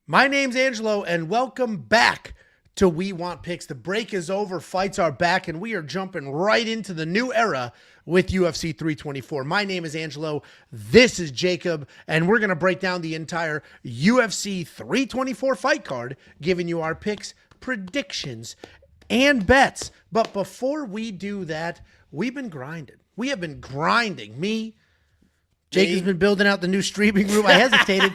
My name's Angelo, and welcome back to We Want Picks. The break is over, fights are back, and we are jumping right into the new era with UFC 324. My name is Angelo, this is Jacob, and we're going to break down the entire UFC 324 fight card, giving you our picks, predictions, and bets. But before we do that, we've been grinding. We have been grinding. Jacob's been building out the new streaming room. I hesitated.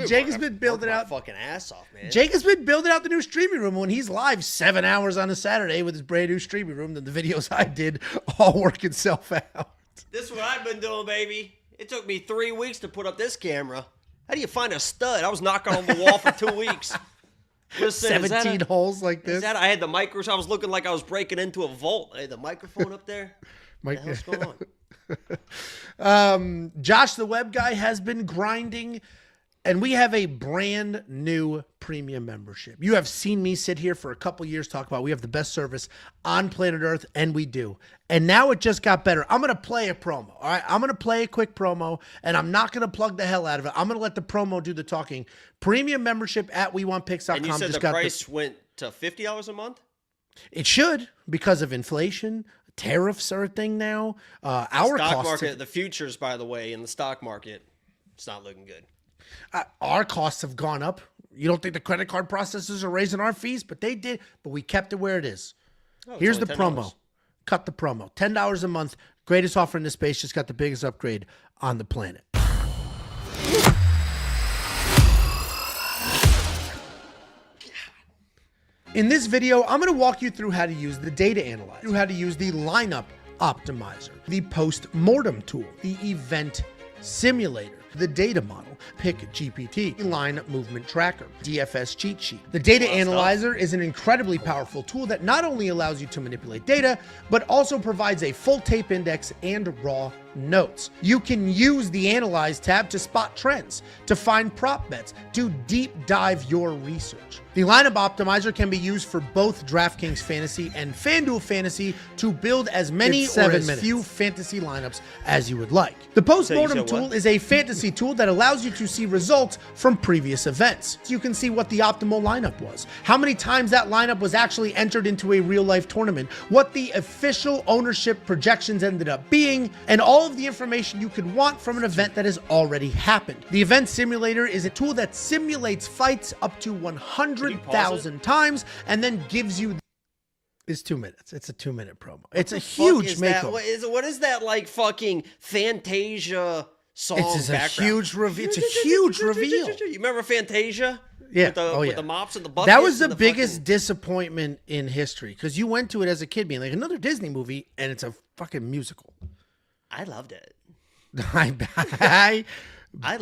Jacob's been building out my fucking ass off, man. Jacob's been building out the new streaming room. When he's live 7 hours on a Saturday with his brand new streaming room, then the videos I did all work itself out. This is what I've been doing, baby. It took me 3 weeks to put up this camera. How do you find a stud? I was knocking on the wall for 2 weeks. Listen, 17 holes like this. I had the micros. I was looking like I was breaking into a vault. I had the microphone up there. What the hell's going on? Josh the web guy has been grinding, and we have a brand new premium membership. You have seen me sit here for a couple years talk about we have the best service on planet Earth, and we do. And now it just got better. I'm going to play a promo. All right, I'm going to play a quick promo, and I'm not going to plug the hell out of it. I'm going to let the promo do the talking. Premium membership at WeWantPicks.com. And you said the price went to $50 a month? It should, because of inflation. Tariffs are a thing now. Our stock market, the futures, by the way, in the stock market, it's not looking good. Our costs have gone up. You don't think the credit card processors are raising our fees? But they did. But we kept it where it is. Oh, here's the promo. Cut the promo. $10 a month. Greatest offer in the space. Just got the biggest upgrade on the planet. In this video, I'm going to walk you through how to use the data analyzer, through how to use the lineup optimizer, the post-mortem tool, the event simulator, the data model, Pick GPT, line movement tracker, DFS cheat sheet. The data analyzer is an incredibly powerful tool that not only allows you to manipulate data, but also provides a full tape index and raw notes. You can use the Analyze tab to spot trends, to find prop bets, to deep dive your research. The lineup optimizer can be used for both DraftKings Fantasy and FanDuel Fantasy to build as many or as few fantasy lineups as you would like. The postmortem tool is a fantasy tool that allows you to see results from previous events. You can see what the optimal lineup was, how many times that lineup was actually entered into a real-life tournament, what the official ownership projections ended up being, and all of the information you could want from an event that has already happened. The event simulator is a tool that simulates fights up to 100,000 times and then gives you... It's 2 minutes. It's a 2-minute promo. It's a huge makeover. What is that like fucking Fantasia song It's background? Huge reveal. It's a huge reveal. You remember Fantasia? Yeah. With the mops and the buckets. That was the biggest disappointment in history, because you went to it as a kid being like, another Disney movie, and it's a fucking musical. I loved it. I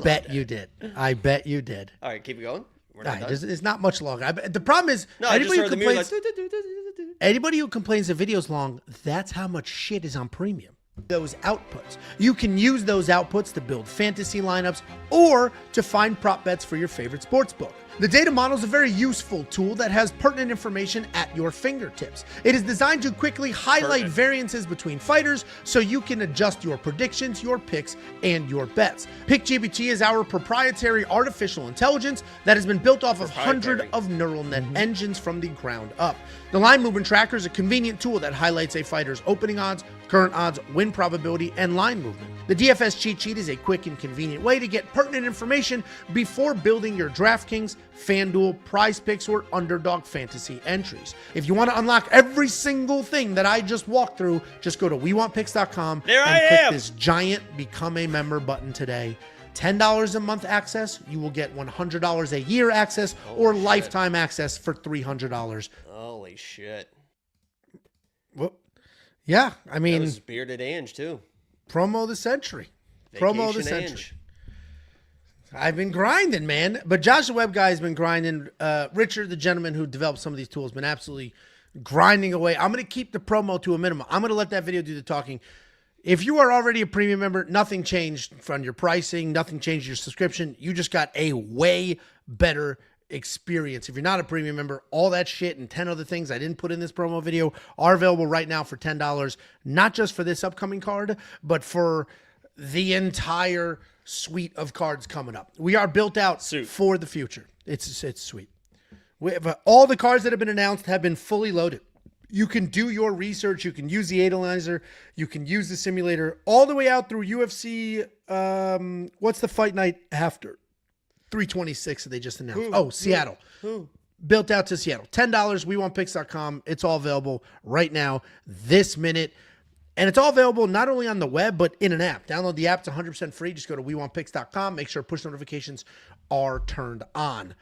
bet you did. I bet you did. All right, keep it going. We're not done. It's not much longer. The problem is, anybody who complains the video's long, that's how much shit is on premium. Those outputs. You can use those outputs to build fantasy lineups or to find prop bets for your favorite sports book. The data model is a very useful tool that has pertinent information at your fingertips. It is designed to quickly highlight variances between fighters so you can adjust your predictions, your picks, and your bets. Pick GPT is our proprietary artificial intelligence that has been built off of hundreds of neural net engines from the ground up. The line movement tracker is a convenient tool that highlights a fighter's opening odds, current odds, win probability, and line movement. The DFS cheat sheet is a quick and convenient way to get pertinent information before building your DraftKings, FanDuel, Prize Picks, or Underdog fantasy entries. If you want to unlock every single thing that I just walked through, just go to WeWantPicks.com and click this giant Become a Member button today. $10 a month access, you will get $100 a year access or lifetime access for $300. Holy shit. Well, yeah, I mean... That was Bearded Ange, too. Promo of the century. Promo of the century. I've been grinding, man. But Josh the Web Guy has been grinding. Richard, the gentleman who developed some of these tools, has been absolutely grinding away. I'm going to keep the promo to a minimum. I'm going to let that video do the talking. If you are already a premium member, nothing changed from your pricing. Nothing changed your subscription. You just got a way better experience. If you're not a premium member, all that shit and 10 other things I didn't put in this promo video are available right now for $10, not just for this upcoming card, but for the entire suite of cards coming up. We are built out for the future. It's sweet. We have, all the cards that have been announced have been fully loaded. You can do your research. You can use the analyzer. You can use the simulator all the way out through UFC. What's the fight night after? 326 that they just announced. Seattle. Who? Built out to Seattle. $10, WeWantPicks.com. It's all available right now, this minute. And it's all available not only on the web, but in an app. Download the app. It's 100% free. Just go to WeWantPicks.com. Make sure push notifications are turned on.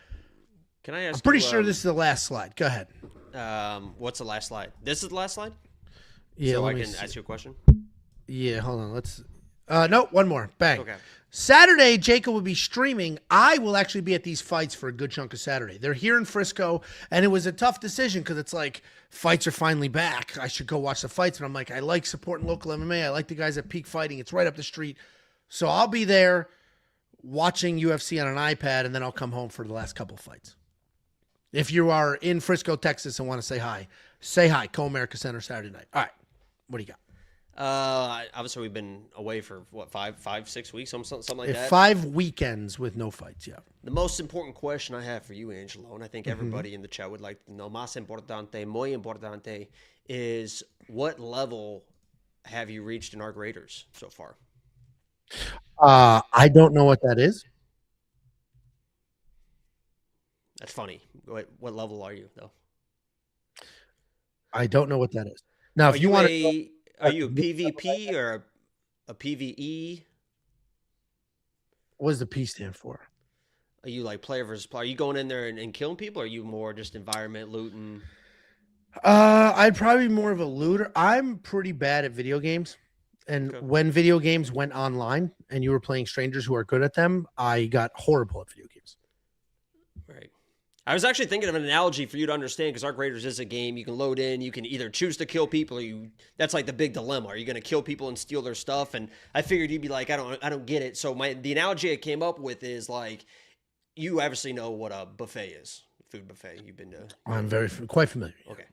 Can I ask I'm pretty sure this is the last slide. Go ahead. What's the last slide? This is the last slide? Yeah, so I can ask you a question? Yeah, hold on. Let's... no, one more. Bang. Okay. Saturday, Jacob will be streaming. I will actually be at these fights for a good chunk of Saturday. They're here in Frisco, and it was a tough decision because it's like fights are finally back. I should go watch the fights, but I'm like, I like supporting local MMA. I like the guys at Peak Fighting. It's right up the street. So I'll be there watching UFC on an iPad, and then I'll come home for the last couple of fights. If you are in Frisco, Texas, and want to say hi, Co-America Center Saturday night. All right, what do you got? Obviously, we've been away for, what, 6 weeks, something like that? 5 weekends with no fights, yeah. The most important question I have for you, Angelo, and I think everybody in the chat would like to know, más importante, muy importante, is what level have you reached in our graders so far? I don't know what that is. That's funny. What level are you, though? I don't know what that is. Now, if you want to... Are you a PvP or a PvE? What does the P stand for? Are you like player versus player? Are you going in there and killing people? Or are you more just environment looting? I'd probably be more of a looter. I'm pretty bad at video games. And when video games went online and you were playing strangers who are good at them, I got horrible at video games. Right. I was actually thinking of an analogy for you to understand because our graders is a game. You can load in. You can either choose to kill people or that's like the big dilemma. Are you going to kill people and steal their stuff? And I figured you'd be like, I don't get it. So the analogy I came up with is like, you obviously know what a buffet is, food buffet. You've been to. I'm quite familiar. Okay.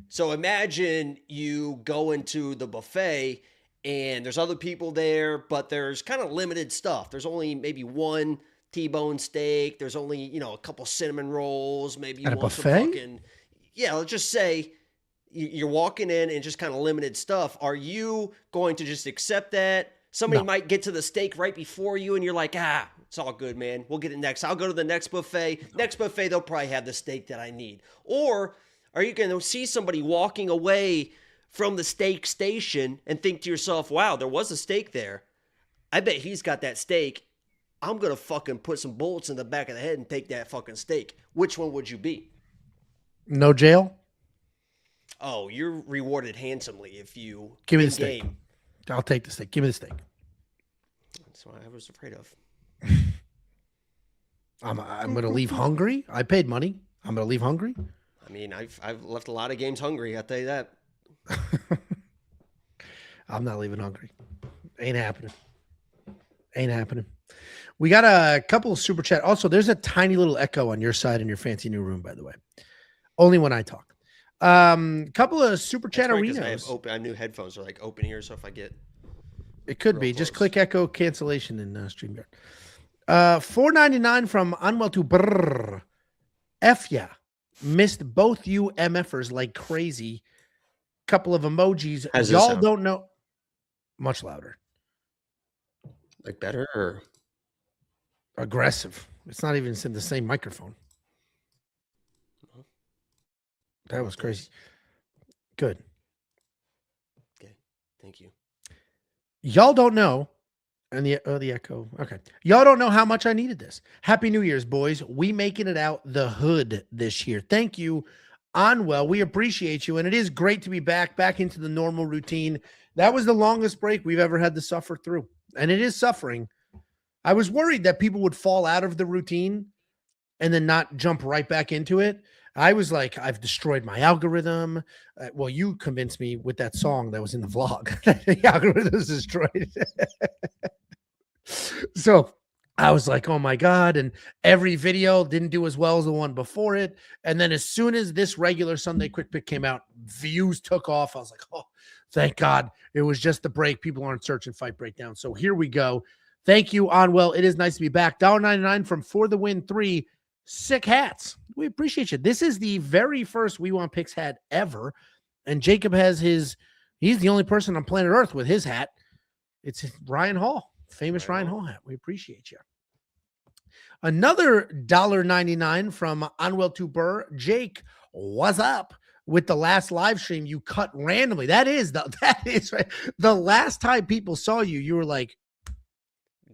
So imagine you go into the buffet and there's other people there, but there's kind of limited stuff. There's only maybe one T-bone steak. There's only, a couple cinnamon rolls. Maybe you want some fucking, let's just say you're walking in and just kind of limited stuff. Are you going to just accept that? Somebody might get to the steak right before you and you're like, it's all good, man. We'll get it next. I'll go to the next buffet. Next buffet, they'll probably have the steak that I need. Or are you going to see somebody walking away from the steak station and think to yourself, wow, there was a steak there. I bet he's got that steak. I'm going to fucking put some bullets in the back of the head and take that fucking steak. Which one would you be? No jail? Oh, you're rewarded handsomely if you give me the steak. I'll take the steak. Give me the steak. That's what I was afraid of. I'm going to leave hungry. I paid money. I'm going to leave hungry. I mean, I've left a lot of games hungry. I'll tell you that. I'm not leaving hungry. Ain't happening. Ain't happening. We got a couple of super chat. Also, there's a tiny little echo on your side in your fancy new room, by the way. Only when I talk. Couple of super chat arenas. I have new headphones are like open ears, so if I get it could be. Close. Just click echo cancellation in StreamYard. $4.99 from Unwell to Brrr. F yeah. Missed both you MFers like crazy. Couple of emojis. Y'all don't know. Much louder. Like better or aggressive? It's not even in the same microphone. That was crazy. Good. Okay. Thank you. Y'all don't know. And the echo. Okay. Y'all don't know how much I needed this. Happy New Year's, boys. We making it out the hood this year. Thank you, Onwell. We appreciate you. And it is great to be back into the normal routine. That was the longest break we've ever had to suffer through. And it is suffering. I was worried that people would fall out of the routine and then not jump right back into it. I was like, I've destroyed my algorithm. Well, you convinced me with that song that was in the vlog. The algorithm is destroyed. So I was like, oh my God. And every video didn't do as well as the one before it. And then as soon as this regular Sunday Quick Pick came out, views took off. I was like, oh, Thank God it was just the break. People aren't searching Fight Breakdown. So here we go. Thank you, Onwell. It is nice to be back. $1.99 from For the Win 3. Sick hats. We appreciate you. This is the very first We Want Picks hat ever. And Jacob has he's the only person on planet Earth with his hat. It's Ryan Hall, famous Ryan Hall hat. We appreciate you. Another $1.99 from Onwell to Burr. Jake, what's up? With the last live stream you cut randomly. That is right. The last time people saw you, you were like,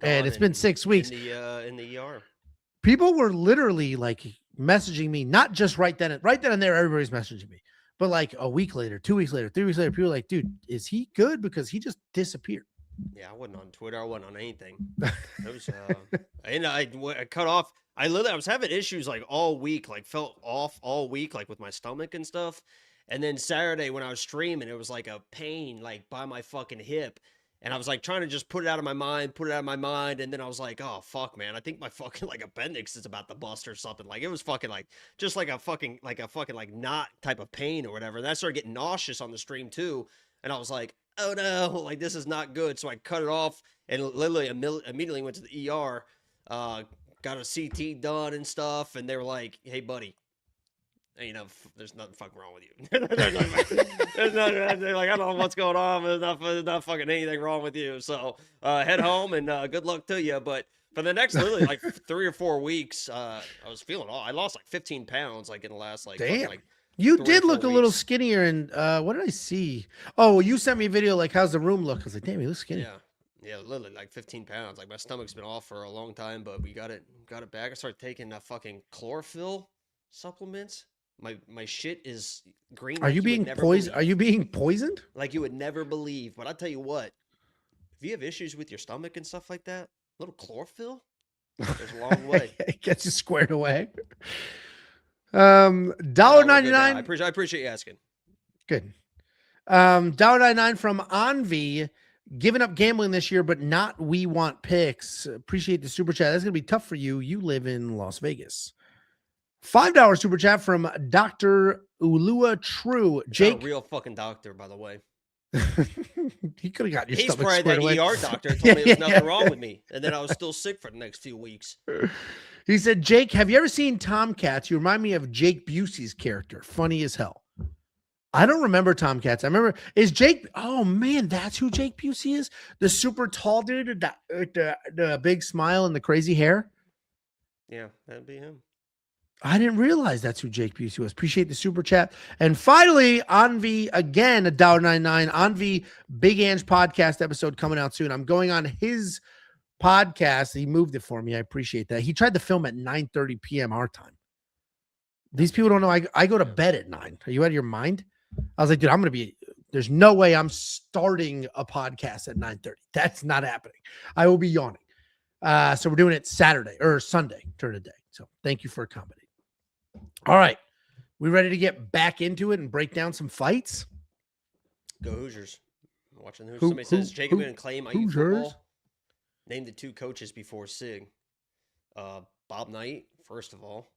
and it's been 6 weeks. In the ER. People were literally like messaging me, not just right then and there, everybody's messaging me. But like a week later, 2 weeks later, 3 weeks later, people were like, dude, is he good? Because he just disappeared. Yeah, I wasn't on Twitter. I wasn't on anything. It was, I cut off. I was having issues like all week, like felt off all week, like with my stomach and stuff. And then Saturday when I was streaming, it was like a pain, like by my fucking hip. And I was like trying to just put it out of my mind. And then I was like, oh, fuck, man. I think my fucking like appendix is about to bust or something. Like it was fucking like, just like a fucking like knot type of pain or whatever. And I started getting nauseous on the stream too. And I was like, oh no, like this is not good. So I cut it off and literally immediately went to the ER, got a CT done and stuff. And they were like, hey, buddy, you know, there's nothing fucking wrong with you. There's nothing, they're like, I don't know what's going on. There's not fucking anything wrong with you. So head home and good luck to you. But for the next literally like 3 or 4 weeks, I was feeling all. I lost like 15 pounds like in the last like. Damn. Like you did look a little skinnier. And what did I see? Oh, you sent me a video like, how's the room look? I was like, damn, you look skinny. Yeah, literally like 15 pounds. Like my stomach's been off for a long time, but we got it back. I started taking fucking chlorophyll supplements. My shit is green. Are you being poisoned? Are you being poisoned? Like you would never believe. But I'll tell you what, if you have issues with your stomach and stuff like that, a little chlorophyll goes a long way. It gets you squared away. $1.99. I appreciate you asking. Good. $1.99 from Envy. Giving up gambling this year, but not We Want Picks. Appreciate the super chat. That's going to be tough for you. You live in Las Vegas. $5 super chat from Dr. Ulua True. Jake. Not a real fucking doctor, by the way. He could have got your He's stomach probably squared that away. ER doctor told me there was nothing wrong with me. And then I was still sick for the next few weeks. He said, Jake, have you ever seen Tomcats? You remind me of Jake Busey's character. Funny as hell. I don't remember Tomcats. I remember, is Jake, oh man, that's who Jake Busey is? The super tall dude, the big smile and the crazy hair? Yeah, that'd be him. I didn't realize that's who Jake Busey was. Appreciate the super chat. And finally, Envy, again, $1.99. Envy, Big Ange podcast episode coming out soon. I'm going on his podcast. He moved it for me. I appreciate that. He tried to film at 9:30 p.m. our time. These people don't know I go to bed at 9. Are you out of your mind? I was like, dude, there's no way I'm starting a podcast at 9:30. That's not happening. I will be yawning. So we're doing it Saturday or Sunday during the day. So thank you for accommodating. All right. We ready to get back into it and break down some fights? Go Hoosiers. I'm watching the Hoosiers. Somebody says Jacob and claim IU football. Name the 2 coaches before Sig. Bob Knight, first of all.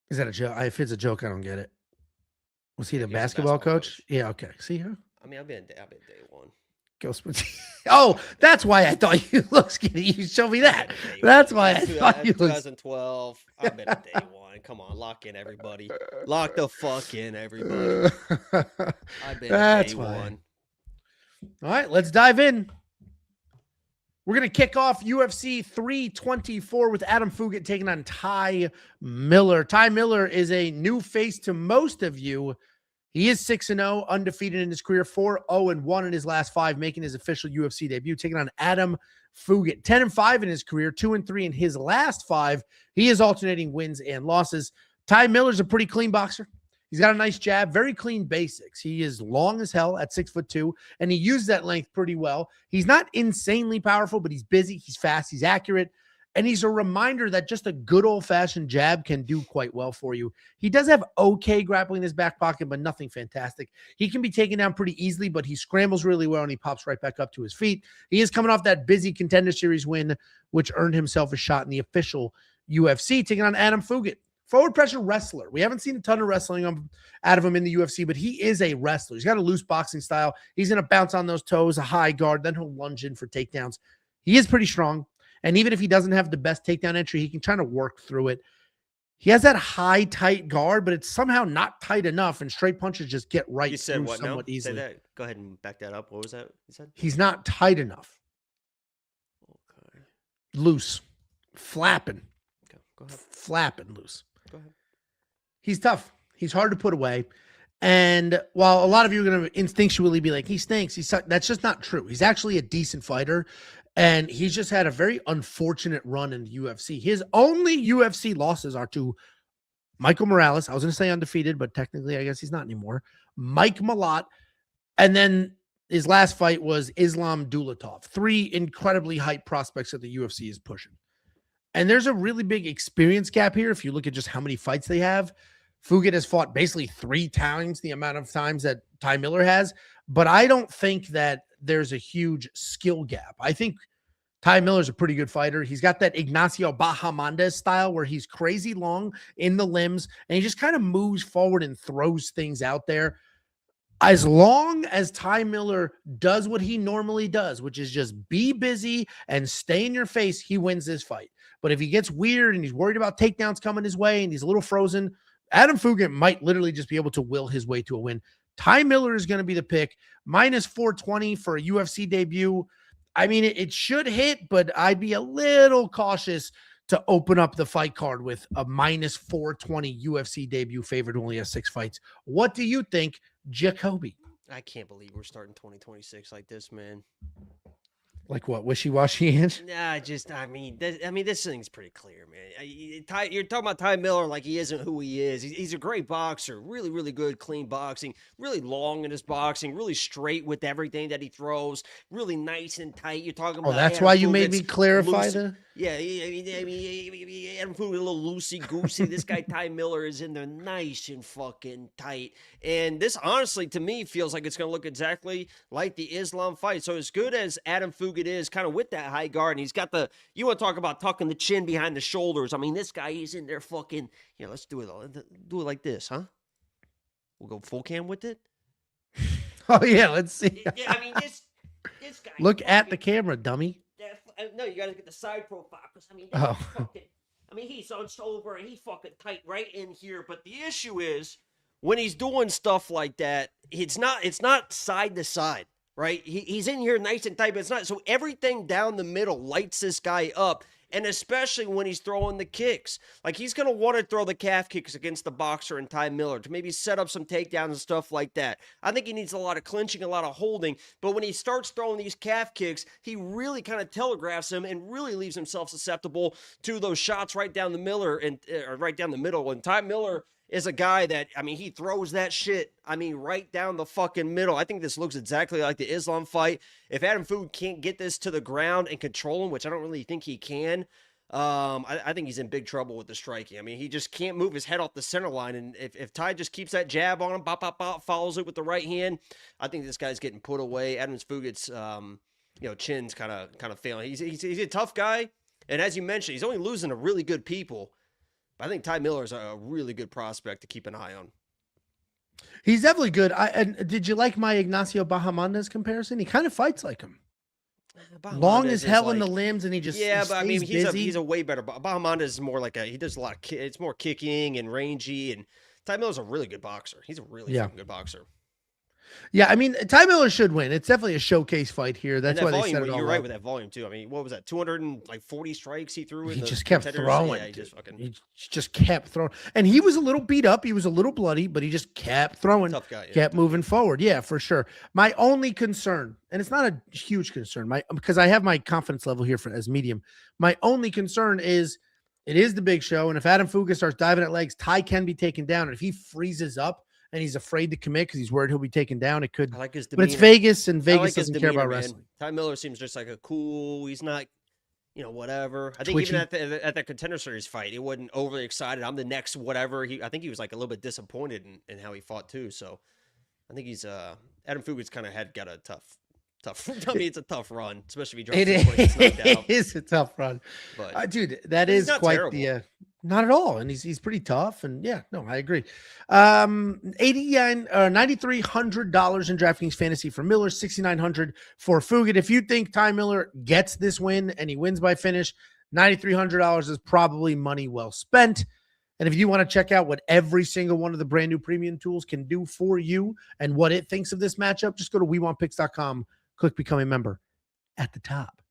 Is that a joke? If it's a joke, I don't get it. Was he the basketball coach? Yeah, okay. See her? I mean, I've been day one. Oh, that's why I thought you looked skinny. You showed me that. That's why I thought you looked 2012. I've been at day one. Come on, lock in everybody. Lock the fuck in everybody. I've been at day one. All right, let's dive in. We're going to kick off UFC 324 with Adam Fugitt taking on Ty Miller. Ty Miller is a new face to most of you. He is 6-0, undefeated in his career, 4-0-1 in his last 5, making his official UFC debut, taking on Adam Fugitt. 10-5 in his career, 2-3 in his last 5. He is alternating wins and losses. Ty Miller's a pretty clean boxer. He's got a nice jab, very clean basics. He is long as hell at 6'2", and he used that length pretty well. He's not insanely powerful, but he's busy, he's fast, he's accurate, and he's a reminder that just a good old-fashioned jab can do quite well for you. He does have okay grappling in his back pocket, but nothing fantastic. He can be taken down pretty easily, but he scrambles really well, and he pops right back up to his feet. He is coming off that busy Contender Series win, which earned himself a shot in the official UFC, taking on Adam Fugitt. forward pressure wrestler. We haven't seen a ton of wrestling out of him in the UFC, but he is a wrestler. He's got a loose boxing style. He's going to bounce on those toes, a high guard, then he'll lunge in for takedowns. He is pretty strong. And even if he doesn't have the best takedown entry, he can try to work through it. He has that high, tight guard, but it's somehow not tight enough, and straight punches just get right You said through what somewhat now? easily. Say that. Go ahead and back that up. What was that you said? He's not tight enough. Okay. Loose. Flapping. Okay. Go ahead. Flapping loose. Go ahead. He's tough. He's hard to put away. And while a lot of you are going to instinctually be like, he stinks, that's just not true. He's actually a decent fighter. And he's just had a very unfortunate run in the UFC. His only UFC losses are to Michael Morales. I was going to say undefeated, but technically I guess he's not anymore. Mike Malott. And then his last fight was Islam Dulatov. 3 incredibly hyped prospects that the UFC is pushing. And there's a really big experience gap here. If you look at just how many fights they have, Fugitt has fought basically 3 times the amount of times that Ty Miller has. But I don't think that there's a huge skill gap. I think Ty Miller's a pretty good fighter. He's got that Ignacio Bahamondes style where he's crazy long in the limbs and he just kind of moves forward and throws things out there. As long as Ty Miller does what he normally does, which is just be busy and stay in your face, he wins this fight. But if he gets weird and he's worried about takedowns coming his way and he's a little frozen, Adam Fugitt might literally just be able to will his way to a win. Ty Miller is going to be the pick. Minus 420 for a UFC debut. I mean, it should hit, but I'd be a little cautious to open up the fight card with a minus 420 UFC debut favorite who only has 6 fights. What do you think, Jacoby? I can't believe we're starting 2026 like this, man. Like what? Wishy-washy hands? Nah, this thing's pretty clear, man. You're talking about Ty Miller like he isn't who he is. He's a great boxer, really, really good, clean boxing, really long in his boxing, really straight with everything that he throws, really nice and tight. You're talking about. Oh, that's why you made me clarify the. Yeah, Adam Fugitt a little loosey-goosey. This guy, Ty Miller, is in there nice and fucking tight. And this, honestly, to me, feels like it's going to look exactly like the Islam fight. So as good as Adam Fugitt is, kind of with that high guard, and he's got you want to talk about tucking the chin behind the shoulders. I mean, this guy is in there fucking, let's do it like this, huh? We'll go full cam with it? Oh, yeah, let's see. Yeah, I mean, this guy. Look at the camera, dummy. No, you got to get the side profile because he's hunched over and he's fucking tight right in here. But the issue is when he's doing stuff like that, it's not side to side, right? He's in here nice and tight, but it's not. So everything down the middle lights this guy up. And especially when he's throwing the kicks. Like, he's going to want to throw the calf kicks against the boxer and Ty Miller to maybe set up some takedowns and stuff like that. I think he needs a lot of clinching, a lot of holding. But when he starts throwing these calf kicks, he really kind of telegraphs them and really leaves himself susceptible to those shots right down the middle. And Ty Miller is a guy that, he throws that shit, right down the fucking middle. I think this looks exactly like the Islam fight. If Adam Fugitt can't get this to the ground and control him, which I don't really think he can, I think he's in big trouble with the striking. He just can't move his head off the center line. And if Ty just keeps that jab on him, bop, bop, bop, follows it with the right hand, I think this guy's getting put away. Adam Fugitt's, chin's kind of failing. He's a tough guy. And as you mentioned, he's only losing to really good people. I think Ty Miller is a really good prospect to keep an eye on. He's definitely good. And did you like my Ignacio Bahamondes comparison? He kind of fights like him. Long as hell in the limbs, and he just he's a way better. Bahamondes is more like he does a lot of it's more kicking and rangy, and Ty Miller's a really good boxer. He's a really good boxer. Yeah, Ty Miller should win. It's definitely a showcase fight here. That's why they set it all You're right up. with that volume too. What was that? 240 strikes he threw. He just kept throwing. Yeah, he just kept throwing, and he was a little beat up. He was a little bloody, but he just kept throwing. Tough guy. Yeah. Kept moving forward. Yeah, for sure. My only concern, and it's not a huge concern, because I have my confidence level here as medium. My only concern is it is the big show, and if Adam Fugitt starts diving at legs, Ty can be taken down, and if he freezes up and he's afraid to commit because he's worried he'll be taken down, it could. I like his But demeanor. it's Vegas, and Vegas doesn't care about wrestling. Ty Miller seems just like a cool. He's not, whatever. I think Twitchy. even at that Contender Series fight, he wasn't overly excited. I'm the next whatever. I think he was like a little bit disappointed in how he fought too. So I think he's Adam Fugitt's kind of got a tough. It's a tough run, especially if he drops. It is a tough run, but dude. That is quite terrible. Not at all. And he's pretty tough. And yeah, no, I agree. 89 $9,300 in DraftKings Fantasy for Miller, 6,900 for Fugitt. If you think Ty Miller gets this win and he wins by finish, $9,300 is probably money well spent. And if you want to check out what every single one of the brand new premium tools can do for you and what it thinks of this matchup, just go to WeWantPicks.com, click become a member at the top.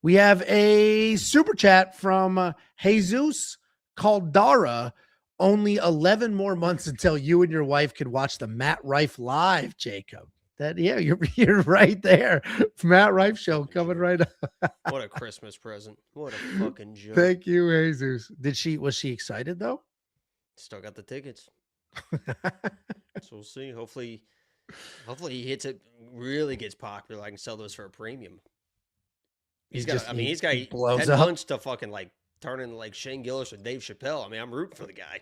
We have a super chat from Jesus Caldara. Only 11 more months until you and your wife could watch the Matt Rife live, Jacob. You're right there. Matt Rife show coming right up. What a Christmas present. What a fucking joke. Thank you, Jesus. Was she excited though? Still got the tickets. So we'll see. Hopefully he hits it, really gets popular. I can sell those for a premium. He's got 10 months to fucking like turn into like Shane Gillis or Dave Chappelle. I mean, I'm rooting for the guy.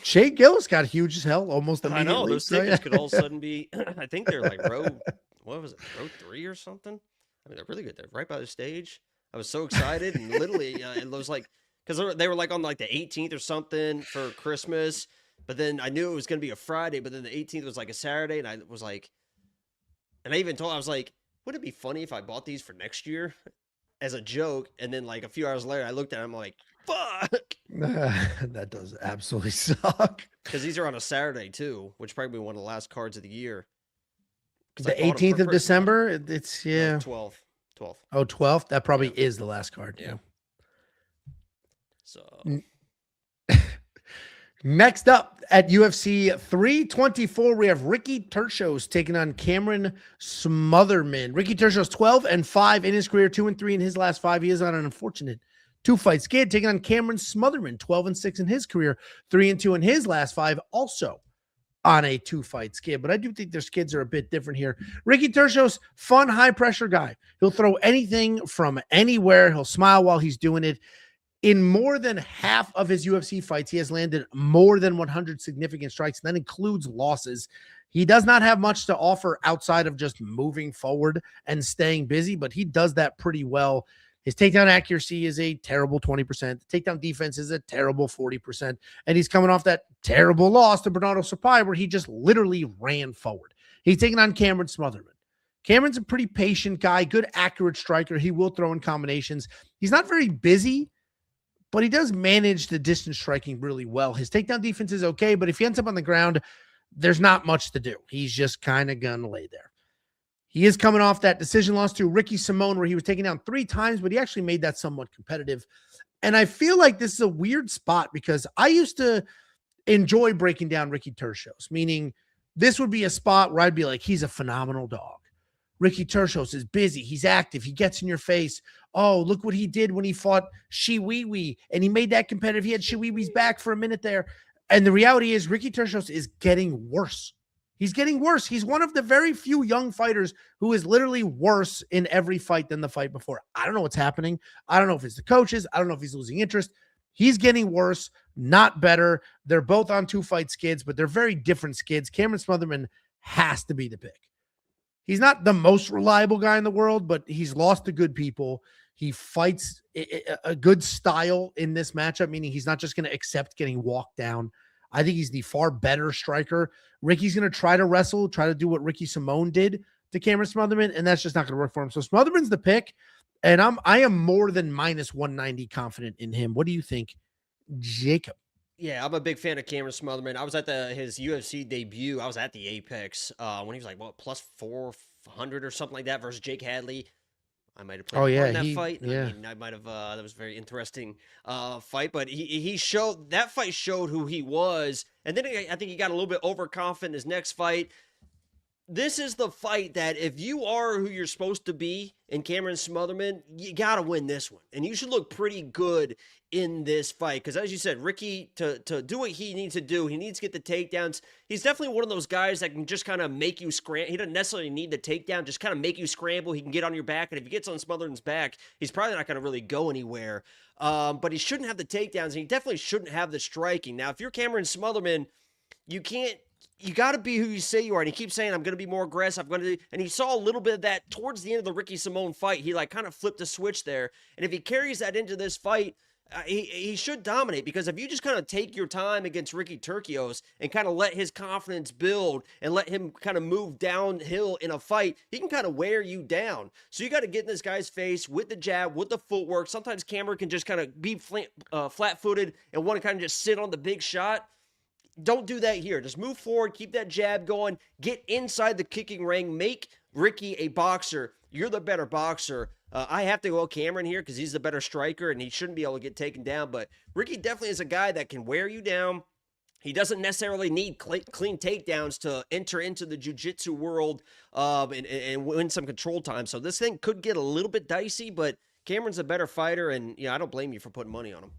Shane Gillis got huge as hell almost immediately. I know those tickets could all of a sudden be. I think they're like row 3 or something. I mean, they're really good. They're right by the stage. I was so excited, and literally it was like because they were like on like the 18th or something for Christmas. But then I knew it was going to be a Friday. But then the 18th was like a Saturday, and I was like, and I was like, wouldn't it be funny if I bought these for next year as a joke? And then like a few hours later, I looked at it, I'm like, fuck. That does absolutely suck. Because these are on a Saturday too, which probably one of the last cards of the year. The 18th of December? It's, yeah. 12th. Oh, 12th? That probably is the last card. Yeah. So. Next up at UFC 324, we have Ricky Turcios taking on Cameron Smotherman. Ricky Turcios 12-5 in his career, 2-3 in his last 5. He is on an unfortunate 2-fight skid, taking on Cameron Smotherman, 12-6 in his career, 3-2 in his last 5, also on a 2-fight skid. But I do think their skids are a bit different here. Ricky Turcios, fun, high-pressure guy. He'll throw anything from anywhere. He'll smile while he's doing it. In more than half of his UFC fights, he has landed more than 100 significant strikes, and that includes losses. He does not have much to offer outside of just moving forward and staying busy, but he does that pretty well. His takedown accuracy is a terrible 20%. The takedown defense is a terrible 40%. And he's coming off that terrible loss to Bernardo Sapai where he just literally ran forward. He's taking on Cameron Smotherman. Cameron's a pretty patient guy, good, accurate striker. He will throw in combinations. He's not very busy, but he does manage the distance striking really well. His takedown defense is okay, but if he ends up on the ground, there's not much to do. He's just kind of going to lay there. He is coming off that decision loss to Ricky Simón, where he was taken down 3 times, but he actually made that somewhat competitive. And I feel like this is a weird spot because I used to enjoy breaking down Ricky Turcios, meaning this would be a spot where I'd be like, he's a phenomenal dog. Ricky Turcios is busy. He's active. He gets in your face. Oh, look what he did when he fought Shiwiwi, and he made that competitive. He had Shiwiwi's back for a minute there. And the reality is Ricky Turcios is getting worse. He's getting worse. He's one of the very few young fighters who is literally worse in every fight than the fight before. I don't know what's happening. I don't know if it's the coaches. I don't know if he's losing interest. He's getting worse, not better. They're both on 2-fight skids, but they're very different skids. Cameron Smotherman has to be the pick. He's not the most reliable guy in the world, but he's lost to good people. He fights a good style in this matchup, meaning he's not just going to accept getting walked down. I think he's the far better striker. Ricky's going to try to wrestle, try to do what Ricky Simón did to Cameron Smotherman, and that's just not going to work for him. So Smotherman's the pick, and I am more than minus 190 confident in him. What do you think, Jacob? Yeah, I'm a big fan of Cameron Smotherman. I was at his UFC debut. I was at the Apex when he was like, what, plus 400 or something like that versus Jake Hadley. I might have played in that fight. Yeah. I mean, I might have. That was a very interesting fight. But he showed that fight showed who he was, and then I think he got a little bit overconfident in his next fight. This is the fight that if you are who you're supposed to be in Cameron Smotherman, you got to win this one. And you should look pretty good in this fight. Because as you said, Ricky, to do what he needs to do, he needs to get the takedowns. He's definitely one of those guys that can just kind of make you scramble. He doesn't necessarily need the takedown, just kind of make you scramble. He can get on your back. And if he gets on Smotherman's back, he's probably not going to really go anywhere. But he shouldn't have the takedowns, and he definitely shouldn't have the striking. Now, if you're Cameron Smotherman, you got to be who you say you are. And he keeps saying, I'm going to be more aggressive. And he saw a little bit of that towards the end of the Ricky Simón fight. He like kind of flipped a switch there. And if he carries that into this fight, he should dominate, because if you just kind of take your time against Ricky Turcios and kind of let his confidence build and let him kind of move downhill in a fight, he can kind of wear you down. So you got to get in this guy's face with the jab, with the footwork. Sometimes Cameron can just kind of be flat-footed and want to kind of just sit on the big shot. Don't do that here. Just move forward, keep that jab going, get inside the kicking ring, make Ricky a boxer. You're the better boxer. I have to go Cameron here because he's the better striker and he shouldn't be able to get taken down. But Ricky definitely is a guy that can wear you down. He doesn't necessarily need clean takedowns to enter into the jiu-jitsu world and win some control time. So this thing could get a little bit dicey, but Cameron's a better fighter, and I don't blame you for putting money on him.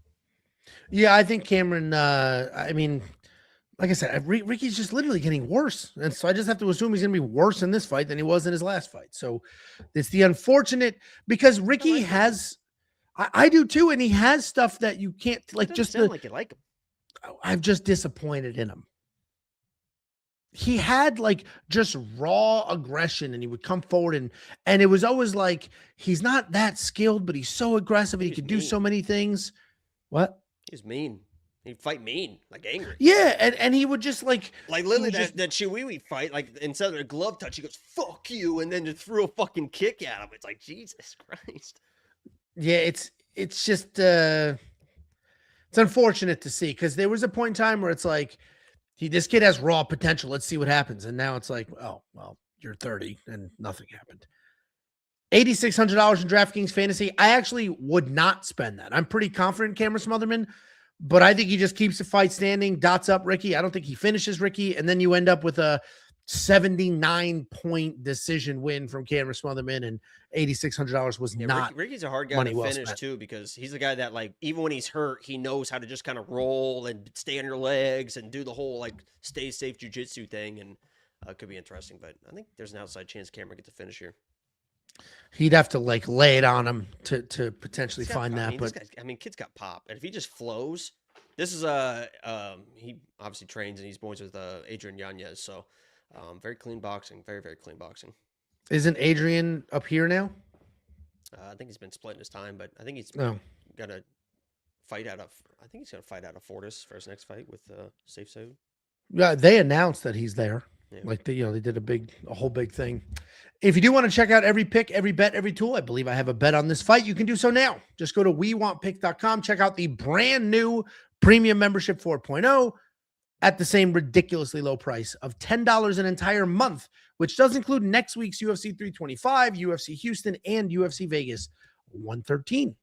Yeah, I think Cameron, I mean, like I said, Ricky's just literally getting worse. And so I just have to assume he's going to be worse in this fight than he was in his last fight. So it's the unfortunate, because Ricky has, I do too. And he has stuff that you can't like, just like you like him. I'm just disappointed in him. He had like just raw aggression, and he would come forward and it was always like, he's not that skilled, but he's so aggressive and he can do so many things. What? He's mean. He'd fight mean, like angry. Yeah, and he would just like literally that Chihuahua fight, like instead of a glove touch, he goes, "Fuck you," and then just threw a fucking kick at him. It's like, Jesus Christ. Yeah, it's just it's unfortunate to see, because there was a point in time where it's like, this kid has raw potential. Let's see what happens. And now it's like, oh, well, you're 30 and nothing happened. $8,600 in DraftKings Fantasy. I actually would not spend that. I'm pretty confident in Cameron Smotherman, but I think he just keeps the fight standing, dots up Ricky. I don't think he finishes Ricky, and then you end up with a 79-point decision win from Cameron Smotherman, and $8,600 was not. Ricky's a hard guy to finish too, because he's a guy that, like, even when he's hurt, he knows how to just kind of roll and stay on your legs and do the whole like stay safe jiu-jitsu thing, and it could be interesting. But I think there's an outside chance Cameron gets to finish here. He'd have to like lay it on him to potentially find that. But kid's got pop, and if he just flows, this is he obviously trains and he's boys with Adrian Yanez, so very clean boxing, very very clean boxing. Isn't Adrian up here now? I think he's been splitting his time, but I think he's gonna fight out of. I think he's gonna fight out of Fortis for his next fight with Safe Sode. Yeah, they announced that he's there. Yeah. Like they did a whole big thing. If you do want to check out every pick, every bet, every tool, I believe I have a bet on this fight. You can do so now. Just go to wewantpick.com. Check out the brand new premium membership 4.0 at the same ridiculously low price of $10 an entire month, which does include next week's UFC 325, UFC Houston, and UFC Vegas 113.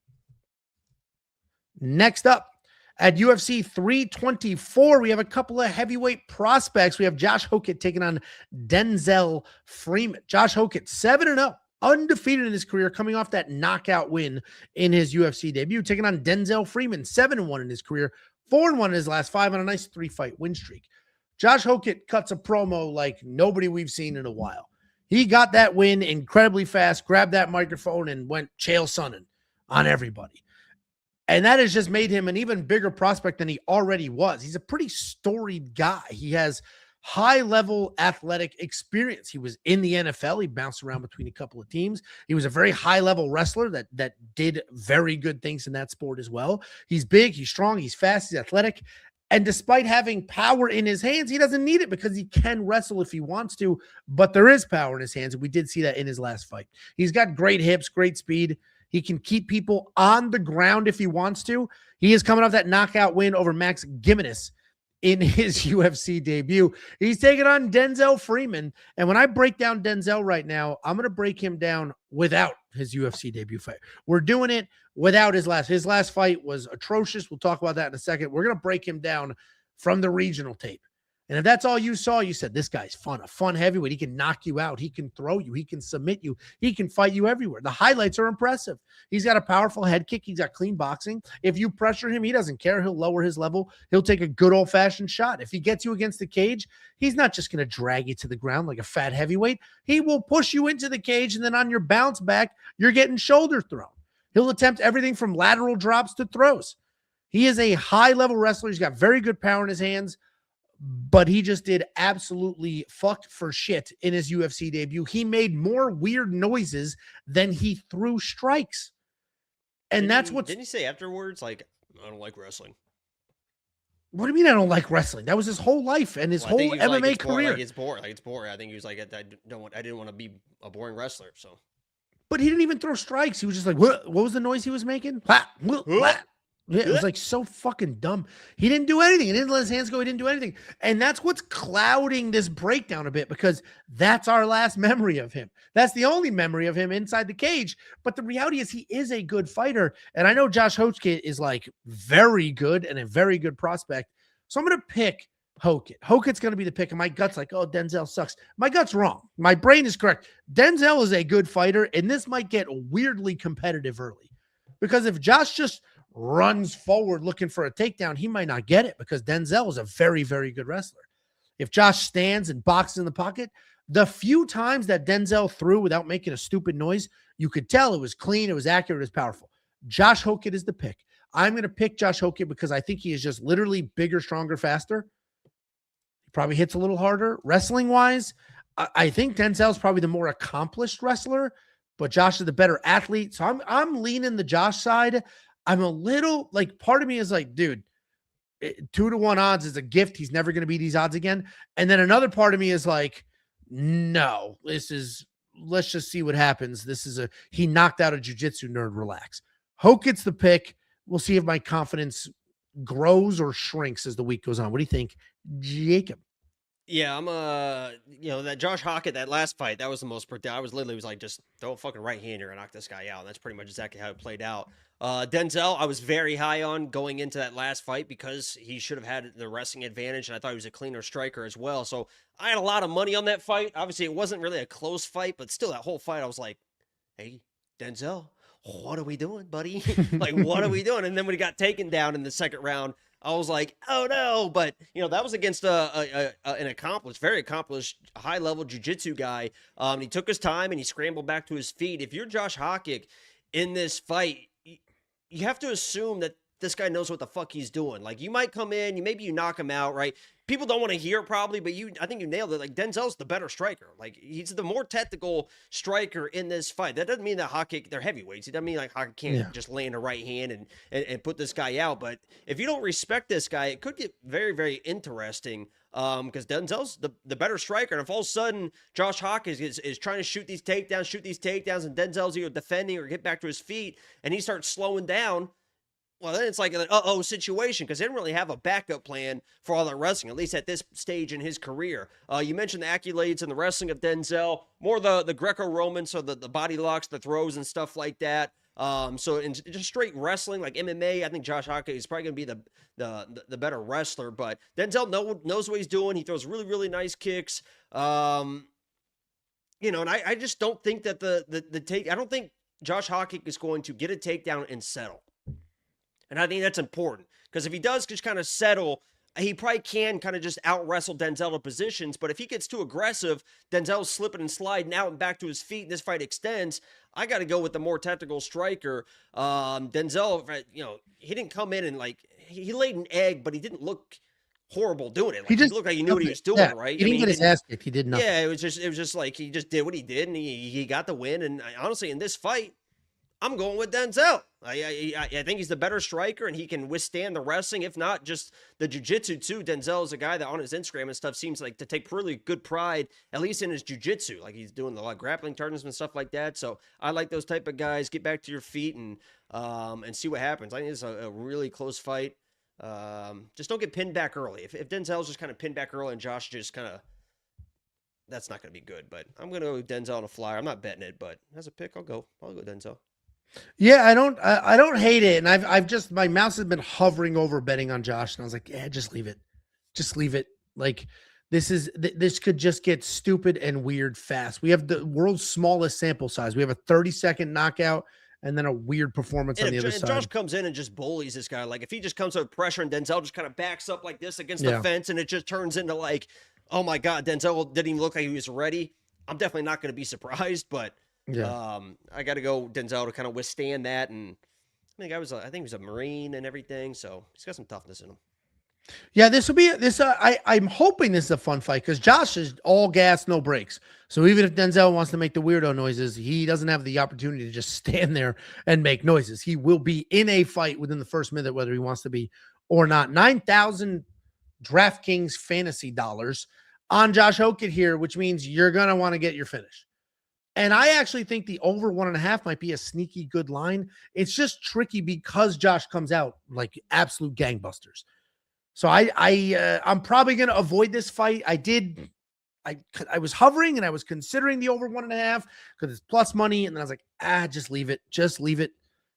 Next up, at UFC 324, we have a couple of heavyweight prospects. We have Josh Hokit taking on Denzel Freeman. Josh Hokit, 7-0, undefeated in his career, coming off that knockout win in his UFC debut, taking on Denzel Freeman, 7-1 in his career, 4-1 in his last 5 on a nice 3-fight win streak. Josh Hokit cuts a promo like nobody we've seen in a while. He got that win incredibly fast, grabbed that microphone, and went Chael Sonnen on everybody. And that has just made him an even bigger prospect than he already was. He's a pretty storied guy. He has high-level athletic experience. He was in the NFL. He bounced around between a couple of teams. He was a very high-level wrestler that did very good things in that sport as well. He's big, he's strong, he's fast, he's athletic. And despite having power in his hands, he doesn't need it because he can wrestle if he wants to. But there is power in his hands, and we did see that in his last fight. He's got great hips, great speed. He can keep people on the ground if he wants to. He is coming off that knockout win over Max Gimenez in his UFC debut. He's taking on Denzel Freeman. And when I break down Denzel right now, I'm going to break him down without his UFC debut fight. We're doing it without his last. His last fight was atrocious. We'll talk about that in a second. We're going to break him down from the regional tape. And if that's all you saw, you said, this guy's fun, a fun heavyweight. He can knock you out. He can throw you. He can submit you. He can fight you everywhere. The highlights are impressive. He's got a powerful head kick. He's got clean boxing. If you pressure him, he doesn't care. He'll lower his level. He'll take a good old-fashioned shot. If he gets you against the cage, he's not just going to drag you to the ground like a fat heavyweight. He will push you into the cage, and then on your bounce back, you're getting shoulder thrown. He'll attempt everything from lateral drops to throws. He is a high-level wrestler. He's got very good power in his hands. But he just did absolutely fuck for shit in his UFC debut. He made more weird noises than he threw strikes. And that's what... Didn't he say afterwards, like, I don't like wrestling. What do you mean I don't like wrestling? That was his whole life and his whole MMA career. It's boring. Like, it's boring. I think he was like, I didn't want to be a boring wrestler. So, but he didn't even throw strikes. He was just like, what was the noise he was making? Yeah, it was like so fucking dumb. He didn't do anything. He didn't let his hands go. He didn't do anything. And that's what's clouding this breakdown a bit, because that's our last memory of him. That's the only memory of him inside the cage. But the reality is he is a good fighter. And I know Josh Hokit is like very good and a very good prospect. So I'm going to pick Hokit. Hokit's going to be the pick. And my gut's like, oh, Denzel sucks. My gut's wrong. My brain is correct. Denzel is a good fighter. And this might get weirdly competitive early. Because if Josh just runs forward looking for a takedown, he might not get it, because Denzel is a very, very good wrestler. If Josh stands and boxes in the pocket, the few times that Denzel threw without making a stupid noise, you could tell it was clean, it was accurate, it was powerful. Josh Hokit is the pick. I'm going to pick Josh Hokit because I think he is just literally bigger, stronger, faster. He probably hits a little harder. Wrestling-wise, I think Denzel's probably the more accomplished wrestler, but Josh is the better athlete. So I'm leaning the Josh side. I'm a little like, part of me is like, dude, 2-1 odds is a gift. He's never going to beat these odds again. And then another part of me is like, no, let's just see what happens. He knocked out a jiu-jitsu nerd. Relax. Hokit's the pick. We'll see if my confidence grows or shrinks as the week goes on. What do you think, Jacob? Yeah, I'm that Josh Hokit, that last fight, that was the most predictable. I was like, just throw a fucking right hander and knock this guy out. And that's pretty much exactly how it played out. Denzel, I was very high on going into that last fight because he should have had the wrestling advantage, and I thought he was a cleaner striker as well. So I had a lot of money on that fight. Obviously, it wasn't really a close fight, but still, that whole fight, I was like, hey, Denzel, what are we doing, buddy? Like, what are we doing? And then when he got taken down in the second round, I was like, oh no. But, that was against an very accomplished, high-level jiu-jitsu guy. He took his time and he scrambled back to his feet. If you're Josh Hokit in this fight, you have to assume that this guy knows what the fuck he's doing. Like, you might come in, maybe you knock him out, right? People don't want to hear it probably, but I think you nailed it. Like, Denzel's the better striker. Like, he's the more technical striker in this fight. That doesn't mean that Hokit, they're heavyweights. It doesn't mean like Hokit can't just land a right hand and put this guy out. But if you don't respect this guy, it could get very, very interesting. Because Denzel's the better striker. And if all of a sudden Josh Hokit is trying to shoot these takedowns, and Denzel's either defending or get back to his feet, and he starts slowing down, well, then it's like an uh-oh situation, because they didn't really have a backup plan for all that wrestling, at least at this stage in his career. You mentioned the accolades and the wrestling of Denzel, more the Greco-Roman, so the body locks, the throws, and stuff like that. So in just straight wrestling, like MMA, I think Josh Hokit is probably going to be the better wrestler. But Denzel knows what he's doing. He throws really, really nice kicks. And I just don't think that I don't think Josh Hokit is going to get a takedown and settle. And I think that's important, because if he does just kind of settle, he probably can kind of just out-wrestle Denzel to positions. But if he gets too aggressive, Denzel's slipping and sliding out and back to his feet, and this fight extends, I got to go with the more technical striker. Denzel, he didn't come in and, like, he laid an egg, but he didn't look horrible doing it. Like, he looked like he knew what he was doing, right? He didn't get his ass kicked. He did nothing. Yeah, it was just like he just did what he did, and he got the win. And honestly, in this fight, I'm going with Denzel. I think he's the better striker, and he can withstand the wrestling, if not just the jiu-jitsu too. Denzel is a guy that on his Instagram and stuff seems like to take really good pride, at least in his jiu-jitsu. Like, he's doing a lot of grappling tournaments and stuff like that. So I like those type of guys. Get back to your feet and see what happens. I think it's a really close fight. Just don't get pinned back early. If Denzel's just kind of pinned back early and Josh just kind of, that's not going to be good. But I'm going to go with Denzel on a flyer. I'm not betting it, but as a pick, I'll go Denzel. Yeah, I don't hate it. And I've just, my mouse has been hovering over betting on Josh. And I was like, yeah, just leave it. Like, this could just get stupid and weird fast. We have the world's smallest sample size. We have a 30-second knockout and then a weird performance on the other side. Josh comes in and just bullies this guy. Like, if he just comes with pressure and Denzel just kind of backs up like this against the fence, and it just turns into like, oh my God, Denzel didn't even look like he was ready, I'm definitely not going to be surprised, but I got to go Denzel to kind of withstand that. And I think he was a Marine and everything, so he's got some toughness in him. Yeah, this will be this. I'm hoping this is a fun fight because Josh is all gas, no brakes. So even if Denzel wants to make the weirdo noises, he doesn't have the opportunity to just stand there and make noises. He will be in a fight within the first minute, whether he wants to be or not. 9,000 DraftKings fantasy dollars on Josh Hokit here, which means you're gonna want to get your finish. And I actually think the over 1.5 might be a sneaky good line. It's just tricky because Josh comes out like absolute gangbusters. So I'm probably going to avoid this fight. I was hovering and I was considering the over 1.5 because it's plus money. And then I was like, just leave it. Just leave it.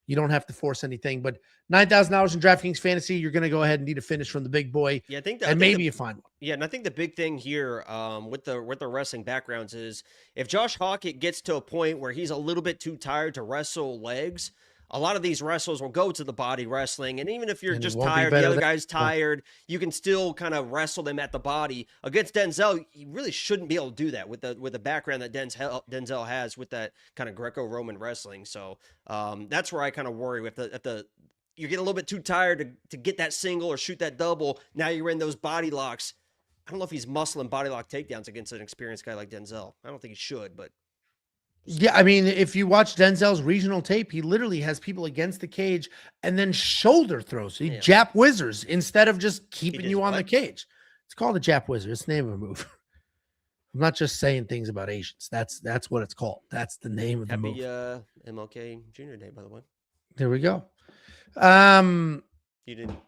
You don't have to force anything. But $9,000 in DraftKings Fantasy, you're going to go ahead and need a finish from the big boy. Yeah, I think that, and maybe you find one. Yeah, and I think the big thing here with the wrestling backgrounds is if Josh Hokit gets to a point where he's a little bit too tired to wrestle legs, a lot of these wrestlers will go to the body wrestling. And even if you're just tired, the other guy's tired, you can still kind of wrestle them at the body. Against Denzel, he really shouldn't be able to do that with the background that Denzel has with that kind of Greco-Roman wrestling. So that's where I kind of worry with you're getting a little bit too tired to get that single or shoot that double. Now you're in those body locks. I don't know if he's muscling body lock takedowns against an experienced guy like Denzel. I don't think he should, but. Yeah, I mean, if you watch Denzel's regional tape, he literally has people against the cage and then shoulder throws. He Jap whizzers instead of just keeping you on the cage. It's called a Jap whizzer. It's the name of a move. I'm not just saying things about Asians. That's what it's called. That's the name of the move. Happy MLK Jr. Day, by the way. There we go. You didn't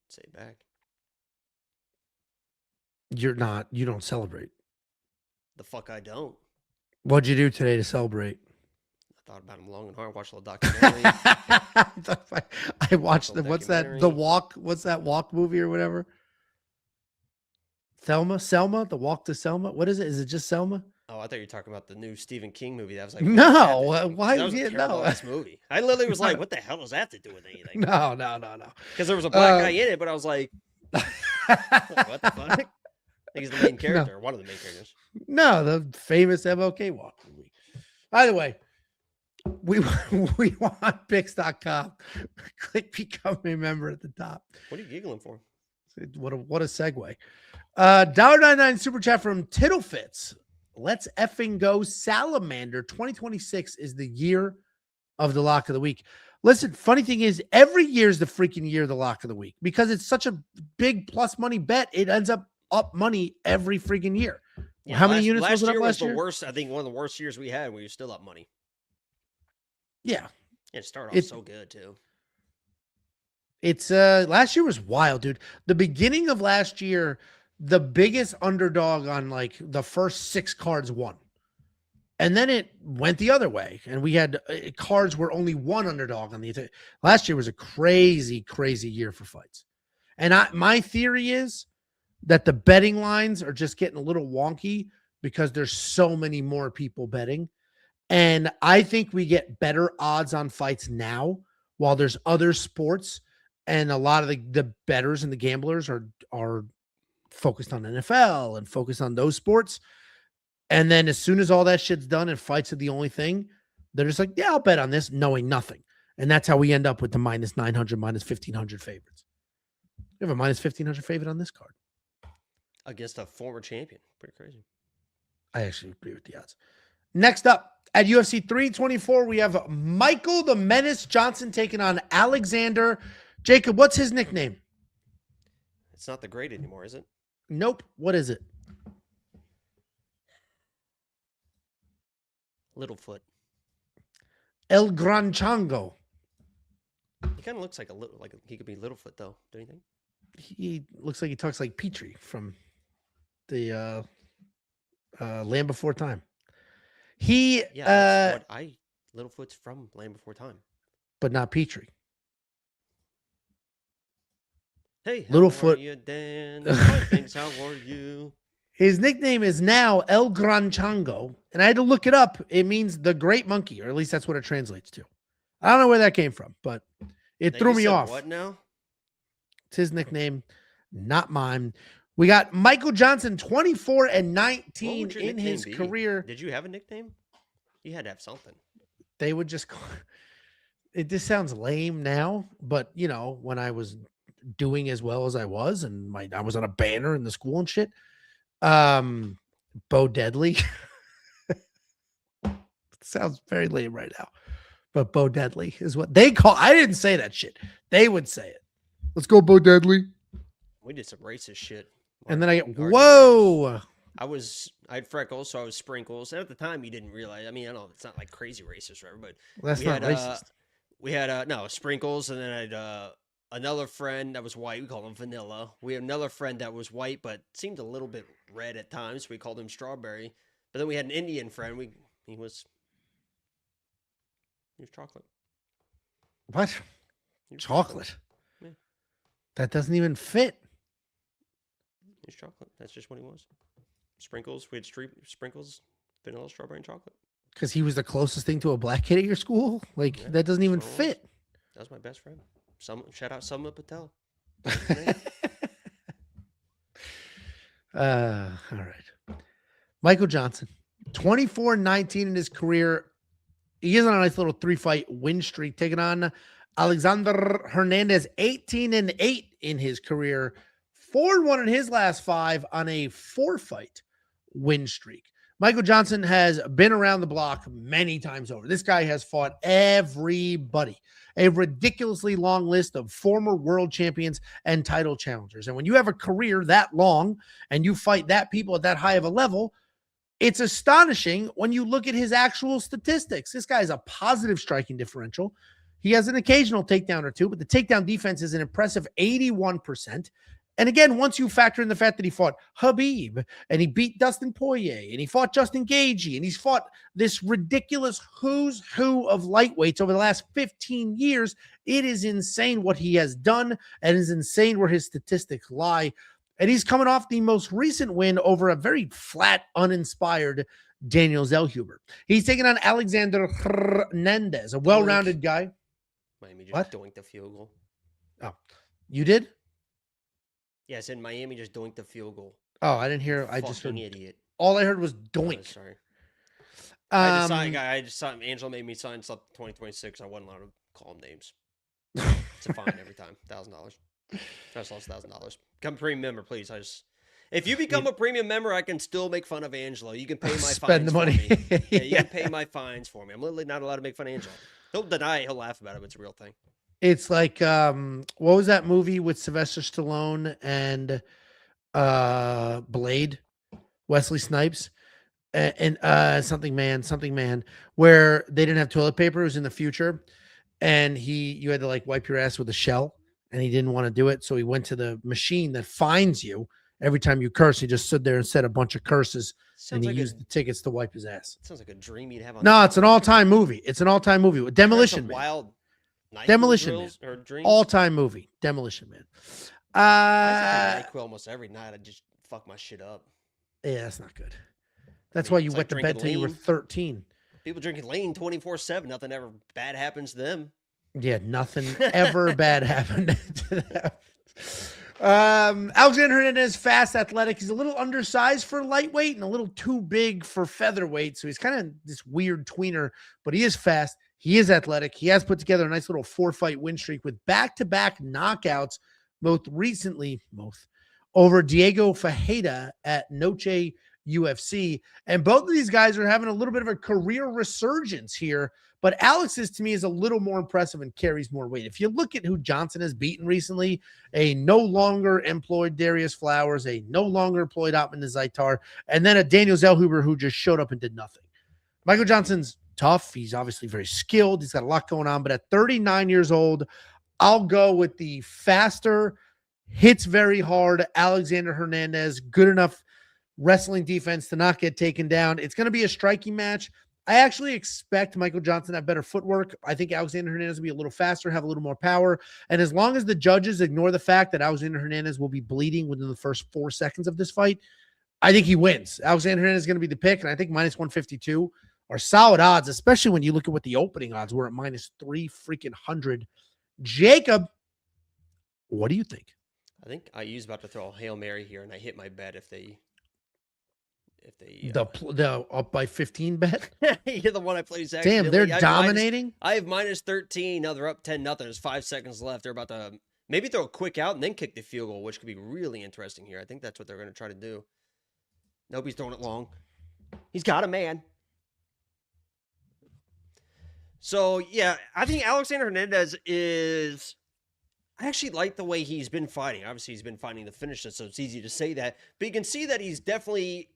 say it back. You don't celebrate. The fuck I don't. What'd you do today to celebrate? I thought about him long and hard. Watched a little documentary. I watched what's that? The Walk. What's that Walk movie or whatever? Selma, The Walk to Selma. What is it? Is it just Selma? Oh, I thought you were talking about the new Stephen King movie. That was like no. Why? That was a terrible ass movie. I literally was like, what the hell does that have to do with anything? No. Because there was a black guy in it, but I was like, what the fuck? I think he's the main character, one of the main characters. No, the famous MLK Walk movie. Either way, we want picks.com. Click become a member at the top. What are you giggling for? What a segue. $1.99 super chat from Tittlefits. Let's effing go. Salamander 2026 is the year of the lock of the week. Listen, funny thing is, every year is the freaking year of the lock of the week because it's such a big plus money bet. It ends up money every freaking year. Yeah, how many units was it up last year? The worst, I think one of the worst years we had where you're still up money. Yeah. It started off so good too. It's last year was wild, dude. The beginning of last year, the biggest underdog on like the first 6 cards won. And then it went the other way. And we had cards where only one underdog on the last year was a crazy, crazy year for fights. And my theory is that the betting lines are just getting a little wonky because there's so many more people betting. And I think we get better odds on fights now while there's other sports and a lot of the bettors and the gamblers are focused on NFL and focused on those sports. And then as soon as all that shit's done and fights are the only thing, they're just like, yeah, I'll bet on this knowing nothing. And that's how we end up with the -900, -1,500 favorites. We have a -1,500 favorite on this card. Against a former champion. Pretty crazy. I actually agree with the odds. Next up, at UFC 324, we have Michael the Menace Johnson taking on Alexander. Jacob, what's his nickname? It's not the Great anymore, is it? Nope. What is it? Littlefoot. El Gran Chango. He kind of looks like he could be Littlefoot, though. Don't you think? He looks like he talks like Petrie from the Land Before Time. Littlefoot's from Land Before Time, but not Petrie. Hey, Littlefoot. How are you, Dan? Thanks. How are you? His nickname is now El Gran Chango, and I had to look it up. It means the Great Monkey, or at least that's what it translates to. I don't know where that came from, but it threw me off. What now? It's his nickname, not mine. We got Michael Johnson, 24-19 in his career. Did you have a nickname? You had to have something. They would just call it. This sounds lame now, but when I was doing as well as I was, and I was on a banner in the school and shit. Bo Deadly. Sounds very lame right now, but Bo Deadly is what they call. I didn't say that shit. They would say it. Let's go, Bo Deadly. We did some racist shit. And then I get, whoa. I had freckles, so I was Sprinkles. And at the time, you didn't realize. I mean, I know it's not like crazy racist, right? But that's not racist. We had no Sprinkles, and then I had another friend that was white. We called him Vanilla. We had another friend that was white, but seemed a little bit red at times. We called him Strawberry. But then we had an Indian friend. He was chocolate. What? Chocolate? Yeah. That doesn't even fit. He's chocolate. That's just what he was. Sprinkles. We had Sprinkles, Vanilla, Strawberry, and chocolate. Because he was the closest thing to a black kid at your school? Like, yeah, that doesn't even fit. That was my best friend. Shout out Selma Patel. All right. Michael Johnson, 24-19 in his career. He is on a nice little 3-fight win streak, taking on Alexander Hernandez, 18-8 in his career, 4-1 in his last 5 on a 4-fight win streak. Michael Johnson has been around the block many times over. This guy has fought everybody, a ridiculously long list of former world champions and title challengers. And when you have a career that long and you fight that people at that high of a level, it's astonishing when you look at his actual statistics. This guy has a positive striking differential. He has an occasional takedown or two, but the takedown defense is an impressive 81%. And again, once you factor in the fact that he fought Habib and he beat Dustin Poirier and he fought Justin Gaethje and he's fought this ridiculous who's who of lightweights over the last 15 years, it is insane what he has done, and it is insane where his statistics lie. And he's coming off the most recent win over a very flat, uninspired Daniel Zellhuber. He's taking on Alexander Hernandez, a well-rounded guy. Miami just doinked the field goal. Oh, you did? Yes, in Miami just doinked the field goal. Oh, I didn't hear. I just heard idiot. All I heard was doink. Oh, sorry. I just saw Angelo made me sign stuff 2026. I wasn't allowed to call him names. It's a fine every time. $1,000. I just lost $1,000. Become a premium member, please. If you become a premium member, I can still make fun of Angelo. You can pay my spend the money. For me. Yeah, you can pay my fines for me. I'm literally not allowed to make fun of Angelo. He'll deny it. He'll laugh about it, but it's a real thing. It's like, what was that movie with Sylvester Stallone and Blade, Wesley Snipes, and something man, where they didn't have toilet paper. It was in the future, and you had to like wipe your ass with a shell, and he didn't want to do it, so he went to the machine that fines you every time you curse. He just stood there and said a bunch of curses, and he used the tickets to wipe his ass. Sounds like a dream you'd have on. No, it's an all-time movie. It's an all-time movie with Demolition Man. Wild Demolition Man. All-time movie. Demolition Man. I NyQuil almost every night. I just fuck my shit up. Yeah, that's not good. That's why you wet the bed till you were 13. People drinking lean 24/7. Nothing ever bad happens to them. Yeah, nothing ever bad happened to them. Alexander Hernandez, fast, athletic. He's a little undersized for lightweight and a little too big for featherweight. So he's kind of this weird tweener, but he is fast. He is athletic. He has put together a nice little 4-fight win streak with back-to-back knockouts, most recently over Diego Fajeda at Noche UFC. And both of these guys are having a little bit of a career resurgence here. But Alex's, to me, is a little more impressive and carries more weight. If you look at who Johnson has beaten recently, a no longer employed Darius Flowers, a no longer employed Otman Zaitar, and then a Daniel Zellhuber who just showed up and did nothing. Michael Johnson's tough. He's obviously very skilled. He's got a lot going on. But at 39 years old, I'll go with the faster, hits very hard, Alexander Hernandez, good enough wrestling defense to not get taken down. It's going to be a striking match. I actually expect Michael Johnson to have better footwork. I think Alexander Hernandez will be a little faster, have a little more power. And as long as the judges ignore the fact that Alexander Hernandez will be bleeding within the first 4 seconds of this fight, I think he wins. Alexander Hernandez is going to be the pick, and I think minus 152 are solid odds, especially when you look at what the opening odds were at minus 300. Jacob, what do you think? I think IU's about to throw a Hail Mary here, and I hit my bet if they the up by 15 bet. You're the one I played exactly. Damn, they're dominating. I have minus 13. Now they're up 10-0. There's 5 seconds left. They're about to Maybe throw a quick out and then kick the field goal, which could be really interesting here. I think that's what they're going to try to do. Nope, he's throwing it long. He's got a man. So, yeah, I think Alexander Hernandez is... I actually like the way he's been fighting. Obviously, he's been fighting the finish, so it's easy to say that. But you can see that he's definitely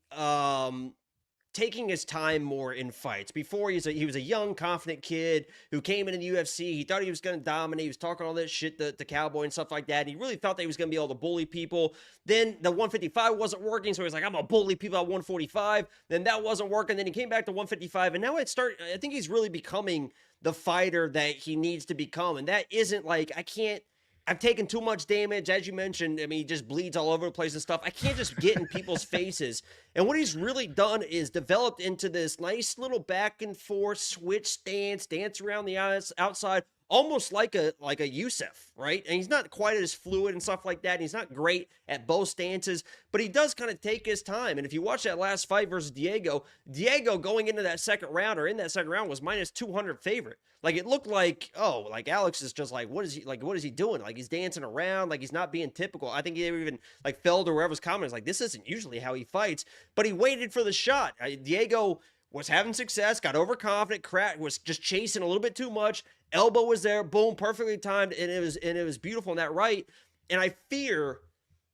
taking his time more in fights. Before, he was a young, confident kid who came into the UFC. He thought he was going to dominate. He was talking all that shit to Cowboy and stuff like that. And he really thought that he was going to be able to bully people. Then the 155 wasn't working, so he was like, I'm going to bully people at 145. Then that wasn't working. Then he came back to 155. And now I think he's really becoming the fighter that he needs to become. And that isn't like, I've taken too much damage, as you mentioned. I mean, he just bleeds all over the place and stuff. I can't just get in people's faces. And what he's really done is developed into this nice little back and forth switch stance, dance around the outside, almost like a Youssef, right? And he's not quite as fluid and stuff like that. And he's not great at both stances, but he does kind of take his time. And if you watch that last fight versus Diego going into that second round or in that second round was minus 200 favorite. Like it looked like, oh, like Alex is just like, what is he doing? Like he's dancing around, like he's not being typical. I think he even like Feld or whoever's commenting like, this isn't usually how he fights, but he waited for the shot. Diego was having success, got overconfident, was just chasing a little bit too much. Elbow was there, boom, perfectly timed, and it was beautiful in that right. And I fear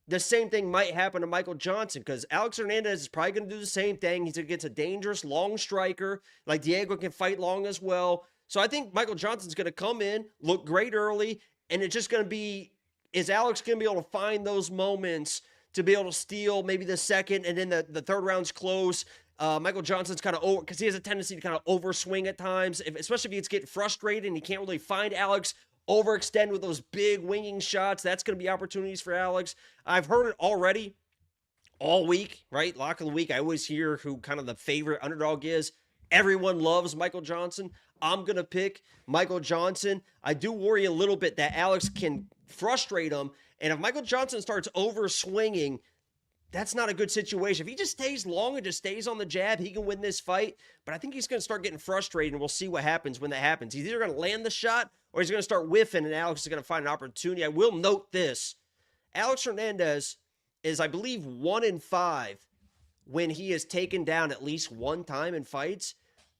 the same thing might happen to Michael Johnson because Alex Hernandez is probably going to do the same thing. He's against a dangerous long striker. Like Diego can fight long as well. So I think Michael Johnson's going to come in, look great early, and it's just going to be, is Alex going to be able to find those moments to be able to steal maybe the second, and then the third round's close. Michael Johnson's kind of over, because he has a tendency to kind of overswing at times, especially if he gets getting frustrated and he can't really find Alex, overextend with those big winging shots. That's going to be opportunities for Alex. I've heard it already all week, right? Lock of the week, I always hear who kind of the favorite underdog is. Everyone loves Michael Johnson. I'm going to pick Michael Johnson. I do worry a little bit that Alex can frustrate him. And if Michael Johnson starts over swinging, that's not a good situation. If he just stays long and just stays on the jab, he can win this fight. But I think he's going to start getting frustrated, and we'll see what happens when that happens. He's either going to land the shot or he's going to start whiffing, and Alex is going to find an opportunity. I will note this. Alex Hernandez is, I believe, 1-5 when he is taken down at least one time in fights.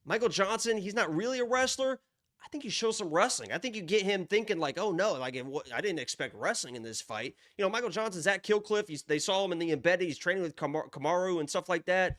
Michael Johnson, he's not really a wrestler. I think he shows some wrestling. I think you get him thinking like, oh no, like I didn't expect wrestling in this fight. You know, Michael Johnson's at Kill Cliff. They saw him in the embedded. He's training with Kamaru and stuff like that.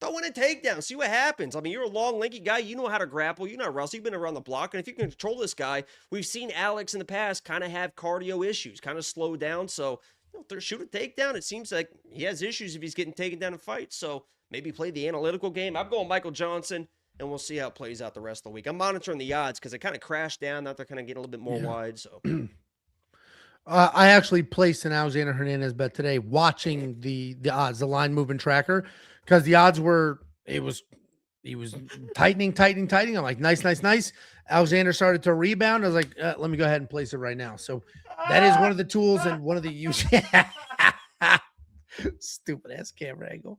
Throw in a takedown. See what happens. I mean, you're a long, lanky guy. You know how to grapple. You know how to wrestle. You've been around the block. And if you can control this guy, we've seen Alex in the past kind of have cardio issues, kind of slow down. So, you know, shoot a takedown. It seems like he has issues if he's getting taken down in fights. So maybe play the analytical game. I'm going Michael Johnson. And we'll see how it plays out the rest of the week. I'm monitoring the odds because it kind of crashed down. Now they're kind of getting a little bit more wide. So, I actually placed an Alexander Hernandez bet today, watching the odds, the line movement tracker, because the odds were he was tightening. I'm like, nice. Alexander started to rebound. I was like, let me go ahead and place it right now. So that is one of the tools and one of the use. Stupid ass camera angle.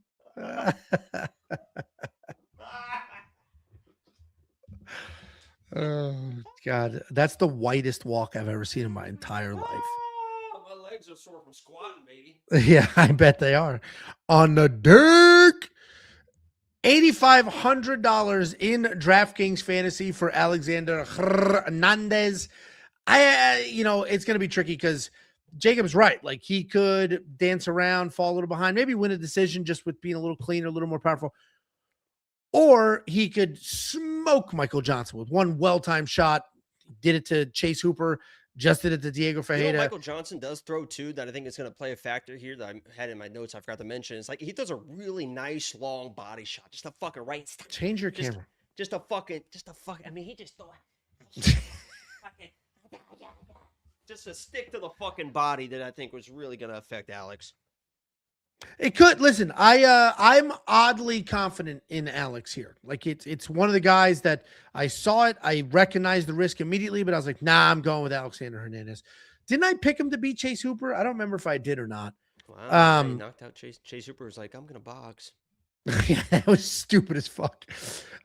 Oh God, that's the whitest walk I've ever seen in my entire life. My legs are sore from squatting, baby. Yeah, I bet they are. On the dirt, $8,500 in DraftKings Fantasy for Alexander Hernandez. It's going to be tricky because Jacob's right. Like he could dance around, fall a little behind, maybe win a decision just with being a little cleaner, a little more powerful. Or he could smoke Michael Johnson with one well-timed shot. Did it to Chase Hooper, just did it to Diego Ferreira. You know, Michael Johnson does throw too, that I think is going to play a factor here that I had in my notes. I forgot to mention. It's like he does a really nice long body shot. Just a fucking right. Change your camera. Just a fucking. I mean, he just thought. Just a stick to the fucking body that I think was really going to affect Alex. It could. Listen, I'm oddly confident in Alex here. Like it's one of the guys that I saw it. I recognized the risk immediately, but I was like, nah, I'm going with Alexander Hernandez. Didn't I pick him to beat Chase Hooper? I don't remember if I did or not. Wow, he knocked out Chase Hooper. Was like, I'm gonna box. Yeah, that was stupid as fuck.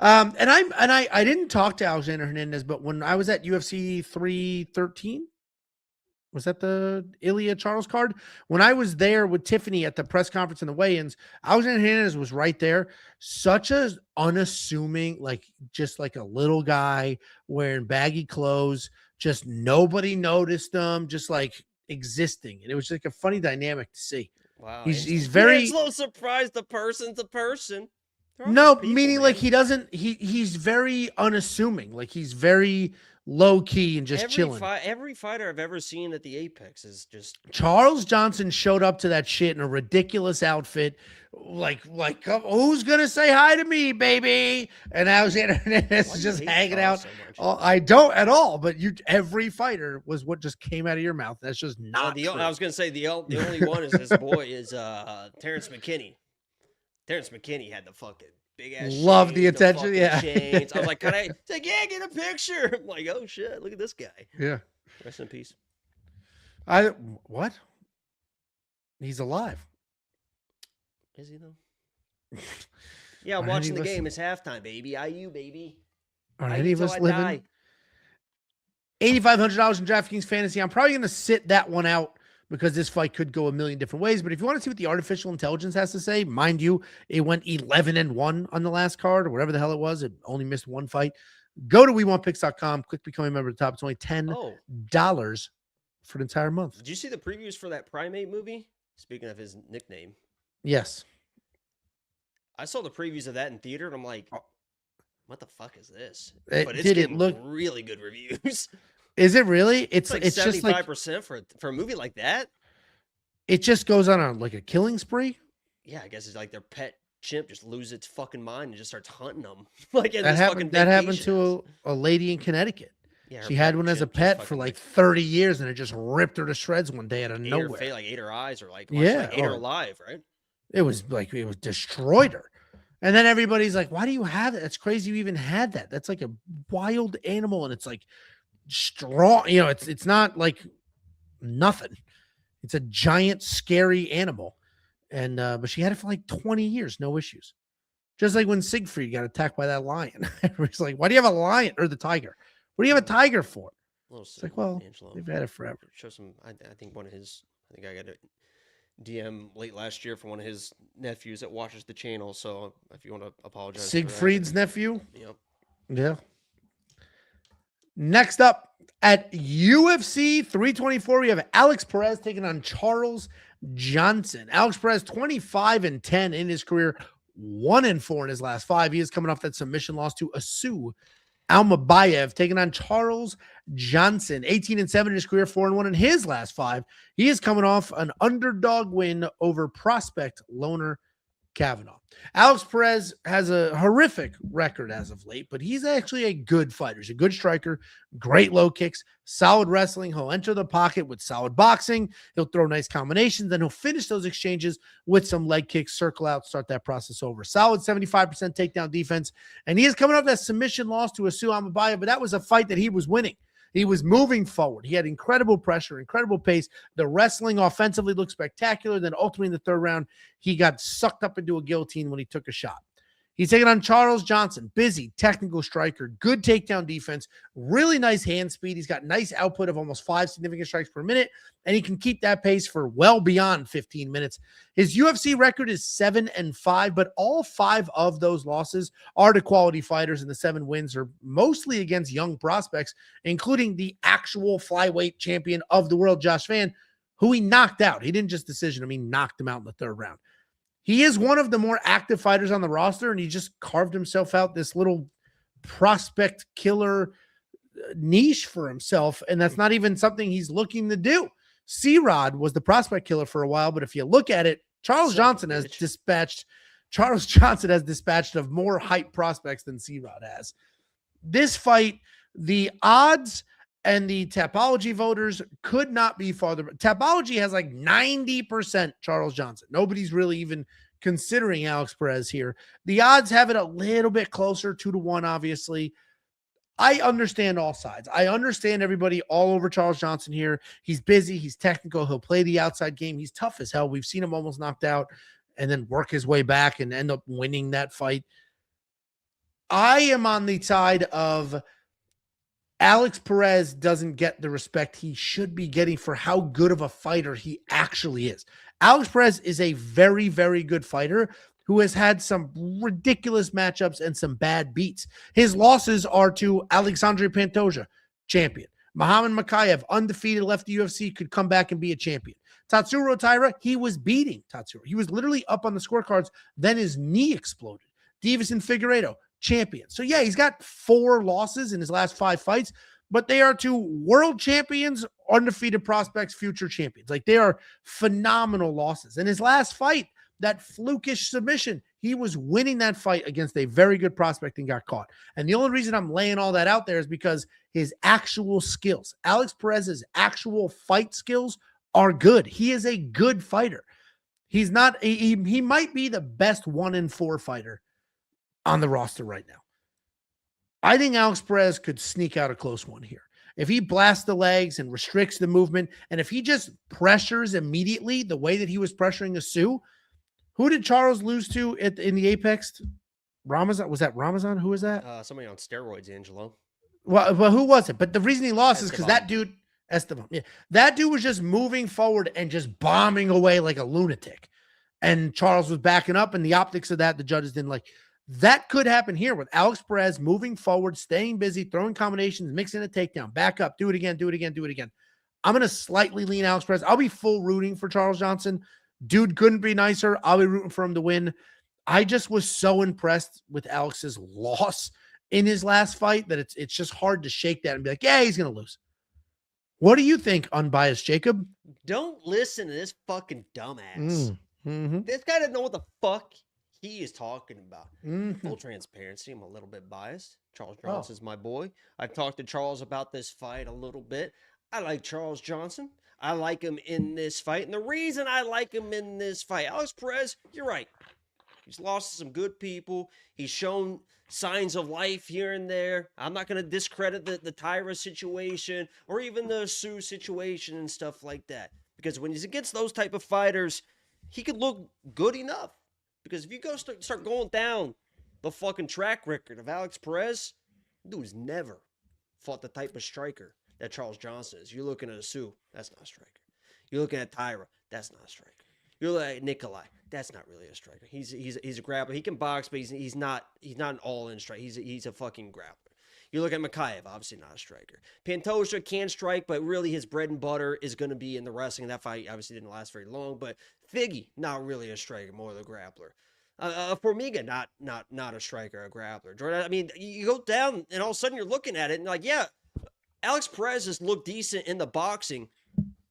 And I didn't talk to Alexander Hernandez, but when I was at UFC 313, Was that the Ilya Charles card? When I was there with Tiffany at the press conference and the weigh-ins, Alexander Hernandez was right there. Such a unassuming, like just like a little guy wearing baggy clothes. Just nobody noticed him, just like existing. And it was like a funny dynamic to see. Wow. He's very Angelo surprised the person's a person. No, people, meaning man. Like he's very unassuming. Like he's very low key and just chilling. Every fighter I've ever seen at the Apex is just Charles Johnson showed up to that shit in a ridiculous outfit. Like who's gonna say hi to me, baby? And Alexander Hernandez is just hanging out. So I don't at all, but every fighter was what just came out of your mouth. That's just not true. I was gonna say the only one is his boy is Terrence McKinney. Terrence McKinney had the fucking big ass. Love the attention, yeah. Chains. I was like, can I? He's like, yeah, get a picture. I'm like, oh shit, look at this guy. Yeah. Rest in peace. What? He's alive. Is he though? Yeah, I'm watching the game. It's halftime, baby. IU, baby. Are any of us living? $8,500 in DraftKings Fantasy. I'm probably going to sit that one out because this fight could go a million different ways. But if you want to see what the artificial intelligence has to say, mind you, it went 11-1 on the last card or whatever the hell it was. It only missed one fight. Go to WeWantPicks.com. Click Become a Member at the top. It's only $10 for the entire month. Did you see the previews for that Primate movie? Speaking of his nickname. Yes. I saw the previews of that in theater, and I'm like, what the fuck is this? But it's getting really good reviews. Is it really? It's like 75% for a movie like that. It just goes on like a killing spree. Yeah, I guess it's like their pet chimp just loses its fucking mind and just starts hunting them. Like that happened to a lady in Connecticut. Yeah, she had one as a pet for like 30 years, and it just ripped her to shreds one day out of nowhere. Ate her eyes, or like ate her alive, right? It was destroyed her. And then everybody's like, why do you have it? That's crazy you even had that. That's like a wild animal, and it's like strong. You know, it's not like nothing. It's a giant, scary animal. And but she had it for like 20 years, no issues. Just like when Siegfried got attacked by that lion. Everybody's like, why do you have a lion or the tiger? What do you have a tiger for? It's like, well, Angelo. They've had it forever. Show some. I think I got a DM late last year from one of his nephews that watches the channel. So if you want to apologize, Siegfried's nephew. Yep. Yeah. Next up at UFC 324, we have Alex Perez taking on Charles Johnson. Alex Perez 25-10 in his career, 1-4 in his last 5. He is coming off that submission loss to Asu Almabayev, taking on Charles Johnson, 18-7 in his career, 4-1 in his last 5. He is coming off an underdog win over prospect Loner Kavanaugh. Alex Perez has a horrific record as of late, but he's actually a good fighter. He's a good striker, great low kicks, solid wrestling. He'll enter the pocket with solid boxing. He'll throw nice combinations. Then he'll finish those exchanges with some leg kicks, circle out, start that process over. Solid 75% takedown defense. And he is coming off that submission loss to Asu Amabaya, but that was a fight that he was winning. He was moving forward. He had incredible pressure, incredible pace. The wrestling offensively looked spectacular. Then ultimately in the third round, he got sucked up into a guillotine when he took a shot. He's taking on Charles Johnson, busy, technical striker, good takedown defense, really nice hand speed. He's got nice output of almost 5 significant strikes per minute, and he can keep that pace for well beyond 15 minutes. His UFC record is 7-5, but all 5 of those losses are to quality fighters, and the 7 wins are mostly against young prospects, including the actual flyweight champion of the world, Josh Van, who he knocked out. He didn't just decision him, he knocked him out in the third round. He is one of the more active fighters on the roster, and he just carved himself out this little prospect killer niche for himself, and that's not even something he's looking to do. C-Rod was the prospect killer for a while, but if you look at it, Charles Johnson has dispatched of more hype prospects than C-Rod has. This fight, the odds and the Tapology voters could not be farther. Tapology has like 90% Charles Johnson. Nobody's really even considering Alex Perez here. The odds have it a little bit closer, 2-1, obviously. I understand all sides. I understand everybody all over Charles Johnson here. He's busy. He's technical. He'll play the outside game. He's tough as hell. We've seen him almost knocked out and then work his way back and end up winning that fight. I am on the side of Alex Perez doesn't get the respect he should be getting for how good of a fighter he actually is. Alex Perez is a very, very good fighter who has had some ridiculous matchups and some bad beats. His losses are to Alexandre Pantoja, champion. Muhammad Mokaev, undefeated, left the UFC, could come back and be a champion. Tatsuro Taira, he was beating Tatsuro. He was literally up on the scorecards. Then his knee exploded. Deiveson Figueiredo, champion. So yeah, he's got 4 losses in his last 5 fights, but they are to world champions, undefeated prospects, future champions. Like, they are phenomenal losses. And his last fight, that flukish submission, he was winning that fight against a very good prospect and got caught. And the only reason I'm laying all that out there is because his actual skills, Alex Perez's actual fight skills, are good. He is a good fighter. He's not, he might be the best 1-in-4 fighter on the roster right now. I think Alex Perez could sneak out a close one here. If he blasts the legs and restricts the movement, and if he just pressures immediately the way that he was pressuring Asu, who did Charles lose to in the Apex? Ramazan? Was that Ramazan? Who was that? Somebody on steroids, Angelo. Well, who was it? But the reason he lost is because that dude, Esteban, yeah, that dude was just moving forward and just bombing away like a lunatic. And Charles was backing up, and the optics of that, the judges didn't like. That could happen here with Alex Perez moving forward, staying busy, throwing combinations, mixing a takedown, back up, do it again, do it again, do it again. I'm going to slightly lean Alex Perez. I'll be full rooting for Charles Johnson. Dude couldn't be nicer. I'll be rooting for him to win. I just was so impressed with Alex's loss in his last fight that it's just hard to shake that and be like, yeah, he's going to lose. What do you think, unbiased Jacob? Don't listen to this fucking dumbass. This guy doesn't know what the fuck he is talking about. Full transparency, I'm a little bit biased. Charles Johnson's my boy. I've talked to Charles about this fight a little bit. I like Charles Johnson. I like him in this fight. And the reason I like him in this fight, Alex Perez, you're right. He's lost to some good people. He's shown signs of life here and there. I'm not going to discredit the Tyra situation or even the Sue situation and stuff like that. Because when he's against those type of fighters, he could look good enough. Because if you go start going down the fucking track record of Alex Perez, dude's never fought the type of striker that Charles Johnson is. You're looking at a Sue, that's not a striker. You're looking at Tyra, that's not a striker. You're looking at Nikolai, that's not really a striker. He's a grappler. He can box, but he's not an all-in striker. He's a fucking grappler. You look at Mokaev, obviously not a striker. Pantoja can strike, but really his bread and butter is going to be in the wrestling. That fight obviously didn't last very long, but Figgy, not really a striker, more of a grappler. Formiga, not a striker, a grappler. Jordan, I mean, you go down and all of a sudden you're looking at it and like, yeah, Alex Perez has looked decent in the boxing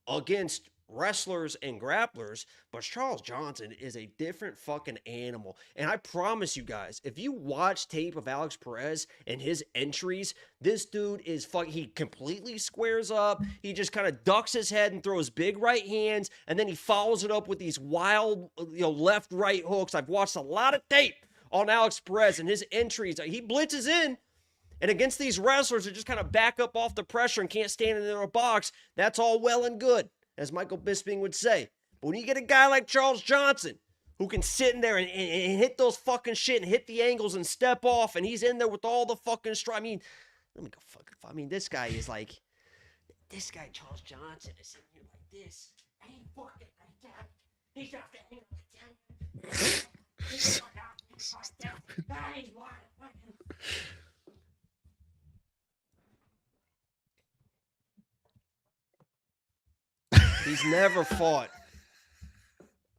against wrestlers and grapplers, but Charles Johnson is a different fucking animal. And I promise you guys, if you watch tape of Alex Perez and his entries, this dude is he completely squares up. He just kind of ducks his head and throws big right hands, and then he follows it up with these wild, left right hooks. I've watched a lot of tape on Alex Perez and his entries. He blitzes in, and against these wrestlers that just kind of back up off the pressure and can't stand in their box, that's all well and good, as Michael Bisping would say. But when you get a guy like Charles Johnson, who can sit in there and hit those fucking shit and hit the angles and step off, and he's in there with all the fucking strike. I mean, let me go fucking. I mean, this guy is like, this guy Charles Johnson is sitting here like this. I ain't fucking like that. He's not that. He's not He's never fought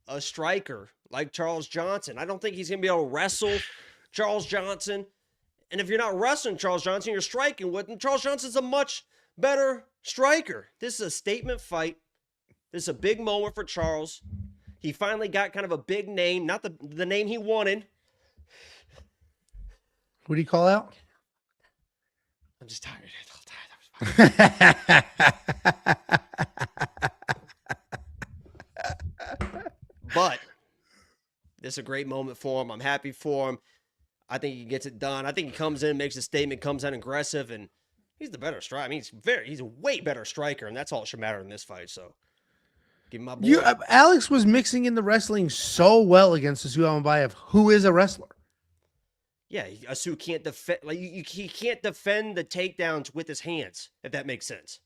a striker like Charles Johnson. I don't think he's going to be able to wrestle Charles Johnson. And if you're not wrestling Charles Johnson, you're striking with him. Charles Johnson's a much better striker. This is a statement fight. This is a big moment for Charles. He finally got kind of a big name, not the name he wanted. What do you call out? I'm just tired. But this is a great moment for him. I'm happy for him. I think he gets it done. I think he comes in, makes a statement, comes in aggressive, and he's the better striker. I mean, he's a way better striker, and that's all that should matter in this fight. So give him my boy. Alex was mixing in the wrestling so well against Asu Alimbayev, who is a wrestler. Yeah, Asu can't defend. Like he can't defend the takedowns with his hands, if that makes sense.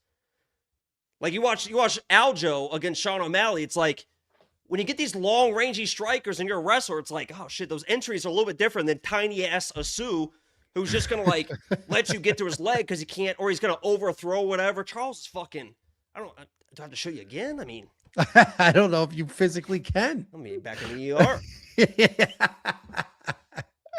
Like you watch Aljo against Sean O'Malley. It's like when you get these long rangy strikers and you're a wrestler, it's like, oh shit, those entries are a little bit different than tiny ass Asu, who's just gonna like let you get to his leg because he can't, or he's gonna overthrow whatever. Charles is fucking. Do I have to show you again? I mean, I don't know if you physically can. I mean, back in the ER.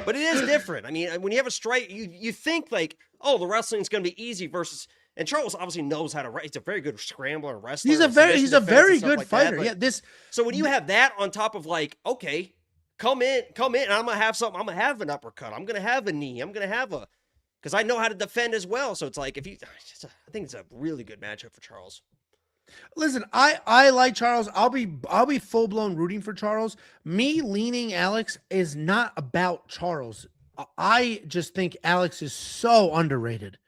But it is different. I mean, when you have a strike, you think like, oh, the wrestling's going to be easy versus. And Charles obviously knows how to. He's a very good scrambler and wrestler. He's a very good like fighter. Yeah, this. So when you have that on top of like, okay, come in, and I'm gonna have something. I'm gonna have an uppercut. I'm gonna have a knee. I'm gonna have a, because I know how to defend as well. So it's like I think it's a really good matchup for Charles. Listen, I like Charles. I'll be full blown rooting for Charles. Me leaning Alex is not about Charles. I just think Alex is so underrated,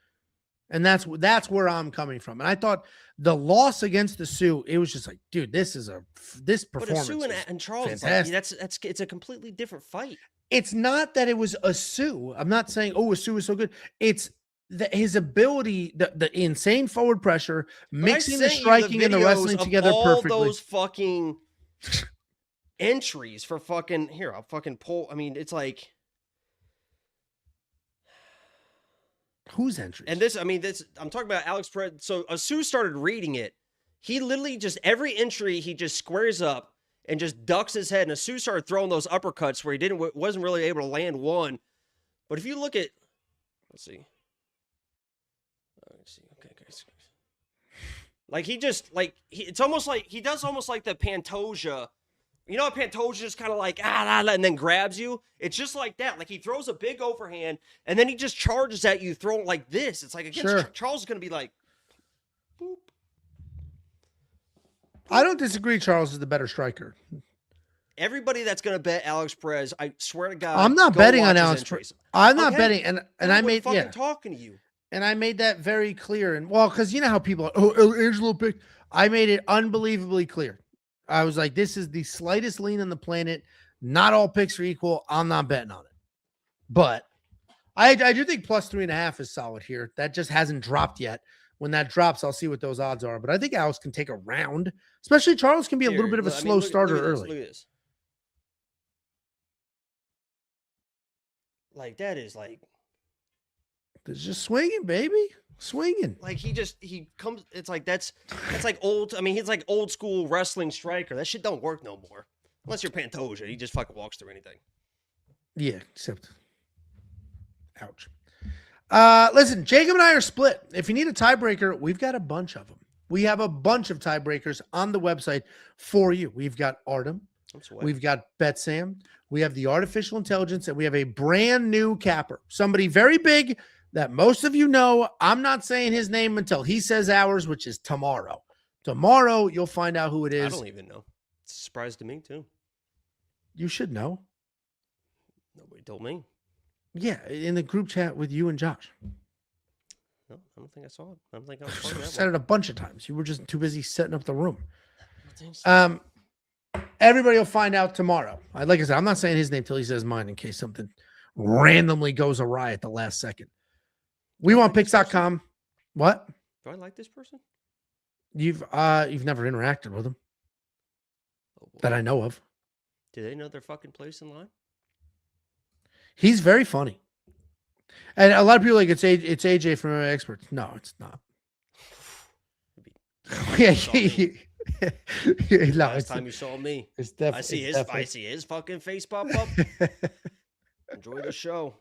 and that's where I'm coming from. And I thought the loss against the Sioux, it was just like, dude, this performance. But Sioux and Charles, like, it's a completely different fight. It's not that it was a Sioux. I'm not saying a Sioux is so good. It's his ability, the insane forward pressure, mixing the striking and the wrestling together perfectly. All those fucking entries for fucking here. I'll fucking pull. I mean, it's like whose entries? And this, I mean, I'm talking about Alex Perez. So Asu started reading it. He literally just every entry he just squares up and just ducks his head. And Asu started throwing those uppercuts where he wasn't really able to land one. But if you look at, let's see. Okay, guys. Like it's almost like he does almost like the Pantoja. You know, Pantoja is kind of like and then grabs you. It's just like that. Like he throws a big overhand and then he just charges at you, throwing like this. It's like against Charles is going to be like, boop. I don't disagree. Charles is the better striker. Everybody that's going to bet Alex Perez, I swear to God, I'm not betting on Alex Perez. I'm not betting, and I made talking to you. And I made that very clear. And well, because you know how people are, Angelo picked. I made it unbelievably clear. I was like, this is the slightest lean on the planet. Not all picks are equal. I'm not betting on it. But I do think plus 3.5 is solid here. That just hasn't dropped yet. When that drops, I'll see what those odds are. But I think Alex can take a round. Especially Charles can be a little bit of a slow starter early. Look at this. Like, that is like. It's just swinging, baby. Swinging. Like he comes, it's like that's like old. I mean, he's like old school wrestling striker. That shit don't work no more. Unless you're Pantoja. He just fucking walks through anything. Yeah, except ouch. Listen, Jacob and I are split. If you need a tiebreaker, we've got a bunch of them. We have a bunch of tiebreakers on the website for you. We've got Artem. We've got BetSam. We have the artificial intelligence, and we have a brand new capper. Somebody very big that most of you know. I'm not saying his name until he says ours, which is tomorrow. Tomorrow, you'll find out who it is. I don't even know. It's a surprise to me, too. You should know. Nobody told me. Yeah, in the group chat with you and Josh. No, I don't think I saw it. I don't think I was part of that. Said it a bunch of times. You were just too busy setting up the room. Everybody will find out tomorrow. Like I said, I'm not saying his name till he says mine in case something randomly goes awry at the last second. We want picks.com. What? Do I like this person? You've never interacted with him that I know of. Do they know their fucking place in line? He's very funny. And a lot of people like it's AJ from Experts. No, it's not. No, last time you saw me, it's definitely. I see his fucking face pop up. Enjoy the show.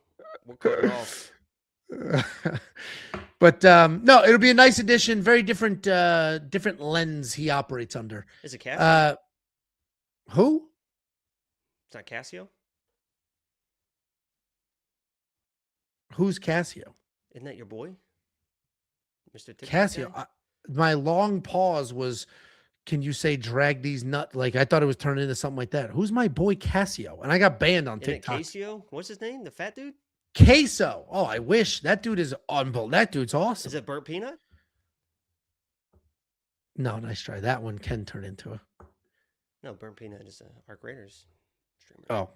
We'll cut it off. But no, it'll be a nice addition. Very different lens he operates under. Is it Casio? Who? It's not Casio. Who's Casio? Isn't that your boy, Mr. Casio? My long pause was, can you say drag these nuts? Like, I thought it was turning into something like that. Who's my boy Casio? And I got banned on TikTok. Casio? What's his name? The fat dude? Queso. Oh, I wish. That dude is unbelievable. That dude's awesome. Is it Burnt Peanut? No, nice try. That one can turn into a. No, Burnt Peanut is Arc Raiders streamer. Oh,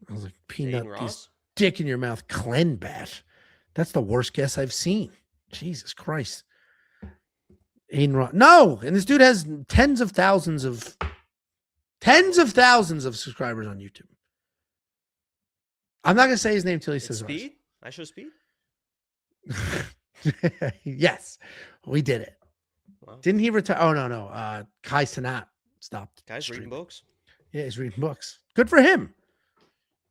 I was like, Peanut. dick in your mouth, Clenbat. That's the worst guess I've seen. Jesus Christ. No, and this dude has tens of thousands of subscribers on YouTube. I'm not gonna say his name till he says Speed. I show Speed. Yes, we did it. Wow. Didn't he retire? Oh no. Kai Sanat stopped. Guy's reading books. Yeah, he's reading books. Good for him.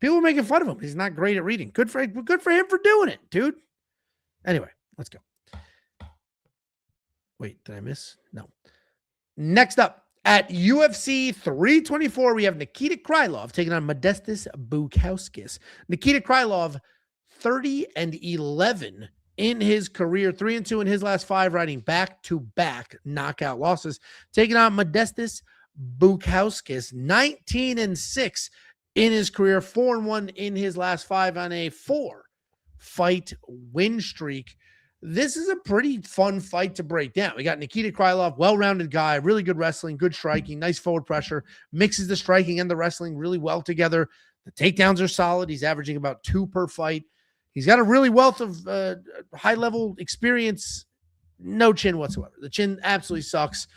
People are making fun of him. He's not great at reading. Good for him for doing it, dude. Anyway, let's go. Wait, did I miss? No. Next up, at UFC 324, we have Nikita Krylov taking on Modestas Bukauskas. Nikita Krylov, 30-11 in his career, 3-2 in his last 5, riding back-to-back knockout losses. Taking on Modestas Bukauskas, 19-6 in his career, 4-1 in his last 5 on a 4-fight win streak. This is a pretty fun fight to break down. We got Nikita Krylov, well-rounded guy, really good wrestling, good striking, nice forward pressure, mixes the striking and the wrestling really well together. The takedowns are solid. He's averaging about 2 per fight. He's got a really wealth of high-level experience, no chin whatsoever. The chin absolutely sucks,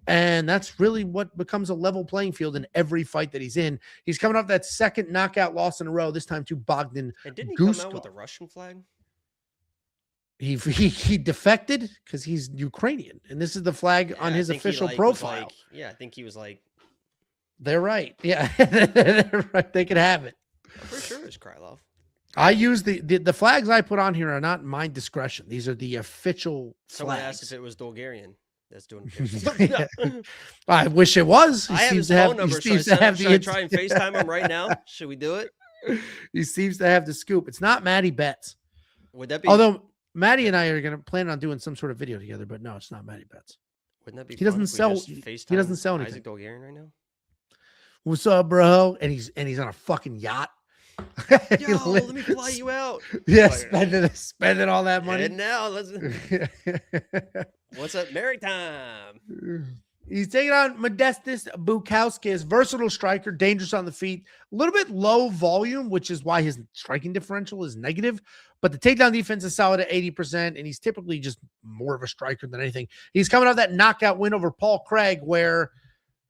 and that's really what becomes a level playing field in every fight that he's in. He's coming off that second knockout loss in a row, this time to Bogdan And didn't he Guskov. come out with a Russian flag? He defected because he's Ukrainian, and this is the flag on his official profile. I think he was like, they're right. Yeah, they're right. They could have it. I'm pretty sure it's Krylov. I use the flags I put on here are not my discretion. These are the official Someone flags. asked if it was Bulgarian that's doing it. I wish it was. I have his phone number. Should I try and FaceTime him right now? Should we do it? He seems to have the scoop. It's not Matty Betts. Would that be? Although Matty and I are going to plan on doing some sort of video together, but no, it's not Matty Betts. Wouldn't that be? He doesn't sell. He doesn't sell anything. Isaac Bulgarian right now. What's up, bro? And he's on a fucking yacht. Yo, let me fly you out. Yeah, spending all that money. And now let's. What's up? Maritime. He's taking on Modestas Bukauskas, versatile striker, dangerous on the feet, a little bit low volume, which is why his striking differential is negative. But the takedown defense is solid at 80%, and he's typically just more of a striker than anything. He's coming off that knockout win over Paul Craig, where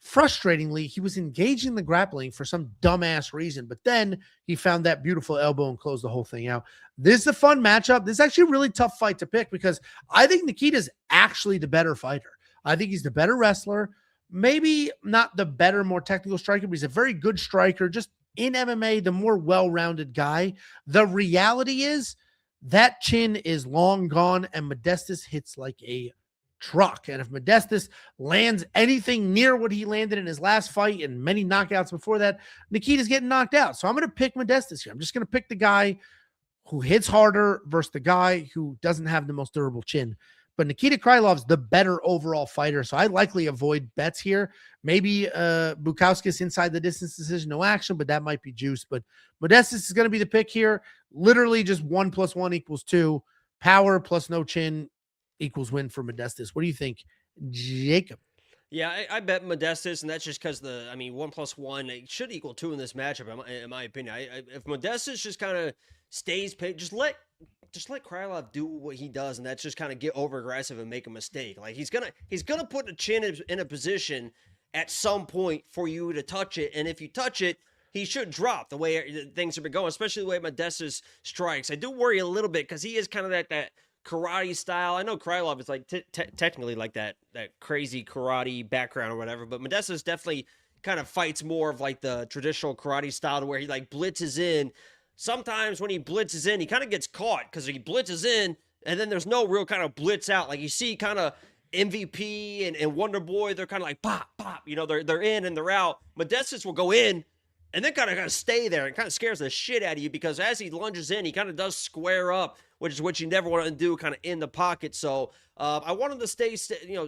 frustratingly, he was engaging the grappling for some dumbass reason, but then he found that beautiful elbow and closed the whole thing out. This is a fun matchup. This is actually a really tough fight to pick because I think Nikita's actually the better fighter. I think he's the better wrestler, maybe not the better, more technical striker, but he's a very good striker. Just in MMA, the more well-rounded guy. The reality is that chin is long gone, and Modestas hits like a truck. And if Modestas lands anything near what he landed in his last fight and many knockouts before that, Nikita's getting knocked out. So I'm going to pick Modestas here. I'm just going to pick the guy who hits harder versus the guy who doesn't have the most durable chin. But Nikita Krylov's the better overall fighter, so I likely avoid bets here. Maybe Bukauskas inside the distance decision, no action, but that might be juice. But Modestas is going to be the pick here. Literally just 1 + 1 = 2. Power plus no chin equals win for Modestas. What do you think, Jacob? Yeah, I bet Modestas, and that's just because 1 + 1 it should equal 2 in this matchup. In my opinion, if Modestas just kind of stays paid, just let Krylov do what he does, and that's just kind of get over aggressive and make a mistake. Like he's gonna put the chin in a position at some point for you to touch it, and if you touch it, he should drop the way things have been going, especially the way Modestas strikes. I do worry a little bit because he is kind of that karate style. I know Krylov is like technically like that crazy karate background or whatever, but Modestas definitely kind of fights more of like the traditional karate style to where he like blitzes in. Sometimes when he blitzes in, he kind of gets caught because he blitzes in and then there's no real kind of blitz out. Like you see kind of MVP and Wonder Boy, they're kind of like pop, pop, they're in and they're out. Modestas will go in and then kind of stay there and kind of scares the shit out of you because as he lunges in, he kind of does square up, which is what you never want to do kind of in the pocket. So I want him to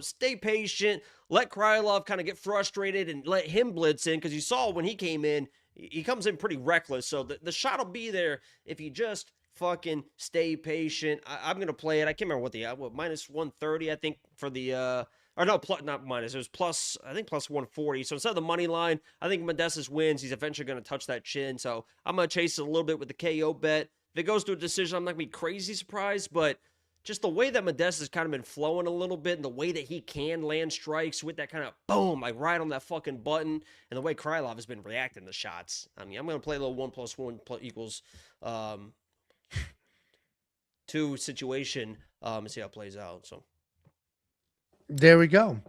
stay patient, let Krylov kind of get frustrated and let him blitz in because you saw when he came in, he comes in pretty reckless. So the shot will be there if you just fucking stay patient. I'm going to play it. I can't remember what minus 130, I think, for the, or no, not minus. It was plus 140. So instead of the money line, I think Modestas wins. He's eventually going to touch that chin. So I'm going to chase it a little bit with the KO bet. If it goes to a decision, I'm not going to be crazy surprised, but just the way that Modestas has kind of been flowing a little bit and the way that he can land strikes with that kind of boom, like right on that fucking button, and the way Krylov has been reacting to shots. I mean, I'm going to play a little 1 + 1 equals 2 situation and see how it plays out. So there we go.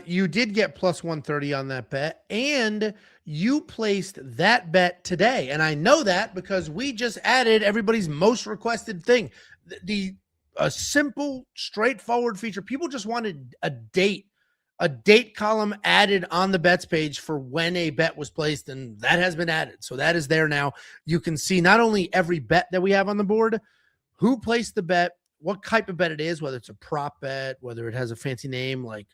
You did get plus 130 on that bet, and you placed that bet today. And I know that because we just added everybody's most requested thing. A simple, straightforward feature. People just wanted a date column added on the bets page for when a bet was placed, and that has been added. So that is there now. You can see not only every bet that we have on the board, who placed the bet, what type of bet it is, whether it's a prop bet, whether it has a fancy name like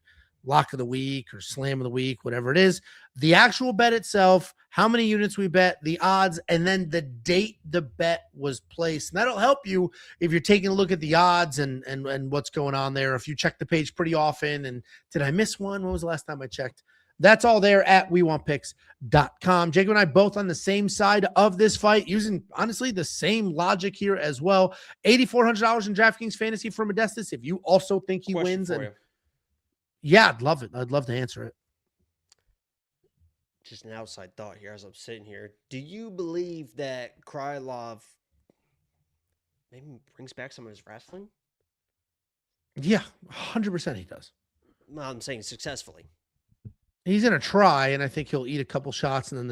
lock of the week or slam of the week, whatever it is, the actual bet itself, how many units we bet, the odds, and then the date the bet was placed. And that'll help you if you're taking a look at the odds and what's going on there. If you check the page pretty often, and did I miss one? When was the last time I checked? That's all there at WeWantPicks.com. Jacob and I both on the same side of this fight, using, honestly, the same logic here as well. $8,400 in DraftKings Fantasy for Modestas. If you also think he wins. And yeah, I'd love it. I'd love to answer it. Just an outside thought here as I'm sitting here. Do you believe that Krylov maybe brings back some of his wrestling? Yeah, 100% he does. Well, I'm saying successfully. He's going to try, and I think he'll eat a couple shots, and then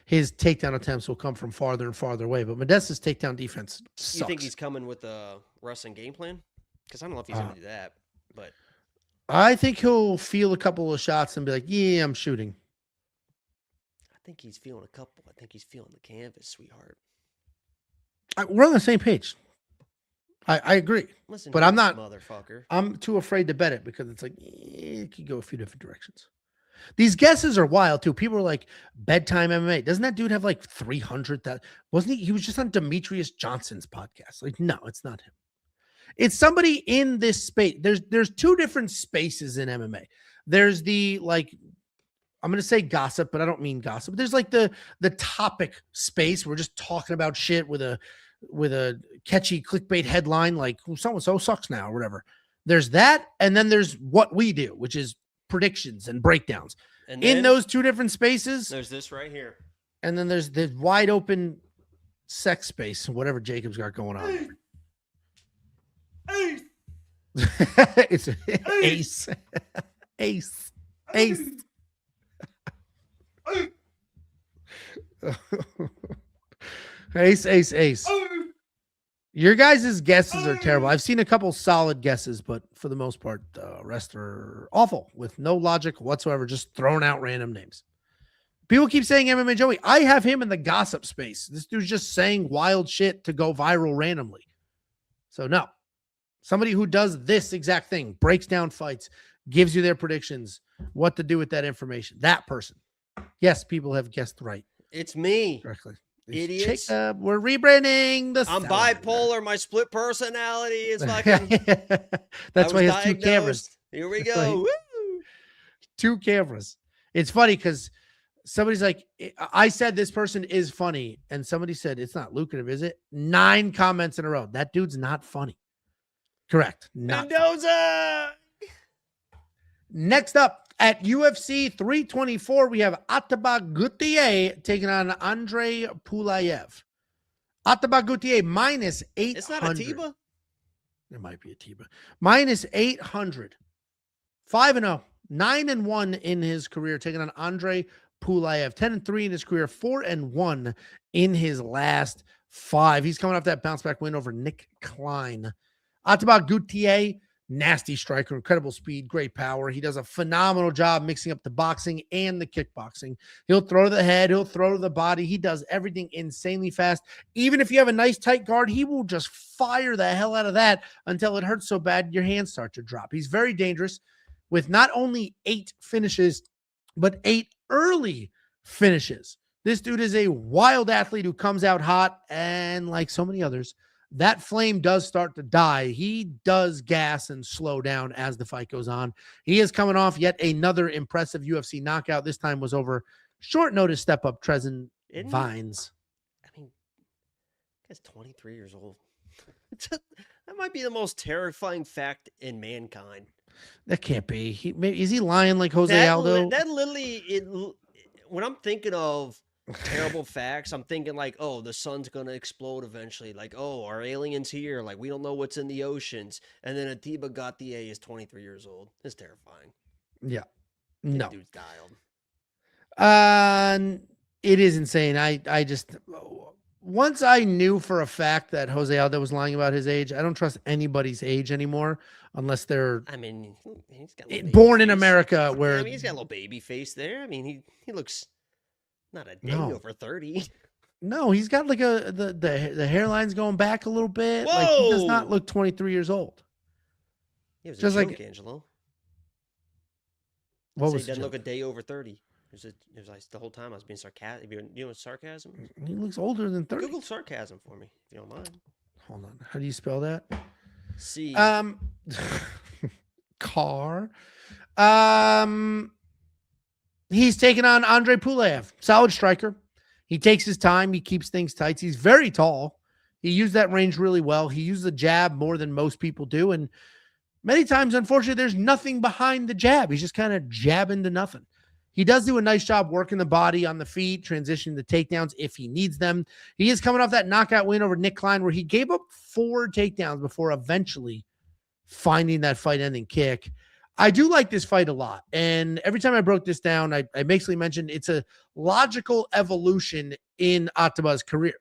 his takedown attempts will come from farther and farther away. But Modestas' takedown defense sucks. You think he's coming with a wrestling game plan? Because I don't know if he's going to do that. But I think he'll feel a couple of shots and be like, yeah, I'm shooting. I think he's feeling a couple. I think he's feeling the canvas, sweetheart. We're on the same page. I agree. Listen, but I'm not. Motherfucker. I'm too afraid to bet it because it's like, it could go a few different directions. These guesses are wild too. People are like, bedtime MMA. Doesn't that dude have like 300? That wasn't he? He was just on Demetrius Johnson's podcast. Like, no, it's not him. It's somebody in this space. There's two different spaces in MMA. There's the, like, I'm going to say gossip, but I don't mean gossip. But there's like the topic space. We're just talking about shit with a catchy clickbait headline, like so-and-so sucks now or whatever. There's that. And then there's what we do, which is predictions and breakdowns. And in those two different spaces, there's this right here. And then there's the wide open sex space, whatever Jacob's got going on. Ace. It's ace. Ace. Ace. Ace, ace, ace. Your guys' guesses are terrible. I've seen a couple solid guesses, but for the most part, the rest are awful with no logic whatsoever, just throwing out random names. People keep saying MMA Joey. I have him in the gossip space. This dude's just saying wild shit to go viral randomly. So no. Somebody who does this exact thing, breaks down fights, gives you their predictions, what to do with that information. That person. Yes, people have guessed right. It's me. Correctly. Idiots. Jacob, we're rebranding the. I'm bipolar. My split personality is fucking. That's why he has 2 cameras. Here we go. Woo! 2 cameras. It's funny because somebody's like, I said this person is funny, and somebody said it's not lucrative, is it? 9 comments in a row. That dude's not funny. Correct. Mendoza. Next up at UFC 324, we have Ateba Gautier taking on Andrey Pulyaev. Ateba Gautier minus 800. It's not Ateba? It might be Ateba. Minus 800. 5-0. 9-1 in his career, taking on Andrey Pulyaev. 10-3 in his career. 4-1 in his last 5. He's coming off that bounce back win over Nick Klein. Ateba Gautier, nasty striker, incredible speed, great power. He does a phenomenal job mixing up the boxing and the kickboxing. He'll throw to the head. He'll throw to the body. He does everything insanely fast. Even if you have a nice tight guard, he will just fire the hell out of that until it hurts so bad your hands start to drop. He's very dangerous with not only 8 finishes, but 8 early finishes. This dude is a wild athlete who comes out hot, and like so many others, that flame does start to die. He does gas and slow down as the fight goes on. He is coming off yet another impressive UFC knockout. This time was over short notice step up Trezin Vines. I mean, Guy's 23 years old. That might be the most terrifying fact in mankind. That can't be. Is he lying like Jose Aldo? That literally, when I'm thinking of terrible facts, I'm thinking like, oh, the sun's going to explode eventually. Like, oh, are aliens here? Like, we don't know what's in the oceans. And then Ateba Gautier is 23 years old. It's terrifying. Yeah. No. Dude's dialed. It is insane. I just, once I knew for a fact that Jose Aldo was lying about his age, I don't trust anybody's age anymore unless they're he's got born in America where he's got a little baby face there. I mean, he looks not a day over 30. No, he's got like the hairline's going back a little bit. Whoa! Like he does not look 23 years old. It was just a joke, Angelo. What so was he doesn't look a day over 30. It was like the whole time I was being sarcastic. You know sarcasm? He looks older than 30. Google sarcasm for me, if you don't mind. Hold on. How do you spell that? C. Car. He's taking on Andrey Pulyaev, solid striker. He takes his time. He keeps things tight. He's very tall. He used that range really well. He used the jab more than most people do. And many times, unfortunately, there's nothing behind the jab. He's just kind of jabbing to nothing. He does do a nice job working the body on the feet, transitioning the takedowns if he needs them. He is coming off that knockout win over Nick Klein where he gave up 4 takedowns before eventually finding that fight-ending kick. I do like this fight a lot. And every time I broke this down, I basically mentioned it's a logical evolution in Ateba's career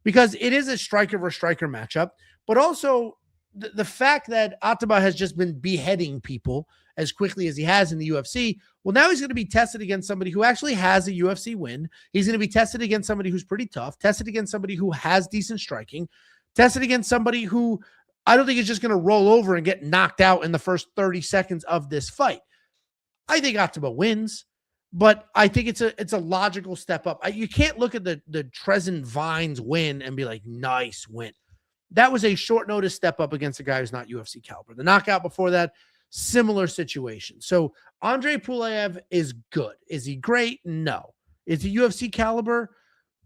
because it is a striker versus striker matchup, but also the fact that Ateba has just been beheading people as quickly as he has in the UFC. Well, now he's going to be tested against somebody who actually has a UFC win. He's going to be tested against somebody who's pretty tough, tested against somebody who has decent striking, tested against somebody who I don't think is just going to roll over and get knocked out in the first 30 seconds of this fight. I think Ateba wins, but I think it's a logical step up. You can't look at the Trezin Vines win and be like, nice win. That was a short notice step up against a guy who's not UFC caliber. The knockout before that, similar situation. So Andrey Pulyaev is good. Is he great? No. Is he UFC caliber?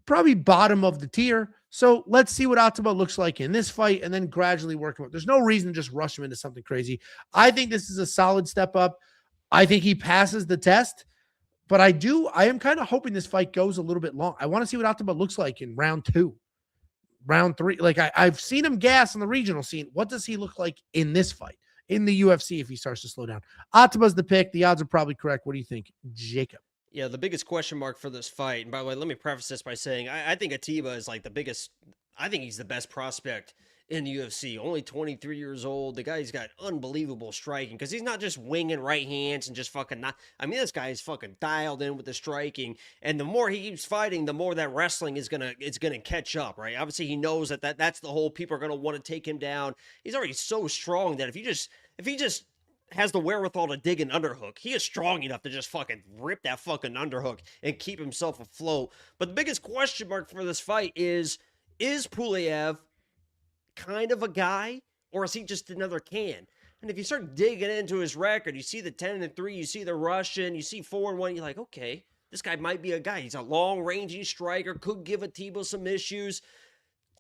Probably bottom of the tier. So let's see what Ateba looks like in this fight and then gradually work him up. There's no reason to just rush him into something crazy. I think this is a solid step up. I think he passes the test, but I am kind of hoping this fight goes a little bit long. I want to see what Ateba looks like in round 2, round 3. Like I've seen him gas in the regional scene. What does he look like in this fight? In the UFC if he starts to slow down. Ateba's the pick. The odds are probably correct. What do you think, Jacob? Yeah, the biggest question mark for this fight, and by the way, let me preface this by saying I think Ateba is like the biggest, I think he's the best prospect in the UFC. Only 23 years old. The guy's got unbelievable striking because he's not just winging right hands and just fucking not. I mean, this guy is fucking dialed in with the striking, and the more he keeps fighting, the more that wrestling is gonna catch up, right? Obviously, he knows that's the whole people are gonna want to take him down. He's already so strong that if he just has the wherewithal to dig an underhook, he is strong enough to just fucking rip that fucking underhook and keep himself afloat. But the biggest question mark for this fight is Pulyaev kind of a guy, or is he just another can? And if you start digging into his record, you see the 10-3, you see the Russian, you see 4-1, you're like, okay, this guy might be a guy. He's a long-ranging striker, could give Ateba some issues.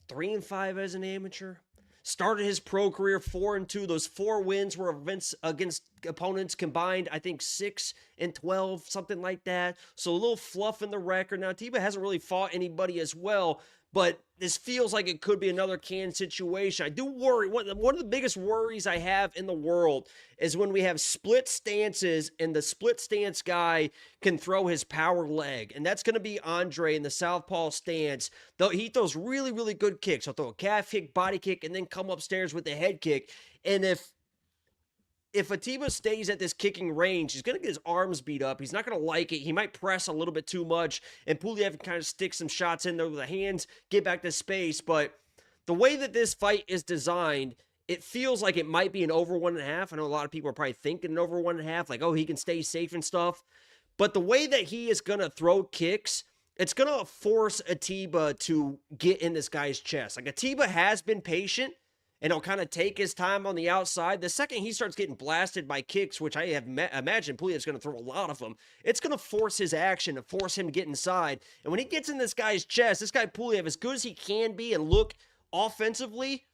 3-5 as an amateur. Started his pro career 4-2. Those 4 wins were against opponents combined, I think 6-12, something like that. So a little fluff in the record. Now, Ateba hasn't really fought anybody as well, but this feels like it could be another can situation. I do worry. One of the biggest worries I have in the world is when we have split stances and the split stance guy can throw his power leg. And that's going to be Andrey in the southpaw stance. Though he throws really, really good kicks. He'll throw a calf kick, body kick, and then come upstairs with the head kick. And if Ateba stays at this kicking range, he's going to get his arms beat up. He's not going to like it. He might press a little bit too much, and Pulyaev can kind of stick some shots in there with the hands, get back to space. But the way that this fight is designed, it feels like it might be an over 1.5. I know a lot of people are probably thinking an over 1.5, like, oh, he can stay safe and stuff. But the way that he is going to throw kicks, it's going to force Ateba to get in this guy's chest. Like, Ateba has been patient, and he'll kind of take his time on the outside. The second he starts getting blasted by kicks, which I have imagined Puliev's going to throw a lot of them, it's going to force his action to force him to get inside. And when he gets in this guy's chest, this guy Pulyaev, as good as he can be and look offensively,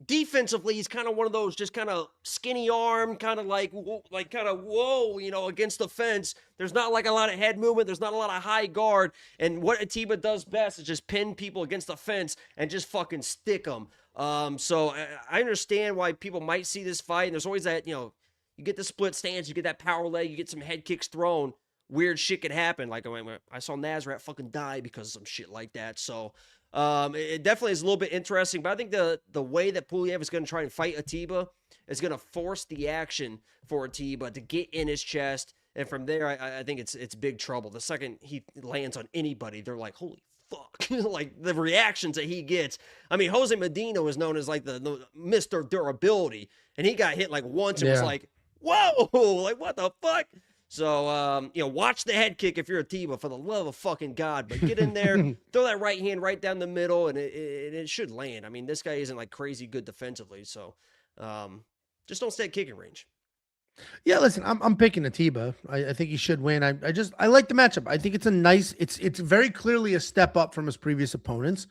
defensively, he's kind of one of those just kind of skinny arm, kind of like kind of whoa, against the fence. There's not like a lot of head movement. There's not a lot of high guard. And what Ateba does best is just pin people against the fence and just fucking stick them. So I understand why people might see this fight. And there's always that, you get the split stance, you get that power leg, you get some head kicks thrown. Weird shit could happen. Like I saw Nazareth fucking die because of some shit like that. So it definitely is a little bit interesting, but I think the way that Pulyaev is going to try and fight Ateba is going to force the action for Ateba to get in his chest, and from there, I think it's big trouble. The second he lands on anybody, they're like, holy fuck. Like, the reactions that he gets. I mean, Jose Medina was known as, like, the Mr. Durability, and he got hit, like, once and was like, whoa, like, what the fuck? So, watch the head kick if you're Ateba, for the love of fucking God. But get in there, throw that right hand right down the middle, and it should land. I mean, this guy isn't, like, crazy good defensively. So, just don't stay at kicking range. Yeah, listen, I'm picking Ateba. I think he should win. I like the matchup. I think it's a nice, it's very clearly a step up from his previous opponents.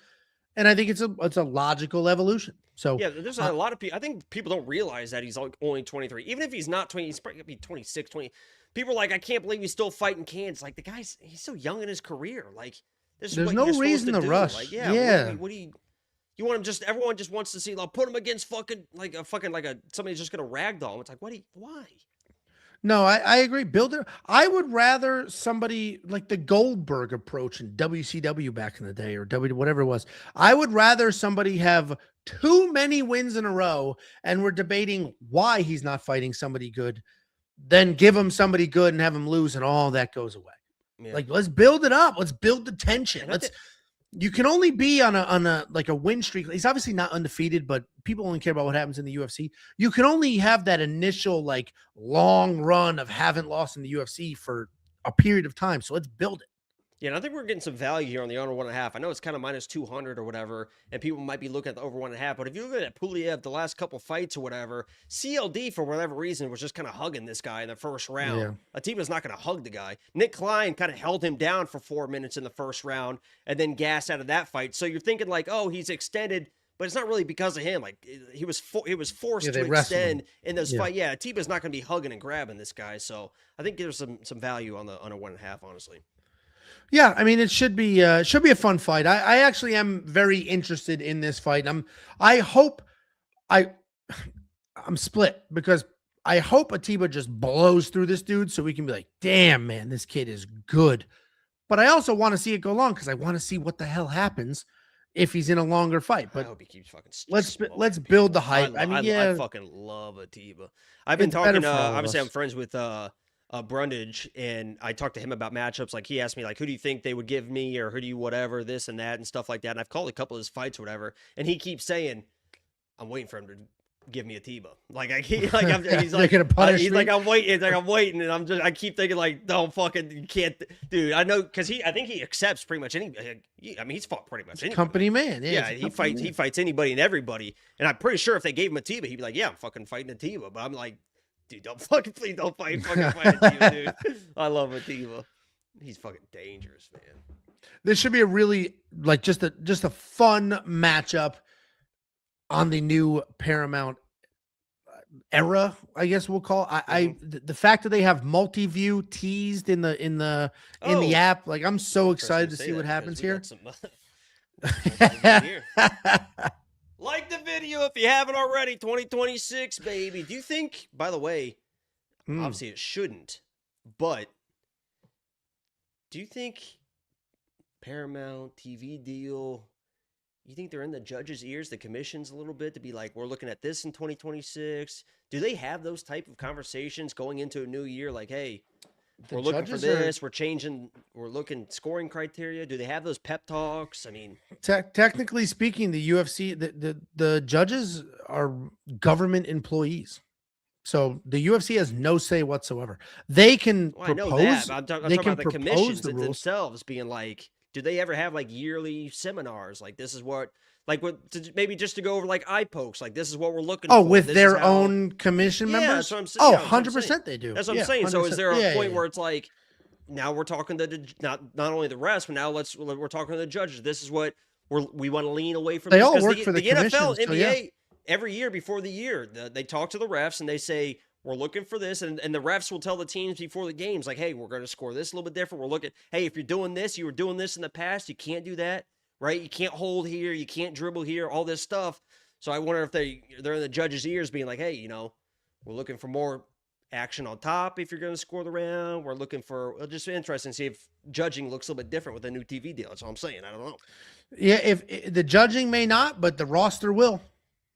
And I think it's a logical evolution. So yeah, there's a lot of people. I think people don't realize that he's only 23. Even if he's not 20, he's probably gonna be 26, 20. People are like, I can't believe he's still fighting cans. Like, he's so young in his career. Like, there's no reason to rush. Like, yeah. What do you want him just? Everyone just wants to see. Like, put him against somebody's just gonna ragdoll him. It's like, why? No, I agree. Builder, I would rather somebody like the Goldberg approach in WCW back in the day, or whatever it was. I would rather somebody have too many wins in a row and we're debating why he's not fighting somebody good, than give him somebody good and have him lose and all that goes away. Yeah. Like, let's build it up. Let's build the tension. You can only be on a like a win streak. He's obviously not undefeated, but people only care about what happens in the UFC. You can only have that initial like long run of haven't lost in the UFC for a period of time. So let's build it. Yeah, and I think we're getting some value here on the under 1.5. I know it's kind of minus 200 or whatever, and people might be looking at the over 1.5. But if you look at Pulyaev, the last couple fights or whatever, CLD for whatever reason was just kind of hugging this guy in the first round. Yeah. Ateba's not going to hug the guy. Nick Klein kind of held him down for 4 minutes in the first round, and then gassed out of that fight. So you're thinking like, oh, he's extended, but it's not really because of him. Like, he was forced to extend in this fight. Yeah, Ateba's not going to be hugging and grabbing this guy. So I think there's some value on a 1.5, honestly. Yeah, I mean, it should be a fun fight. I actually am very interested in this fight. I'm split, because I hope Ateba just blows through this dude so we can be like, damn, man, this kid is good. But I also want to see it go long, because I want to see what the hell happens if he's in a longer fight. But I hope he keeps fucking let's build the hype. I fucking love Ateba. I've been talking. Obviously, I'm friends with Brundage, and I talked to him about matchups. Like, he asked me, like, who do you think they would give me, or who do you whatever, this and that and stuff like that. And I've called a couple of his fights or whatever, and he keeps saying, I'm waiting for him to give me Ateba. Like, he's like, gonna punish he's me? like, I'm waiting, and I keep thinking like, no, fucking, you can't, dude. I know, because I think he accepts pretty much any. I mean, he's fought pretty much anybody. Company man. Yeah, he fights anybody and everybody. And I'm pretty sure if they gave him Ateba, he'd be like, yeah, I'm fucking fighting Ateba. But I'm like, dude, please don't fight Ateba, dude. I love Ateba. He's fucking dangerous, man. This should be a really, like, just a fun matchup on the new Paramount era, I guess we'll call it. The fact that they have multi-view teased in the app, like, I'm so excited to see what happens here. Like the video if you haven't already. 2026, baby. Do you think, by the way, obviously it shouldn't, but do you think Paramount TV deal, you think they're in the judges' ears, the commissions, a little bit, to be like, we're looking at this in 2026? Do they have those type of conversations going into a new year? Like, hey, we're looking for this, we're changing, we're looking scoring criteria. Do they have those pep talks? I mean, technically speaking, the UFC, the judges are government employees. So the UFC has no say whatsoever. They can propose. I know that, but I'm talking about the commissions themselves being like, do they ever have like yearly seminars? Like, this is what Like maybe just to go over like eye pokes, like this is what we're looking Oh, for. with This their is how, own commission yeah, members? that's what I'm saying. Oh, Yeah, that's what I'm 100% saying. they do. That's what I'm Yeah, saying. So is there a 100%. point where it's like, now we're talking to not only the refs, but now we're talking to the judges. This is what we want to lean away from. They this. all 'Cause work for the NFL, commissions, so NBA, every year before the year, they talk to the refs and they say, we're looking for this. And the refs will tell the teams before the games, like, hey, we're going to score this a little bit different. We're looking, hey, if you're doing this, you were doing this in the past, you can't do that, right? You can't hold here. You can't dribble here, all this stuff. So I wonder if they're in the judges' ears being like, hey, we're looking for more action on top if you're going to score the round. We're looking for, just interesting to see if judging looks a little bit different with a new TV deal. That's all I'm saying. I don't know. Yeah, if the judging may not, but the roster will.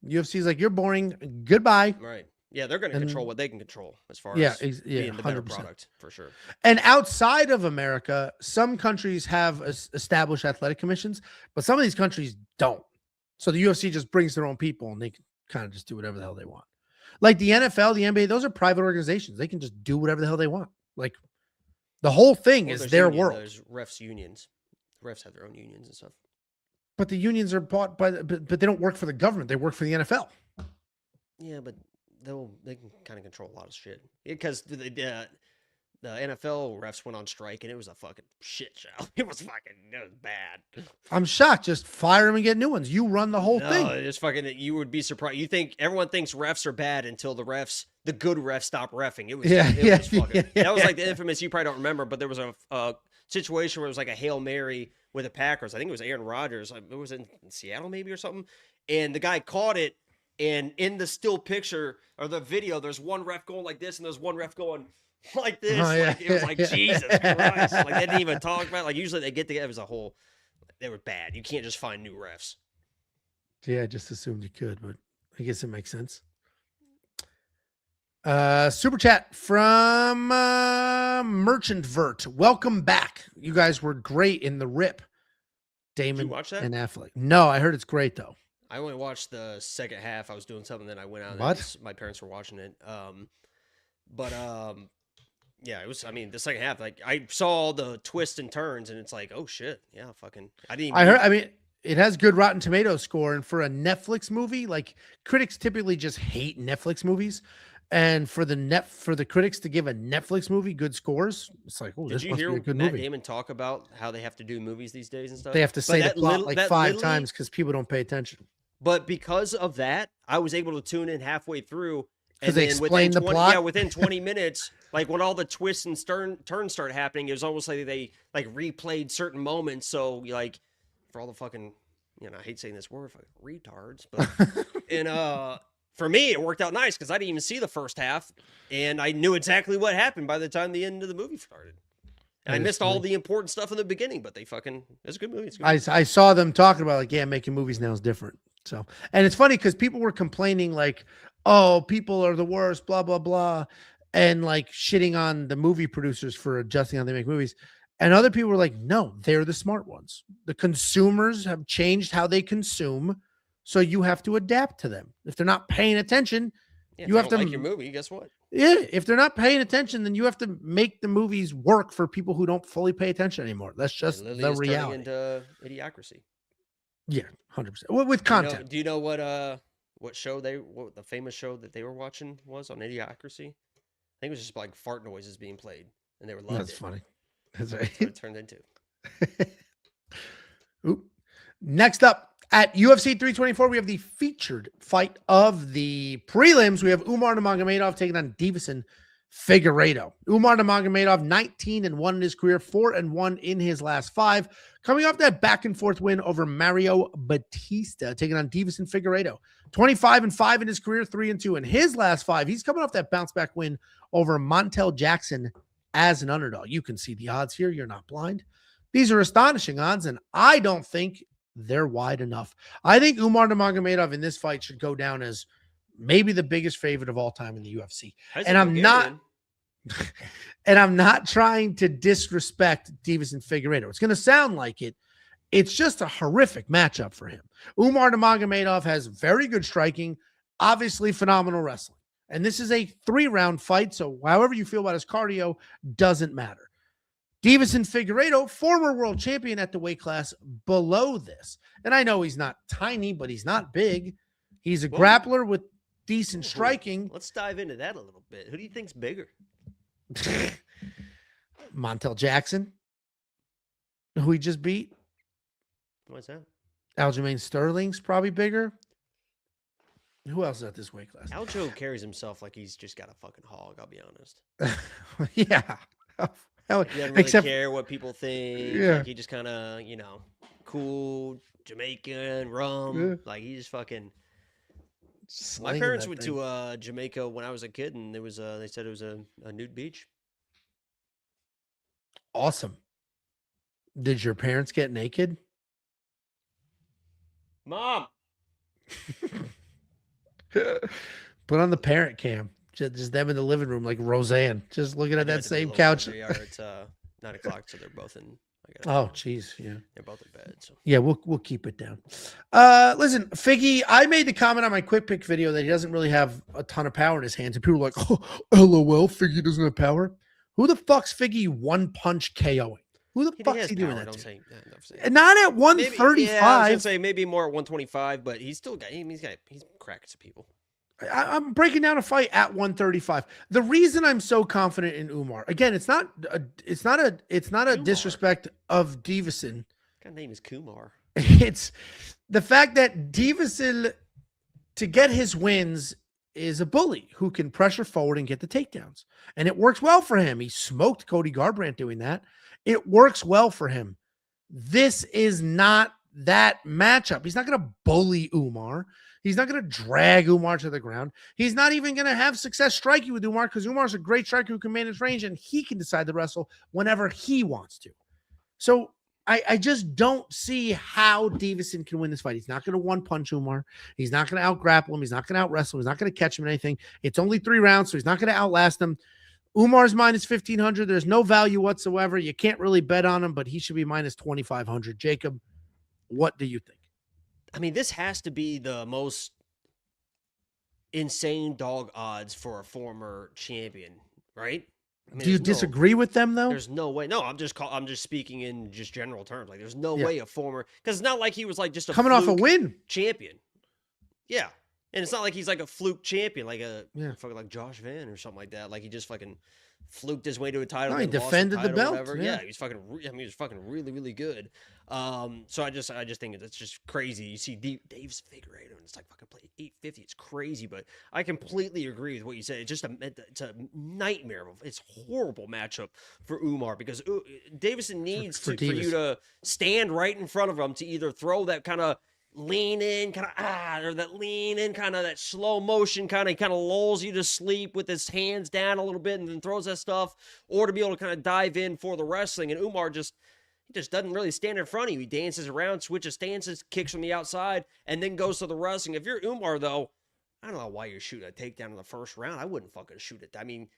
UFC's like, you're boring. Goodbye. Right. Yeah, they're going to control what they can control as far as being the better 100%. product, for sure. And outside of America, some countries have established athletic commissions, but some of these countries don't. So the UFC just brings their own people and they can kind of just do whatever the hell they want. Like the NFL, the NBA, those are private organizations. They can just do whatever the hell they want. Like the whole thing is their world. There's refs unions. Refs have their own unions and stuff. But the unions are bought by, but they don't work for the government. They work for the NFL. Yeah, but they can kind of control a lot of shit because the NFL refs went on strike and it was a fucking shit show. It was bad. I'm shocked. Just fire them and get new ones. You run the whole thing. It's fucking. You would be surprised. Everyone thinks refs are bad until the good refs stop reffing. It was that was like the infamous. You probably don't remember, but there was a situation where it was like a Hail Mary with the Packers. I think it was Aaron Rodgers. It was in Seattle maybe or something, and the guy caught it. And in the still picture or the video, there's one ref going like this, and there's one ref going like this. Oh, yeah. Like, it was like, Jesus Christ. Like, they didn't even talk about it. Like, usually they get together. It was a whole, they were bad. You can't just find new refs. Yeah, I just assumed you could, but I guess it makes sense. Super chat from Merchant Vert. Welcome back. You guys were great in the rip. Damon Did you watch that? and Affleck. No, I heard it's great though. I only watched the second half. I was doing something, then I went out and my parents were watching it. Yeah, it was, the second half, like I saw the twists and turns and it's like, oh shit. Yeah, fucking, it has good Rotten Tomatoes score. And for a Netflix movie, like critics typically just hate Netflix movies. And for the critics to give a Netflix movie good scores, it's like, oh, this must be a good movie. Did you hear Matt Damon talk about how they have to do movies these days and stuff? They have to say the plot like 5 times because people don't pay attention. But because of that, I was able to tune in halfway through. Because they explained the plot? Yeah, within 20 minutes, like when all the twists and turns started happening, it was almost like they like replayed certain moments. So like for all the fucking, I hate saying this word, retards, but for me, it worked out nice because I didn't even see the first half, and I knew exactly what happened by the time the end of the movie started. And I missed all the important stuff in the beginning, but it's a good movie. It's a good movie. I saw them talking about like, yeah, making movies now is different. So, and it's funny because people were complaining like, oh, people are the worst, blah, blah, blah. And like shitting on the movie producers for adjusting how they make movies. And other people were like, no, they're the smart ones. The consumers have changed how they consume. So you have to adapt to them. If they're not paying attention, you have to like your movie. Guess what? Yeah. If they're not paying attention, then you have to make the movies work for people who don't fully pay attention anymore. That's just the reality. Into idiocracy. Yeah, 100%. With content. Do you know what the famous show that they were watching was on Idiocracy? I think it was just like fart noises being played, and they were loving it. That's funny. That's right. That's what it turned into. Oop. Next up at UFC 324, we have the featured fight of the prelims. We have Umar Nurmagomedov taking on Deiveson Figueiredo. Umar Nurmagomedov, 19-1 in his career, 4-1 in his last 5. Coming off that back and forth win over Mario Batista, taking on Deiveson Figueiredo. 25-5 in his career, 3-2 in his last 5. He's coming off that bounce back win over Montel Jackson as an underdog. You can see the odds here. You're not blind. These are astonishing odds, and I don't think they're wide enough. I think Umar Nurmagomedov in this fight should go down as maybe the biggest favorite of all time in the UFC. And I'm not trying to disrespect Deiveson Figueiredo. It's going to sound like it. It's just a horrific matchup for him. Umar Nurmagomedov has very good striking, obviously phenomenal wrestling. And this is a 3-round fight, so however you feel about his cardio doesn't matter. Deiveson Figueiredo, former world champion at the weight class below this. And I know he's not tiny, but he's not big. He's a grappler with decent striking. Let's dive into that a little bit. Who do you think's bigger? Montel Jackson, who he just beat. What's that? Aljamain Sterling's probably bigger. Who else is at this weight class? Aljo carries himself like he's just got a fucking hog, I'll be honest. Yeah. He doesn't really care what people think. Yeah. Like he just kind of, cool, Jamaican, rum. Yeah. Like he just fucking... Slinging My parents that went thing. to Jamaica when I was a kid, and it was they said it was a nude beach. Awesome. Did your parents get naked? Mom! Put on the parent cam. Just them in the living room like Roseanne. Just looking at that same Little couch. They are. It's 9 o'clock, so they're both in. Oh, jeez. Yeah. They're both in bed. So. Yeah, we'll keep it down. Listen, Figgy, I made the comment on my quick pick video that he doesn't really have a ton of power in his hands. And people are like, oh, LOL, Figgy doesn't have power. Who the fuck's Figgy one punch KOing? Who the fuck's he doing that don't to? say. Not at 135. Maybe, yeah, I was gonna say maybe more at 125, but he's still got. He's cracking some people. I'm breaking down a fight at 135. The reason I'm so confident in Umar, again, it's not a disrespect of Deiveson. His name is Kumar. It's the fact that Deiveson, to get his wins, is a bully who can pressure forward and get the takedowns. And it works well for him. He smoked Cody Garbrandt doing that. It works well for him. This is not that matchup. He's not going to bully Umar. He's not going to drag Umar to the ground. He's not even going to have success striking with Umar because Umar's a great striker who can manage range and he can decide to wrestle whenever he wants to. So I just don't see how Deiveson can win this fight. He's not going to one-punch Umar. He's not going to out-grapple him. He's not going to out-wrestle him. He's not going to catch him in anything. It's only 3 rounds, so he's not going to outlast him. Umar's minus 1,500. There's no value whatsoever. You can't really bet on him, but he should be minus 2,500. Jacob, what do you think? I mean, this has to be the most insane dog odds for a former champion, right? I mean, do you disagree with them though? There's no way. No, I'm just speaking in just general terms. Like, there's no way a former, because it's not like he was like just a coming off a win champion. Yeah, and it's not like he's like a fluke champion, like fucking like Josh Van or something like that. Like he just fucking fluked his way to a title. No, he defended the belt. Yeah, he was fucking. I mean, he was fucking really, really good. So I just think it's just crazy. You see Dave's Figueiredo, and it's like fucking play 850. It's crazy, but I completely agree with what you said. It's just it's a nightmare. It's a horrible matchup for Umar because Deiveson needs for you to stand right in front of him to either throw that kind of lean in, or that lean in, kind of that slow motion, kind of lulls you to sleep with his hands down a little bit and then throws that stuff, or to be able to kind of dive in for the wrestling. And Umar just doesn't really stand in front of you. He dances around, switches stances, kicks from the outside, and then goes to the wrestling. If you're Umar, though, I don't know why you're shooting a takedown in the first round. I wouldn't fucking shoot it. I mean,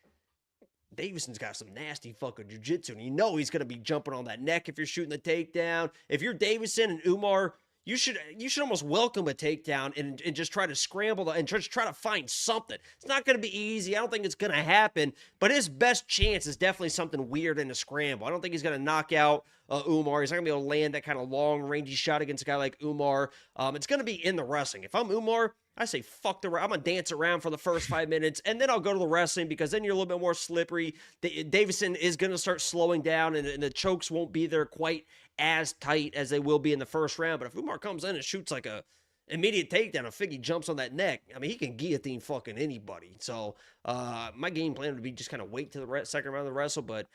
Deiveson's got some nasty fucking jiu-jitsu, and you know he's going to be jumping on that neck if you're shooting the takedown. If you're Deiveson and Umar, you should almost welcome a takedown and just try to scramble and just try to find something. It's not going to be easy. I don't think it's going to happen, but his best chance is definitely something weird in a scramble. I don't think he's going to knock out Umar. He's not going to be able to land that kind of long-rangey shot against a guy like Umar. It's going to be in the wrestling. If I'm Umar, I say fuck the I'm going to dance around for the first 5 minutes, and then I'll go to the wrestling because then you're a little bit more slippery. Deiveson is going to start slowing down, and the chokes won't be there quite as tight as they will be in the first round. But if Umar comes in and shoots like a immediate takedown, if Figgy jumps on that neck, I mean, he can guillotine fucking anybody. So my game plan would be just kind of wait to the second round of the wrestle. But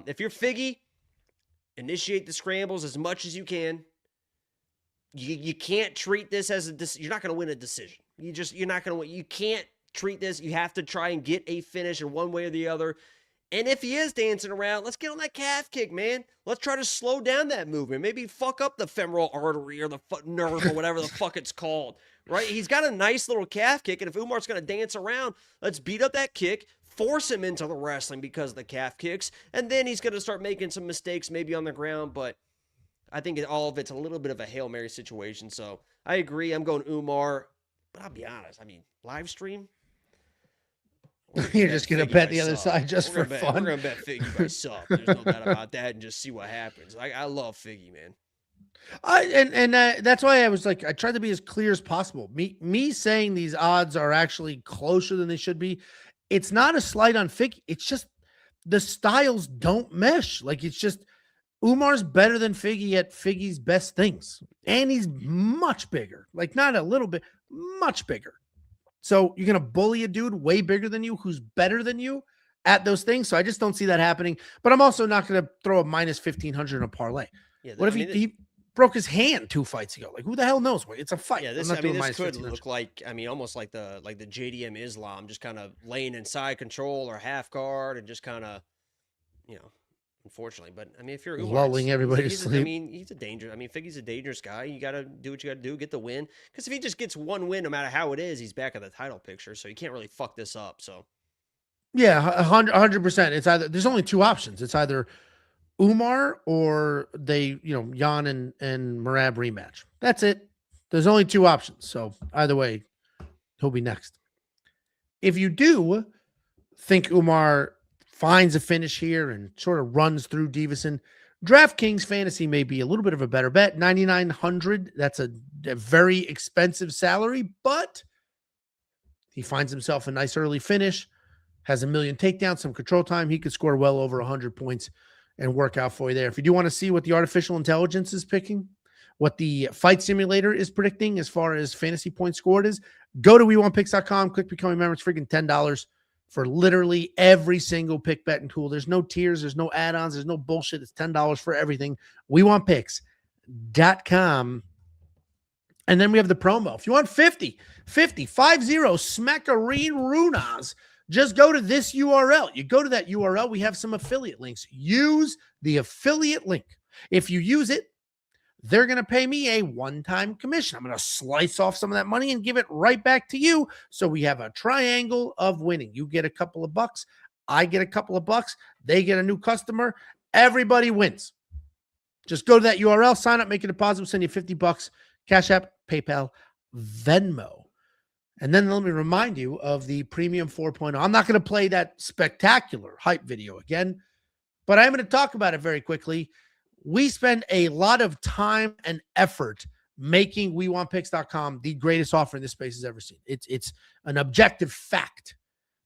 if you're Figgy, initiate the scrambles as much as you can. You can't treat this as you're not going to win a decision. You're not going to win. You can't treat this. You have to try and get a finish in one way or the other. And if he is dancing around, let's get on that calf kick, man. Let's try to slow down that movement. Maybe fuck up the femoral artery or the nerve or whatever the fuck it's called, right? He's got a nice little calf kick, and if Umar's going to dance around, let's beat up that kick, force him into the wrestling because of the calf kicks, and then he's going to start making some mistakes maybe on the ground, but I think all of it's a little bit of a Hail Mary situation. So I agree. I'm going Umar, but I'll be honest. I mean, live stream, You're just going to bet the other side just for fun. We're going to bet Figgy by sub. There's no doubt about that, and just see what happens. I love Figgy, man. That's why I was like, I tried to be as clear as possible. Me saying these odds are actually closer than they should be. It's not a slight on Figgy. It's just the styles don't mesh. Like, it's just Umar's better than Figgy at Figgy's best things. And he's much bigger. Like, not a little bit, much bigger. So you're going to bully a dude way bigger than you who's better than you at those things. So I just don't see that happening. But I'm also not going to throw a minus 1,500 in a parlay. Yeah, what if he broke his hand 2 fights ago? Like, who the hell knows? It's a fight. Yeah, this could look like, almost like the JDM Islam, just kind of laying inside control or half guard and just kind of, unfortunately. But if you're Umar, lulling everybody to sleep. He's a dangerous. Figgy's a dangerous guy. You got to do what you got to do, get the win. Because if he just gets one win, no matter how it is, he's back in the title picture. So you can't really fuck this up. So yeah, 100%. It's either, there's only 2 options. It's either Umar or they, Jan and Merab rematch. That's it. There's only 2 options. So either way, he'll be next. If you do think Umar finds a finish here and sort of runs through Deiveson, DraftKings Fantasy may be a little bit of a better bet. $9,900. That's a very expensive salary, but he finds himself a nice early finish, has a million takedowns, some control time. He could score well over 100 points and work out for you there. If you do want to see what the artificial intelligence is picking, what the fight simulator is predicting as far as fantasy points scored is, go to WeWantPicks.com, click Become a Member. It's freaking $10 for literally every single pick betting tool. There's no tiers. There's no add-ons. There's no bullshit. It's $10 for everything. WeWantPicks.com. And then we have the promo. If you want 50 smackarine runas, just go to this URL. You go to that URL. We have some affiliate links. Use the affiliate link. If you use it, they're going to pay me a one-time commission. I'm going to slice off some of that money and give it right back to you. So we have a triangle of winning. You get a couple of bucks. I get a couple of bucks. They get a new customer. Everybody wins. Just go to that URL, sign up, make a deposit. We'll send you $50. Cash App, PayPal, Venmo. And then let me remind you of the Premium 4.0. I'm not going to play that spectacular hype video again, but I'm going to talk about it very quickly. We spend a lot of time and effort making WeWantPicks.com the greatest offer in this space has ever seen. It's an objective fact.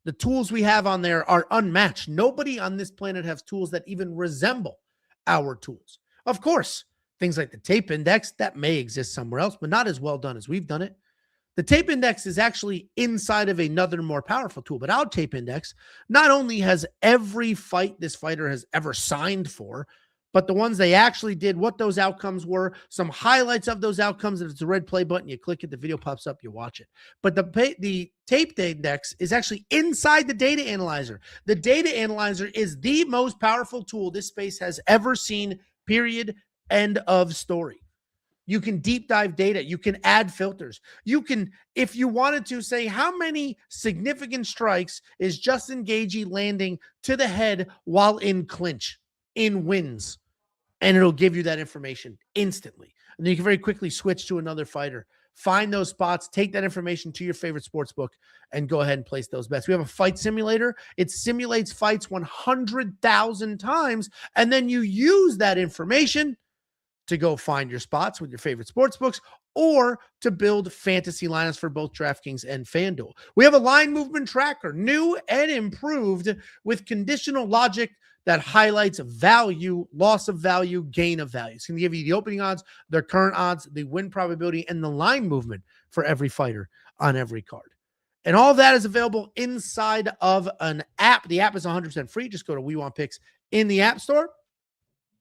The tools we have on there are unmatched. Nobody on this planet has tools that even resemble our tools. Of course, things like the tape index, that may exist somewhere else, but not as well done as we've done it. The tape index is actually inside of another more powerful tool, but our tape index not only has every fight this fighter has ever signed for, but the ones they actually did, what those outcomes were, some highlights of those outcomes. If it's a red play button, you click it, the video pops up, you watch it. But the tape index is actually inside the data analyzer. The data analyzer is the most powerful tool this space has ever seen, period, end of story. You can deep dive data. You can add filters. You can, if you wanted to, say how many significant strikes is Justin Gaethje landing to the head while in clinch, in wins, and it'll give you that information instantly. And then you can very quickly switch to another fighter, find those spots, take that information to your favorite sports book, and go ahead and place those bets. We have a fight simulator. It simulates fights 100,000 times, and then you use that information to go find your spots with your favorite sports books or to build fantasy lineups for both DraftKings and FanDuel. We have a line movement tracker, new and improved with conditional logic that highlights value, loss of value, gain of value. It's going to give you the opening odds, the current odds, the win probability, and the line movement for every fighter on every card. And all that is available inside of an app. The app is 100% free. Just go to We Want Picks in the App Store.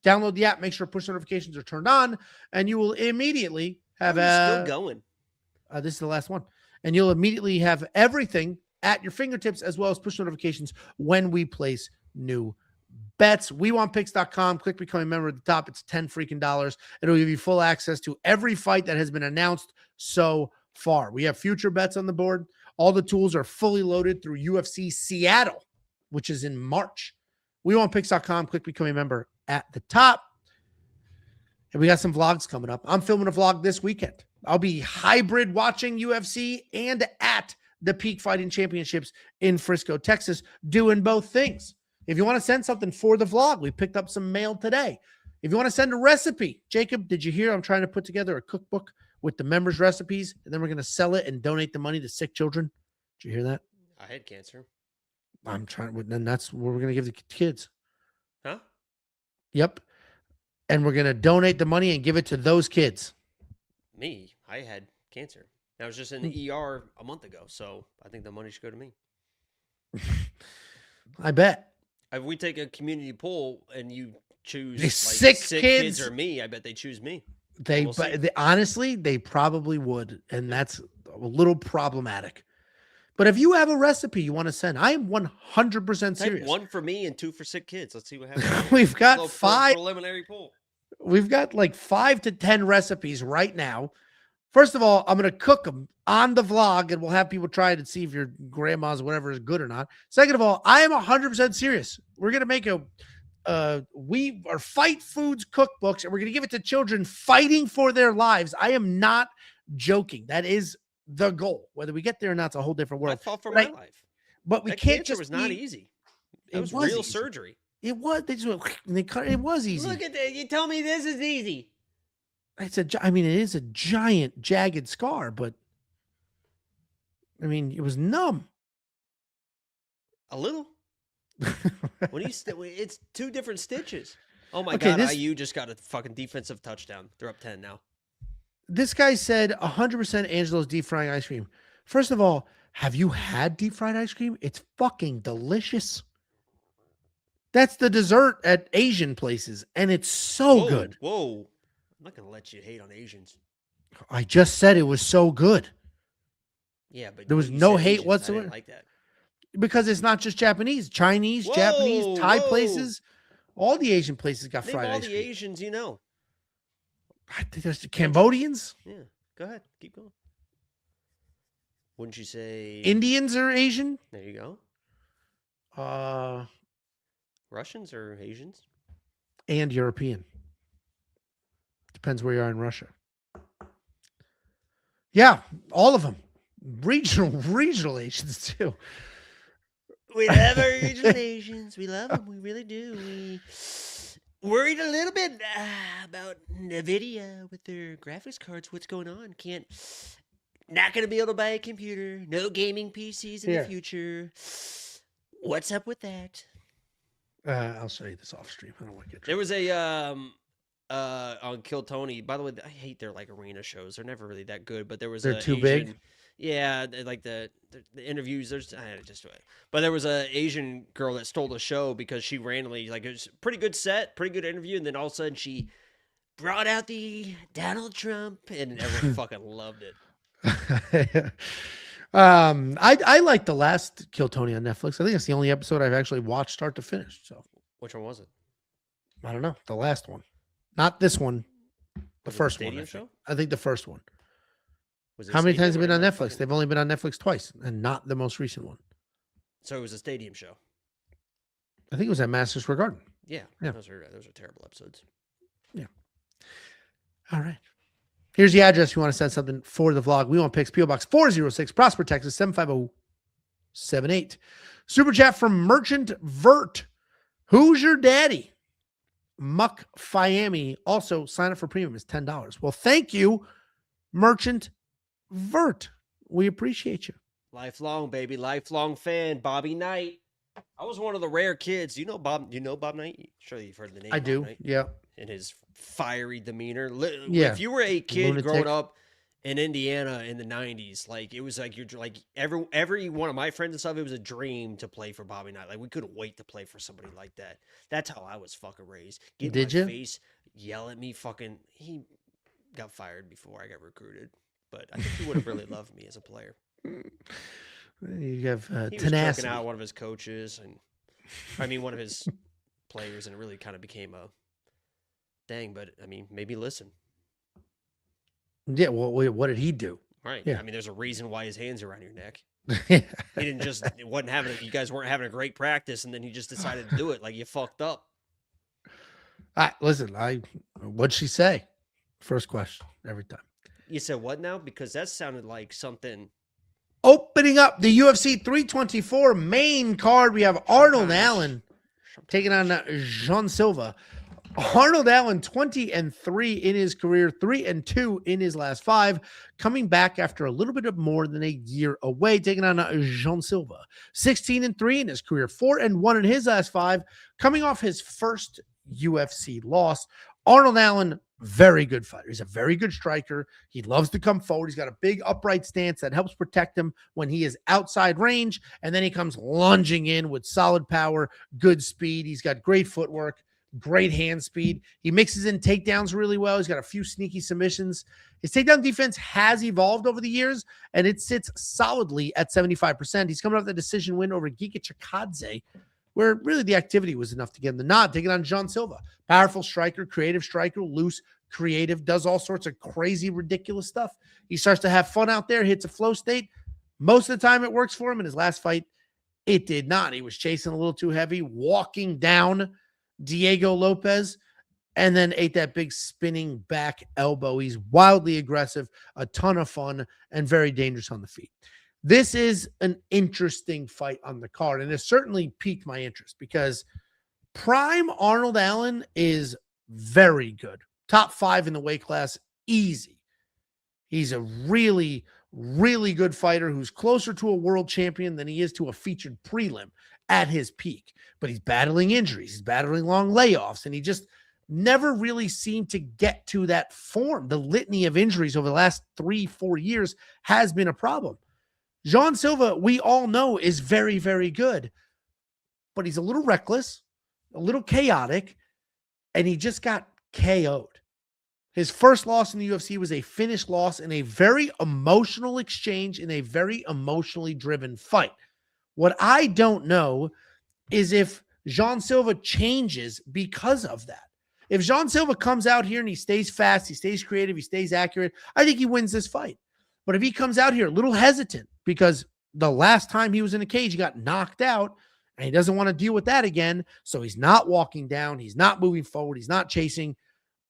Download the app, make sure push notifications are turned on, and you will immediately have still going. This is the last one. And you'll immediately have everything at your fingertips as well as push notifications when we place new bets. WeWantPicks.com. Click Become a Member at the top. It's $10 freaking. It'll give you full access to every fight that has been announced so far. We have future bets on the board. All the tools are fully loaded through UFC Seattle, which is in March. WeWantPicks.com. Click Become a Member at the top. And we got some vlogs coming up. I'm filming a vlog this weekend. I'll be hybrid watching UFC and at the Peak Fighting Championships in Frisco, Texas, doing both things. If you want to send something for the vlog, we picked up some mail today. If you want to send a recipe, Jacob, did you hear I'm trying to put together a cookbook with the members' recipes, and then we're going to sell it and donate the money to sick children? Did you hear that? I had cancer. I'm trying, and that's what we're going to give the kids. Huh? Yep. And we're going to donate the money and give it to those kids. Me? I had cancer. I was just in the ER a month ago, so I think the money should go to me. I bet. If we take a community poll and you choose Sick kids or me, I bet they choose me. Honestly, they probably would, and that's a little problematic. But if you have a recipe you want to send, I am 100% serious. 1 for me and 2 for sick kids. Let's see what happens. We've got 5 preliminary poll. We've got like 5 to 10 recipes right now. First of all, I'm going to cook them on the vlog, and we'll have people try it and see if your grandma's whatever is good or not. Second of all, I am 100% serious. We're going to make our Fight Foods cookbooks, and we're going to give it to children fighting for their lives. I am not joking. That is the goal. Whether we get there or not, it's a whole different world. I fought for my life. But we that can't cancer just was not easy. It was real easy. Surgery. It was. They just went, and they cut. It was easy. Look at that. You tell me this is easy. It is a giant, jagged scar, but I mean, it was numb. A little. It's 2 different stitches. Oh my God! IU just got a fucking defensive touchdown. They're up 10 now. This guy said 100% Angelo's deep frying ice cream. First of all, have you had deep fried ice cream? It's fucking delicious. That's the dessert at Asian places, and it's so good. Whoa. I'm not going to let you hate on Asians. I just said it was so good. Yeah, but there was no hate Asians, whatsoever. I didn't like that. Because it's not just Japanese, Chinese, Japanese, Thai places. All the Asian places got fried ice cream. All the Asians you know. I think there's the Cambodians. Yeah, go ahead. Keep going. Wouldn't you say Indians are Asian? There you go. Russians or Asians? And European. Depends where you are in Russia. Yeah, all of them. Regional Asians too. We love our regional Asians. We love them. We really do. We worried a little bit about NVIDIA with their graphics cards. What's going on? Not going to be able to buy a computer. No gaming PCs in the future. What's up with that? I'll show you this off stream. I don't want to get There was a on Kill Tony. By the way, I hate their like arena shows. They're never really that good. But there was they're too big. Yeah, like the interviews. But there was a Asian girl that stole the show because she randomly it was a pretty good set, pretty good interview, and then all of a sudden she brought out the Donald Trump, and everyone fucking loved it. I like the last Kill Tony on Netflix. I think it's the only episode I've actually watched start to finish. So which one was it? I don't know. The last one, not this one. The first one. I think the first one. How many times have they been on Netflix? They've only been on Netflix twice, and not the most recent one. So it was a stadium show. I think it was at Madison Square Garden. Yeah. Those are terrible episodes. Yeah. All right. Here's the address if you want to send something for the vlog. We want picks. P.O. Box 406, Prosper, Texas, 75078. Super chat from Merchant Vert. Who's your daddy? Muck Fiami. Also, sign up for premium is $10. Well, thank you, Merchant Vert. We appreciate you. Lifelong, baby. Lifelong fan. Bobby Knight. I was one of the rare kids. You know Bob Knight? Sure you've heard the name. I do. Knight, yeah. And his fiery demeanor. Yeah. If you were a kid growing up in Indiana in the 90s, like it was like you're like every one of my friends and stuff, it was a dream to play for Bobby Knight. Like we couldn't wait to play for somebody like that. That's how I was fucking raised. Get in my face, yell at me, fucking he got fired before I got recruited. But I think he would have really loved me as a player. You have he tenacity. was choking out one of his coaches, one of his players, and it really kind of became a dang. But I mean, maybe listen. Yeah. Well, what did he do? Right. Yeah. I mean, there's a reason why his hands are around your neck. He didn't just. It wasn't having. You guys weren't having a great practice, and then he just decided to do it. Like you fucked up. Listen. What'd she say? First question every time. You said what now? Because that sounded like something. Opening up the UFC 324 main card, we have Arnold Allen taking on Jean Silva. Arnold Allen, 20-3 in his career, 3-2 in his last 5, coming back after a little bit of more than a year away, taking on Jean Silva. 16-3 in his career, 4-1 in his last 5, coming off his first UFC loss. Arnold Allen, very good fighter. He's a very good striker. He loves to come forward. He's got a big upright stance that helps protect him when he is outside range, and then he comes lunging in with solid power, good speed. He's got great footwork, great hand speed. He mixes in takedowns really well. He's got a few sneaky submissions. His takedown defense has evolved over the years, and it sits solidly at 75%. He's coming off the decision win over Gaethje, where really the activity was enough to get him the nod, taking on Jean Silva. Powerful striker, creative striker, loose, creative, does all sorts of crazy, ridiculous stuff. He starts to have fun out there, hits a flow state. Most of the time it works for him. In his last fight, it did not. He was chasing a little too heavy, walking down Diego Lopez, and then ate that big spinning back elbow. He's wildly aggressive, a ton of fun, and very dangerous on the feet. This is an interesting fight on the card, and it certainly piqued my interest because prime Arnold Allen is very good. Top 5 in the weight class, easy. He's a really, really good fighter who's closer to a world champion than he is to a featured prelim at his peak. But he's battling injuries. He's battling long layoffs, and he just never really seemed to get to that form. The litany of injuries over the last 3-4 years has been a problem. Jean Silva, we all know, is very, very good, but he's a little reckless, a little chaotic, and he just got KO'd. His first loss in the UFC was a finish loss in a very emotional exchange in a very emotionally driven fight. What I don't know is if Jean Silva changes because of that. If Jean Silva comes out here and he stays fast, he stays creative, he stays accurate, I think he wins this fight. But if he comes out here a little hesitant because the last time he was in a cage, he got knocked out and he doesn't want to deal with that again. So he's not walking down. He's not moving forward. He's not chasing.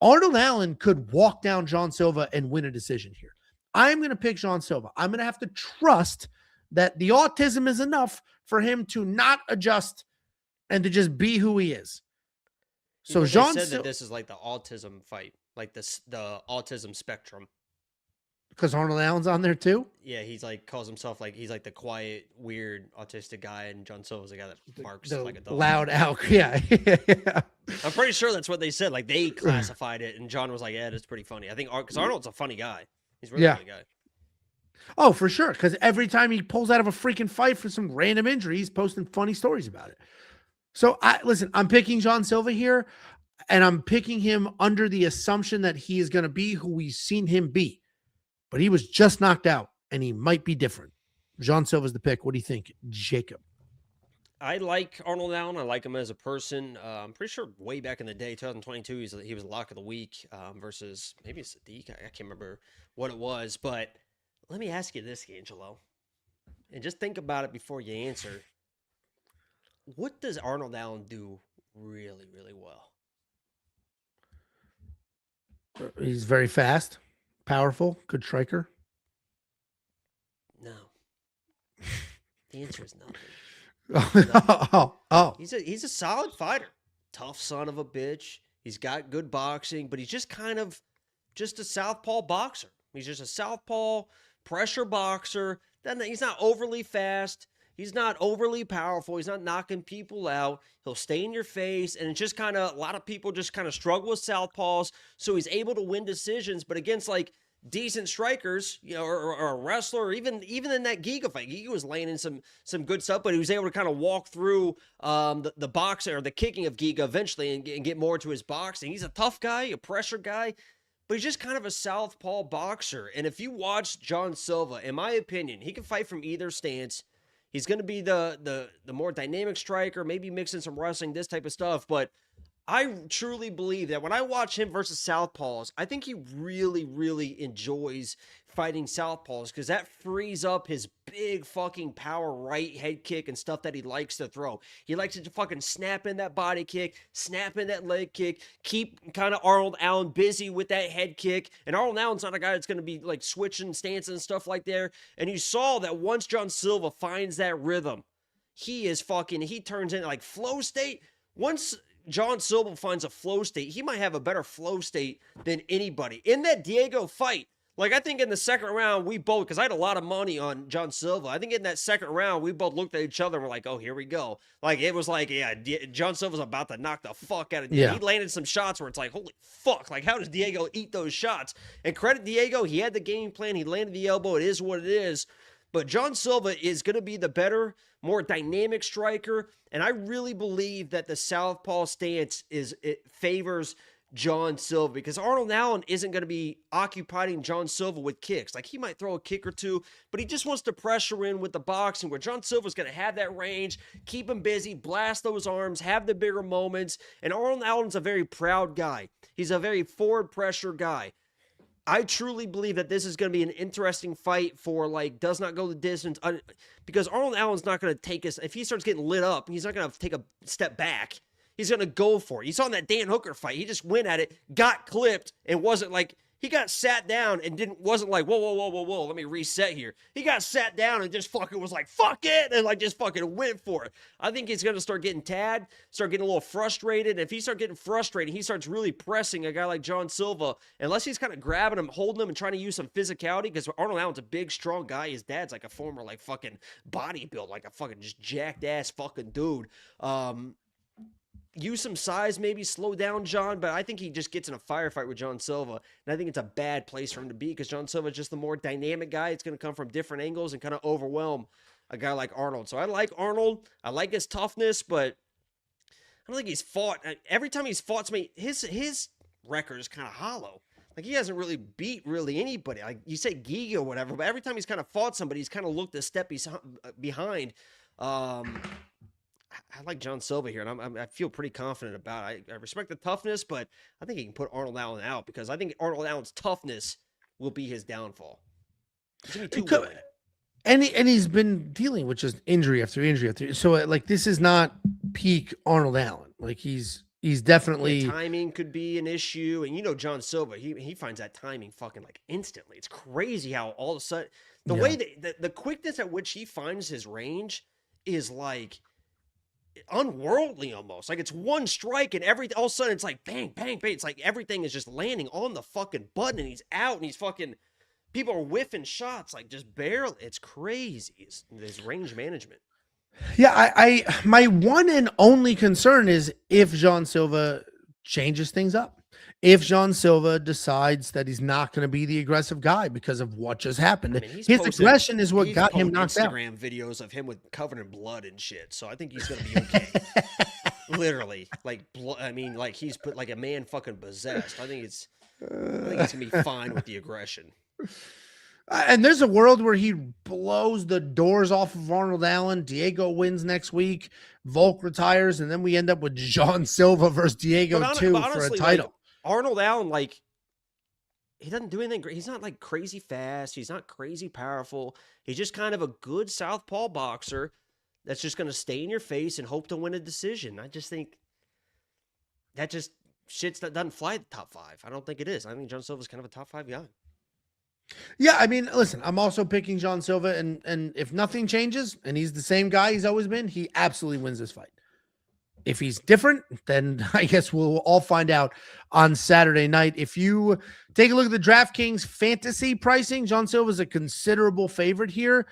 Arnold Allen could walk down Jean Silva and win a decision here. I'm going to pick Jean Silva. I'm going to have to trust that the autism is enough for him to not adjust and to just be who he is. So Jean said that this is like the autism fight, like this, the autism spectrum. Because Arnold Allen's on there too? Yeah, he's like, calls himself like, he's like the quiet, weird, autistic guy, and John Silva's the guy that barks like a dog. Loud out, yeah. I'm pretty sure that's what they said. Like, they classified it, and John was like, yeah, that's pretty funny. I think, because Arnold's a funny guy. He's a really funny guy. Oh, for sure, because every time he pulls out of a freaking fight for some random injury, he's posting funny stories about it. So, listen, I'm picking Jean Silva here, and I'm picking him under the assumption that he is going to be who we've seen him be. But he was just knocked out, and he might be different. Jean Silva's the pick. What do you think, Jacob? I like Arnold Allen. I like him as a person. I'm pretty sure way back in the day, 2022, he was lock of the week versus maybe Sadiq. I can't remember what it was. But let me ask you this, Angelo, and just think about it before you answer. What does Arnold Allen do really, really well? He's very fast. Powerful, good striker. No. The answer is nothing. He's a solid fighter. Tough son of a bitch. He's got good boxing, but he's just kind of just a southpaw boxer. He's just a southpaw pressure boxer. Then he's not overly fast. He's not overly powerful. He's not knocking people out. He'll stay in your face. And it's just kind of, a lot of people just kind of struggle with southpaws. So he's able to win decisions. But against like decent strikers, you know, or a wrestler, or even in that Giga fight, Giga was laying in some good stuff, but he was able to kind of walk through the boxing or the kicking of Giga eventually and get more to his boxing. He's a tough guy, a pressure guy, but he's just kind of a southpaw boxer. And if you watch Jean Silva, in my opinion, he can fight from either stance. He's going to be the more dynamic striker, maybe mixing some wrestling, this type of stuff. But I truly believe that when I watch him versus Southpaws, I think he really, really enjoys fighting Southpaws because that frees up his big fucking power right head kick and stuff that he likes to throw. He likes to fucking snap in that body kick, snap in that leg kick, keep kind of Arnold Allen busy with that head kick. And Arnold Allen's not a guy that's going to be like switching stances and stuff like there. And you saw that once John Silva finds that rhythm, he turns into like flow state. Once John Silva finds a flow state, he might have a better flow state than anybody. In that Diego fight, like I think in the second round, we both, because I had a lot of money on John Silva, I think in that second round, we both looked at each other and were like, oh, here we go. Like it was like, yeah, John Silva's about to knock the fuck out of Diego. Yeah. He landed some shots where it's like, holy fuck, like how does Diego eat those shots? And credit Diego, he had the game plan, he landed the elbow, it is what it is. But John Silva is going to be the better, more dynamic striker. And I really believe that the southpaw stance favors John Silva because Arnold Allen isn't going to be occupying John Silva with kicks. Like he might throw a kick or two, but he just wants to pressure in with the boxing where John Silva's going to have that range, keep him busy, blast those arms, have the bigger moments. And Arnold Allen's a very proud guy. He's a very forward pressure guy. I truly believe that this is going to be an interesting fight for like does not go the distance because Arnold Allen's not going to take us. If he starts getting lit up, he's not going to take a step back. He's going to go for it. You saw in that Dan Hooker fight. He just went at it, got clipped, and wasn't like he got sat down and wasn't like whoa. Let me reset here. He got sat down and just fucking was like fuck it and like just fucking went for it. I think he's going to start getting tagged, start getting a little frustrated. And if he starts getting frustrated, he starts really pressing a guy like John Silva. Unless he's kind of grabbing him, holding him, and trying to use some physicality because Arnold Allen's a big, strong guy. His dad's like a former like fucking bodybuilder, like a fucking just jacked ass fucking dude. Use some size, maybe slow down John, but I think he just gets in a firefight with John Silva, and I think it's a bad place for him to be because John Silva is just the more dynamic guy. It's going to come from different angles and kind of overwhelm a guy like Arnold. So I like Arnold. I like his toughness, but I don't think he's fought. Every time he's fought somebody, his record is kind of hollow. Like he hasn't really beat really anybody. Like you say Gaethje or whatever, but every time he's kind of fought somebody, he's kind of looked a step behind. I like John Silva here, and I feel pretty confident about it. I respect the toughness, but I think he can put Arnold Allen out because I think Arnold Allen's toughness will be his downfall. It's gonna be too good. And he's been dealing with just injury after injury after. So like this is not peak Arnold Allen. Like he's definitely timing could be an issue, and you know John Silva, he finds that timing fucking like instantly. It's crazy how all of a sudden the way the quickness at which he finds his range is like unworldly almost. Like it's one strike and all of a sudden it's like bang, bang, bang. It's like everything is just landing on the fucking button and he's out and he's fucking people are whiffing shots like just barely. It's crazy. His range management. Yeah, I my one and only concern is if John Silva changes things up. If John Silva decides that he's not going to be the aggressive guy because of what just happened. I mean, his aggression is what got him knocked out. Instagram videos of him with covered in blood and shit. So I think he's going to be okay. Literally. Like, I mean, like he's put like a man fucking possessed. I think it's going to be fine with the aggression. And there's a world where he blows the doors off of Arnold Allen. Diego wins next week. Volk retires. And then we end up with John Silva versus Diego honestly, for a title. Like, Arnold Allen, like, he doesn't do anything great. He's not, like, crazy fast. He's not crazy powerful. He's just kind of a good southpaw boxer that's just going to stay in your face and hope to win a decision. I just think that just shit that doesn't fly at the top five. I don't think it is. I think John Silva's kind of a top five guy. Yeah, I mean, listen, I'm also picking John Silva, and if nothing changes and he's the same guy he's always been, he absolutely wins this fight. If he's different, then I guess we'll all find out on Saturday night. If you take a look at the DraftKings fantasy pricing, John Silva is a considerable favorite here.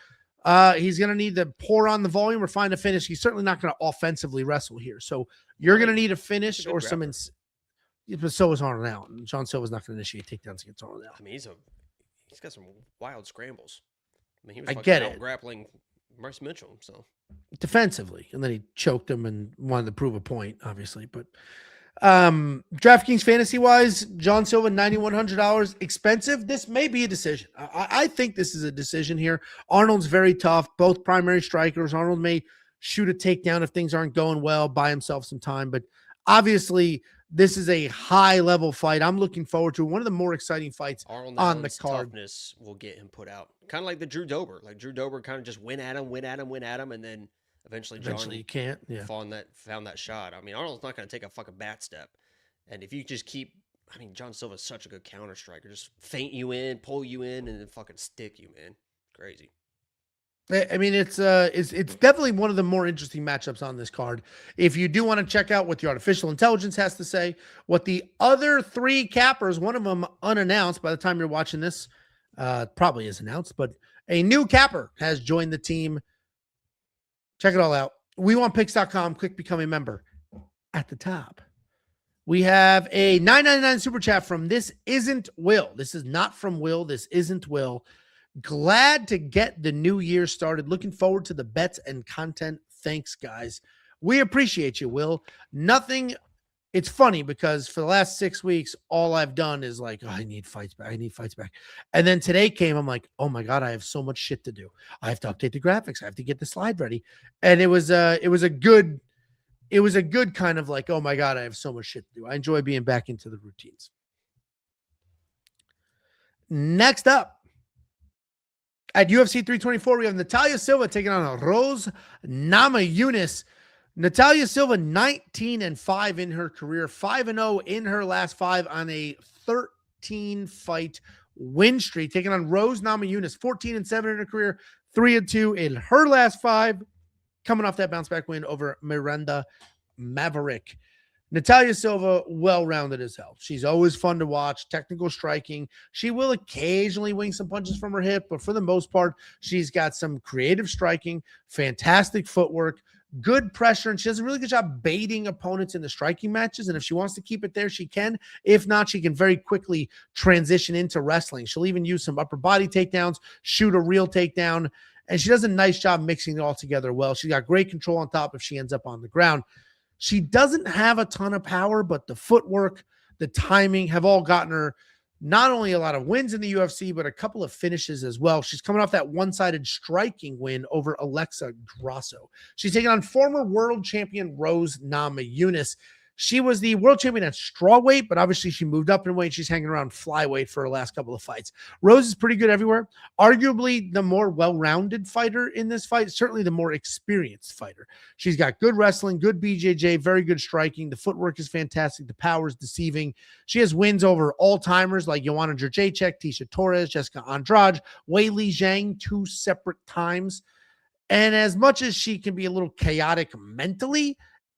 He's going to need to pour on the volume or find a finish. He's certainly not going to offensively wrestle here. So you're going to need a finish or some. But so is Arnold Allen. John Silva's not going to initiate takedowns against Arnold Allen. I mean, he's got some wild scrambles. I mean, he was grappling Bryce Mitchell, so defensively, and then he choked him and wanted to prove a point, obviously. But DraftKings fantasy wise, John Silva $9,100 expensive. This may be a decision. I think this is a decision here. Arnold's very tough, both primary strikers. Arnold may shoot a takedown if things aren't going well, buy himself some time, but Obviously, this is a high-level fight. I'm looking forward to one of the more exciting fights Arnold on the card. Toughness will get him put out. Kind of like the Drew Dober. Like Drew Dober kind of just went at him, and then eventually you can't. Yeah. found that shot. I mean, Arnold's not going to take a fucking bat step. And if you just keep, I mean, John Silva's such a good counter striker. Just feint you in, pull you in, and then fucking stick you, man. Crazy. I mean, it's definitely one of the more interesting matchups on this card. If you do want to check out what the artificial intelligence has to say, what the other 3 cappers, one of them unannounced by the time you're watching this, probably is announced, but a new capper has joined the team. Check it all out. WeWantPicks.com. Click become a member at the top. We have a $9.99 super chat from This Isn't Will. This is not from Will. This isn't Will. Glad to get the new year started. Looking forward to the bets and content. Thanks, guys. We appreciate you, Will. It's funny because for the last 6 weeks, all I've done is like, oh, I need fights back. And then today came, I'm like, oh my God, I have so much shit to do. I have to update the graphics. I have to get the slide ready. And it was a good kind of like, oh my God, I have so much shit to do. I enjoy being back into the routines. Next up, at UFC 324, we have Natalia Silva taking on Rose Namajunas. Natalia Silva, 19-5 in her career, 5-0 in her last 5 on a 13-fight win streak, taking on Rose Namajunas, 14-7 in her career, 3-2 in her last 5, coming off that bounce-back win over Miranda Maverick. Natalia Silva, well-rounded as hell. She's always fun to watch, technical striking. She will occasionally wing some punches from her hip, but for the most part, she's got some creative striking, fantastic footwork, good pressure, and she does a really good job baiting opponents in the striking matches, and if she wants to keep it there, she can. If not, she can very quickly transition into wrestling. She'll even use some upper body takedowns, shoot a real takedown, and she does a nice job mixing it all together well. She's got great control on top if she ends up on the ground. She doesn't have a ton of power, but the footwork, the timing have all gotten her not only a lot of wins in the UFC, but a couple of finishes as well. She's coming off that one-sided striking win over Alexa Grasso. She's taking on former world champion Rose Namajunas. She was the world champion at strawweight, but obviously she moved up in weight. She's hanging around flyweight for her last couple of fights. Rose is pretty good everywhere. Arguably the more well-rounded fighter in this fight, certainly the more experienced fighter. She's got good wrestling, good BJJ, very good striking. The footwork is fantastic. The power is deceiving. She has wins over all-timers like Joanna Jędrzejczyk, Tisha Torres, Jessica Andrade, Weili Zhang 2 separate times. And as much as she can be a little chaotic mentally,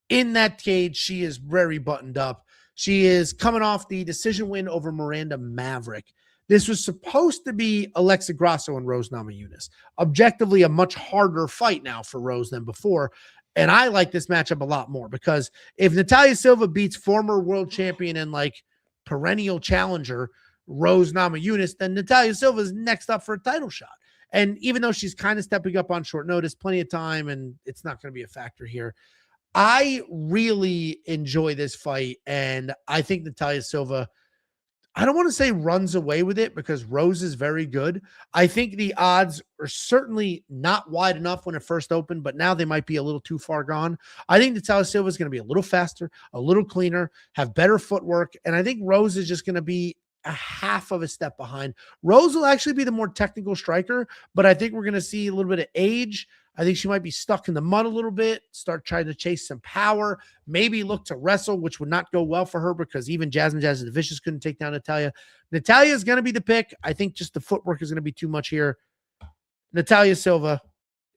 in that cage, she is very buttoned up. She is coming off the decision win over Miranda Maverick. This was supposed to be Alexa Grasso and Rose Namajunas. Objectively, a much harder fight now for Rose than before. And I like this matchup a lot more because if Natalia Silva beats former world champion and like perennial challenger Rose Namajunas, then Natalia Silva is next up for a title shot. And even though she's kind of stepping up on short notice, plenty of time, and it's not going to be a factor here. I really enjoy this fight, and I think Natalia Silva, I don't want to say runs away with it because Rose is very good. I think the odds are certainly not wide enough when it first opened, but now they might be a little too far gone. I think Natalia Silva is going to be a little faster, a little cleaner, have better footwork, and I think Rose is just going to be a half of a step behind. Rose will actually be the more technical striker, but I think we're going to see a little bit of age. I think she might be stuck in the mud a little bit, start trying to chase some power, maybe look to wrestle, which would not go well for her because even Jasmine Vicious couldn't take down Natalia. Natalia is going to be the pick. I think just the footwork is going to be too much here. Natalia Silva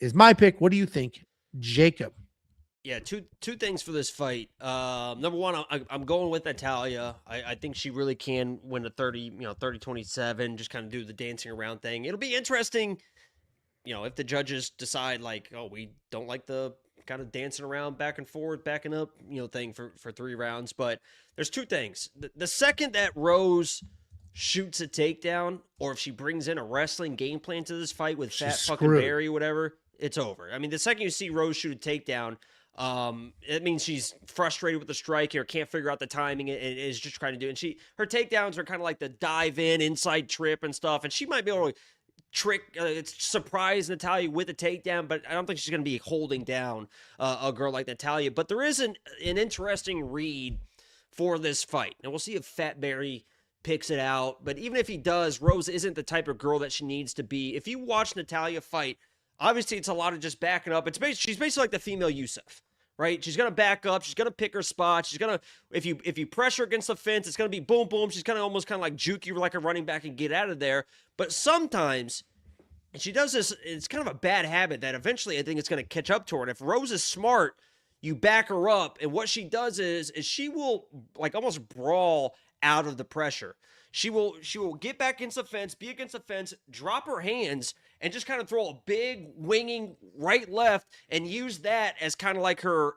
is my pick. What do you think, Jacob? Yeah, two things for this fight. Number one, I'm going with Natalia. I think she really can win a 30-27, just kind of do the dancing around thing. It'll be interesting, if the judges decide like, oh, we don't like the kind of dancing around back and forth, backing up, thing for 3 rounds. But there's 2 things. The second that Rose shoots a takedown, or if she brings in a wrestling game plan to this fight with Fat fucking Barry or whatever, it's over. I mean, the second you see Rose shoot a takedown, it means she's frustrated with the strike here, can't figure out the timing, and is just trying to do it. And her takedowns are kind of like the dive in, inside trip and stuff, and she might be able to surprise Natalia with a takedown, but I don't think she's going to be holding down a girl like Natalia. But there is an interesting read for this fight. And we'll see if Fat Barry picks it out. But even if he does, Rose isn't the type of girl that she needs to be. If you watch Natalia fight, obviously it's a lot of just backing up. She's basically like the female Youssef, right? She's going to back up. She's going to pick her spot. She's going to, if you pressure against the fence, it's going to be boom, boom. She's going to almost kind of like juke you like a running back and get out of there. But sometimes, and she does this, it's kind of a bad habit that eventually I think it's going to catch up to her. And if Rose is smart, you back her up. And what she does is she will like almost brawl out of the pressure. She will get back against the fence, be against the fence, drop her hands, and just kind of throw a big winging right left and use that as kind of like her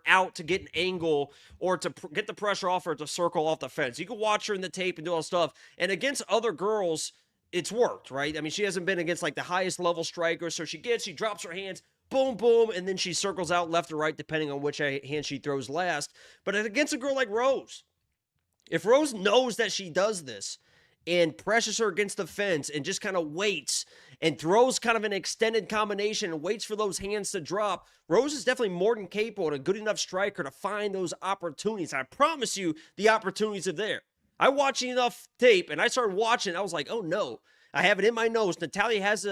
out to get an angle or to get the pressure off her to circle off the fence. You can watch her in the tape and do all that stuff. And against other girls, it's worked, right? I mean, she hasn't been against like the highest level strikers. So she drops her hands, boom, boom, and then she circles out left or right depending on which hand she throws last. But against a girl like Rose, if Rose knows that she does this and pressures her against the fence and just kind of waits and throws kind of an extended combination and waits for those hands to drop, Rose is definitely more than capable and a good enough striker to find those opportunities. I promise you the opportunities are there. I watched enough tape and I started watching. I was like, oh no, I have it in my nose. Natalia has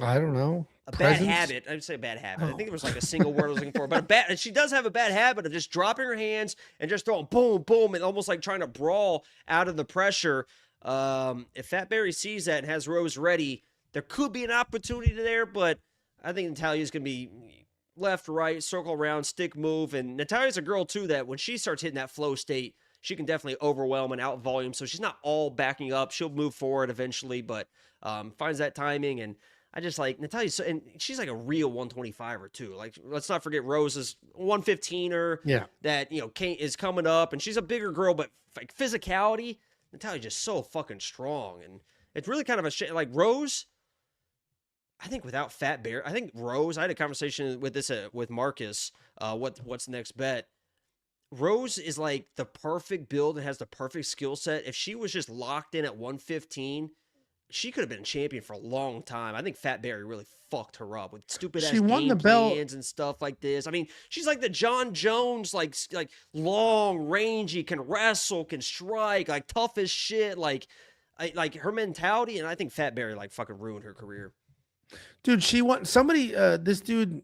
I don't know. A bad habit. I would say a bad habit. I think there was like a single word I was looking for, but she does have a bad habit of just dropping her hands and just throwing boom, boom, and almost like trying to brawl out of the pressure. If Fat Barry sees that and has Rose ready, there could be an opportunity there, but I think Natalia's going to be left, right, circle around, stick move. And Natalia's a girl too that when she starts hitting that flow state, she can definitely overwhelm and out volume. So she's not all backing up. She'll move forward eventually, but finds that timing. And I just like Natalia, and she's like a real 125er too. Like, let's not forget Rose's 115er. Yeah, that is coming up, and she's a bigger girl, but like physicality, Natalia's just so fucking strong, and it's really kind of a shame. Like Rose, I think without Fat Bear, I think Rose. I had a conversation with this with Marcus. What's the next bet? Rose is like the perfect build and has the perfect skill set. If she was just locked in at 115. She could have been a champion for a long time. I think Fat Barry really fucked her up with stupid ass game plans and stuff like this. I mean, she's like the John Jones, like long rangy, can wrestle, can strike, like tough as shit, like her mentality. And I think Fat Barry like fucking ruined her career. Dude, she won somebody. This dude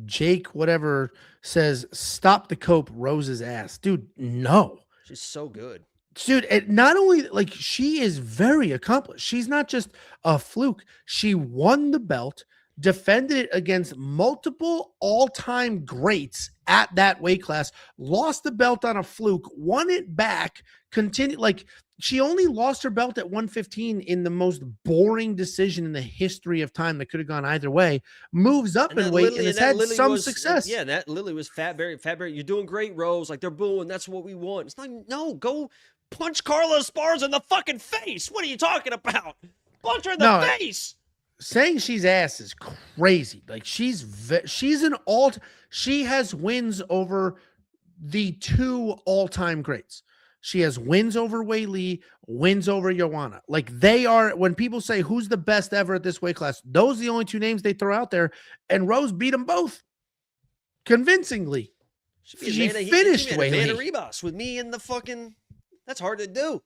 Jake, whatever, says stop the cope Rose's ass. Dude, no, she's so good. Dude, it not only like she is very accomplished. She's not just a fluke. She won the belt, defended it against multiple all-time greats at that weight class, lost the belt on a fluke, won it back, continued. Like she only lost her belt at 115 in the most boring decision in the history of time that could have gone either way. Moves up in weight and has had some success. Yeah, that literally was Fat Barry. Fat Barry, you're doing great, Rose. Like they're booing. That's what we want. It's like, no, go punch Carla Esparza in the fucking face. What are you talking about? Punch her in the face. Saying she's ass is crazy. Like she's an she has wins over the two all-time greats. She has wins over Wei Li, wins over Joanna. Like they are, when people say who's the best ever at this weight class, those are the only two names they throw out there. And Rose beat them both convincingly. She finished Wei Li. Ribas with me in the fucking. That's hard to do.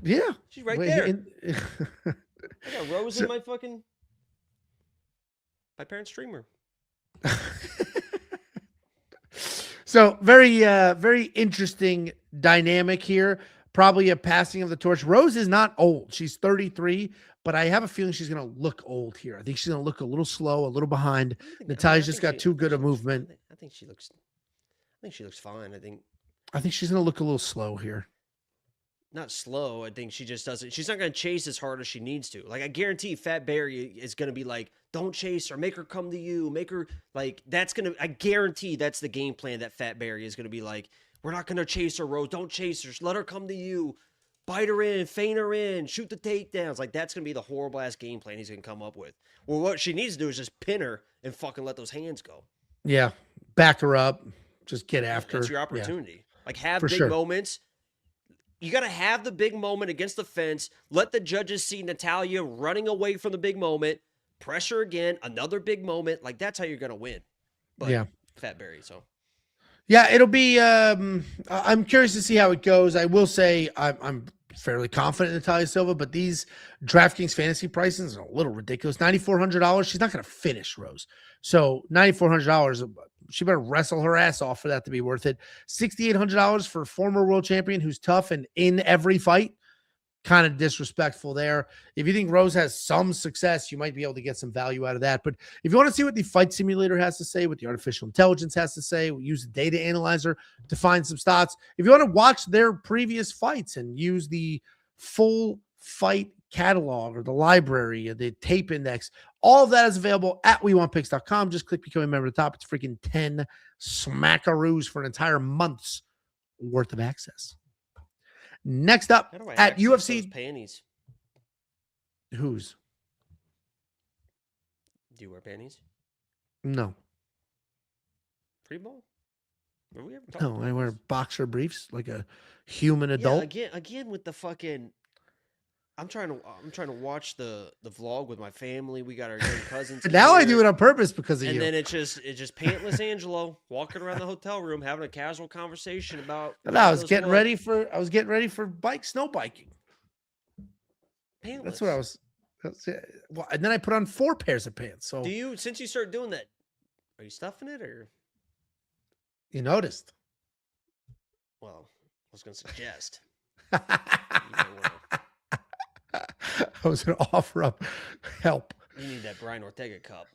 Yeah. She's right there. I got Rose in my parents' streamer. So very interesting dynamic here. Probably a passing of the torch. Rose is not old. She's 33, but I have a feeling she's going to look old here. I think she's going to look a little slow, a little behind. Natalia's just got too good a movement. I think she looks fine. I think she's going to look a little slow here. Not slow. I think she just doesn't. She's not going to chase as hard as she needs to. Like, I guarantee Fat Barry is going to be like, don't chase her. Make her come to you. Make her, like, I guarantee that's the game plan that Fat Barry is going to be like, we're not going to chase her, Rose. Don't chase her. Just let her come to you. Bite her in. Feint her in. Shoot the takedowns. Like, that's going to be the horrible-ass game plan he's going to come up with. Well, what she needs to do is just pin her and fucking let those hands go. Yeah. Back her up. Just get after her. That's your opportunity. Yeah. Like, have big moments. you got to have the big moment against the fence. Let the judges see Natalia running away from the big moment. Pressure again, another big moment. Like, that's how you're going to win. But Yeah. Fat Barry, so. Yeah, it'll be. I'm curious to see how it goes. I will say I'm fairly confident in Natalia Silva, but these DraftKings fantasy prices are a little ridiculous. $9,400. She's not going to finish, Rose. So $9,400. She better wrestle her ass off for that to be worth it. $6,800 for a former world champion who's tough and in every fight. Kind of disrespectful there. If you think Rose has some success, you might be able to get some value out of that. But if you want to see what the fight simulator has to say, what the artificial intelligence has to say, we use the data analyzer to find some stats. If you want to watch their previous fights and use the full fight catalog or the library or the tape index, all of that is available at WeWantPicks.com. Just click become a member at the top. It's freaking 10 smackaroos for an entire month's worth of access. Next up at UFC those panties. Whose? Do you wear panties? No. Free ball? No, I wear boxer briefs like a human adult. Yeah, again with the fucking. I'm trying to watch the vlog with my family. We got our young cousins. Now I do it on purpose because of you. And then it's just pantless Angelo walking around the hotel room having a casual conversation about. No, I was getting ready for snow biking. Pantless. That's what I was. Well, and then I put on 4 pairs of pants. So since you started doing that, are you stuffing it or? You noticed. Well, I was going to suggest. I was going to offer up help. You need that Brian Ortega cup.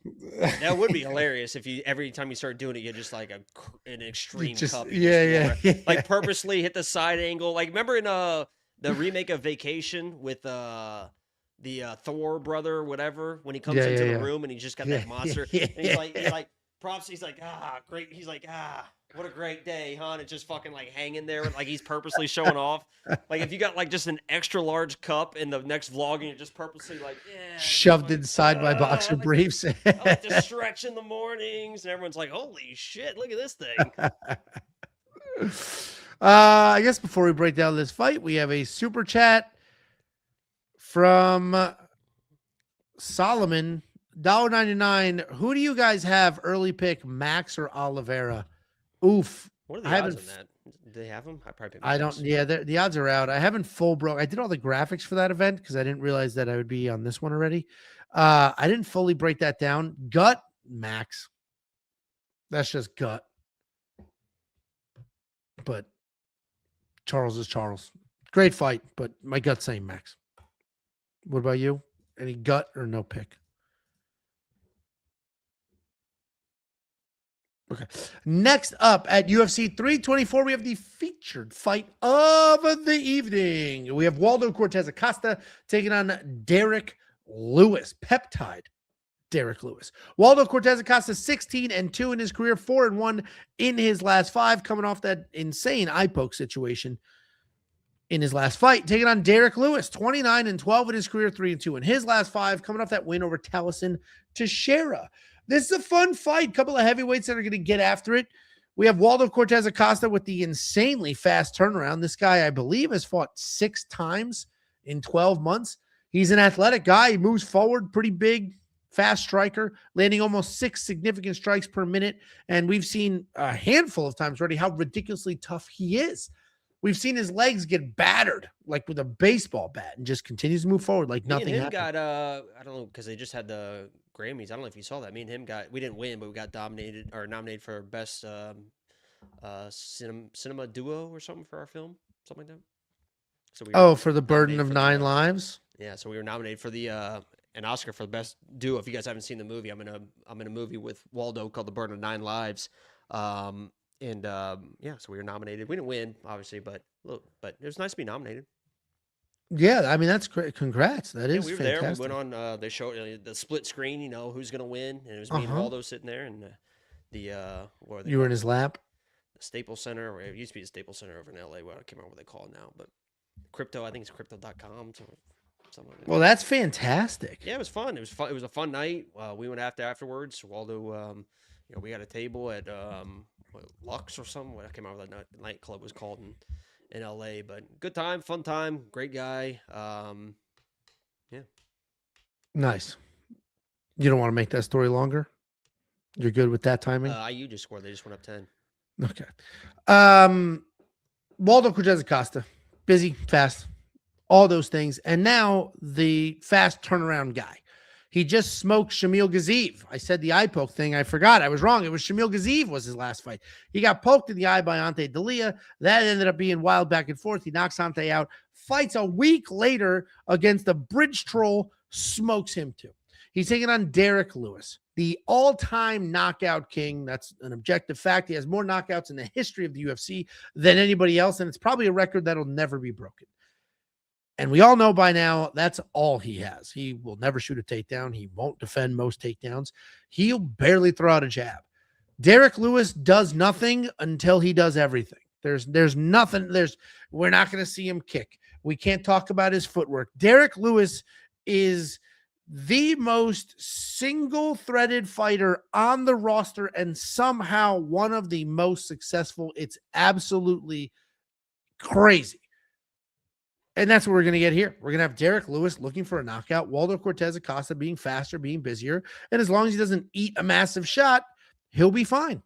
That would be hilarious if you every time you start doing it, you just like an extreme cup. Yeah. Like purposely hit the side angle. Like remember in the remake of Vacation with the Thor brother or whatever when he comes into the room and he's just got that monster. And he's like props. He's like great. He's like what a great day, huh? And it's just fucking like hanging there, like he's purposely showing off. Like if you got like just an extra large cup in the next vlog, and you're just purposely like, shoved inside my boxer briefs. I like to stretch in the mornings, and everyone's like, "Holy shit, look at this thing!" I guess before we break down this fight, we have a super chat from Solomon. $1.99. Who do you guys have early pick, Max or Oliveira? Oof. What are the odds on that? Do they have them? I don't. Yeah, the odds are out. I haven't full broke. I did all the graphics for that event because I didn't realize that I would be on this one already. I didn't fully break that down. Gut, Max. That's just gut. But Charles is Charles. Great fight, but my gut's saying Max. What about you? Any gut or no pick? Okay. Next up at UFC 324, we have the featured fight of the evening. We have Waldo Cortes Acosta taking on Derek Lewis. Peptide Derek Lewis. Waldo Cortes Acosta 16-2 in his career, 4-1 in his last 5, coming off that insane eye poke situation in his last fight. Taking on Derek Lewis, 29-12 in his career, 3-2 in his last 5, coming off that win over Taliesin Teixeira. This is a fun fight. Couple of heavyweights that are going to get after it. We have Waldo Cortes Acosta with the insanely fast turnaround. This guy, I believe, has fought 6 times in 12 months. He's an athletic guy. He moves forward, pretty big, fast striker, landing almost 6 significant strikes per minute. And we've seen a handful of times already how ridiculously tough he is. We've seen his legs get battered like with a baseball bat and just continues to move forward like nothing happened. Got, I don't know, because they just had the Grammys. I don't know if you saw that. Me and him we didn't win, but we got nominated for best cinema duo or something for our film, something like that. So for the Burden of 9 Lives. Yeah, so we were nominated for the an Oscar for the best duo. If you guys haven't seen the movie, I'm in a movie with Waldo called The Burden of 9 Lives. So we were nominated. We didn't win, obviously, but it was nice to be nominated. Yeah, I mean, that's great. Congrats. That is we were fantastic. there. We went on, they showed the split screen, who's going to win. And it was me and Waldo sitting there. And you were in his lap? The Staples Center, or it used to be the Staples Center over in LA. Well, I can't remember what they call it now. But crypto, I think it's crypto.com. Something like that. Well, that's fantastic. Yeah, it was fun. It was a fun night. We went afterwards. Waldo, we got a table at Lux or something. I can't remember what that nightclub was called. in LA. But good time, fun time, great guy. Yeah. Nice. You don't want to make that story longer? You're good with that timing? IU just scored. They just went up 10. Okay. Waldo Cortes Acosta, busy, fast, all those things. And now the fast turnaround guy. He just smoked Shamil Gaziv. I said the eye poke thing. I forgot. I was wrong. It was Shamil Gaziv was his last fight. He got poked in the eye by Ante Dalia. That ended up being wild back and forth. He knocks Ante out. Fights a week later against the bridge troll. Smokes him too. He's taking on Derek Lewis, the all-time knockout king. That's an objective fact. He has more knockouts in the history of the UFC than anybody else, and it's probably a record that'll never be broken. And we all know by now that's all he has. He will never shoot a takedown. He won't defend most takedowns. He'll barely throw out a jab. Derek Lewis does nothing until he does everything. There's nothing. We're not going to see him kick. We can't talk about his footwork. Derek Lewis is the most single-threaded fighter on the roster and somehow one of the most successful. It's absolutely crazy. And that's what we're going to get here. We're going to have Derek Lewis looking for a knockout, Waldo Cortes Acosta being faster, being busier. And as long as he doesn't eat a massive shot, he'll be fine.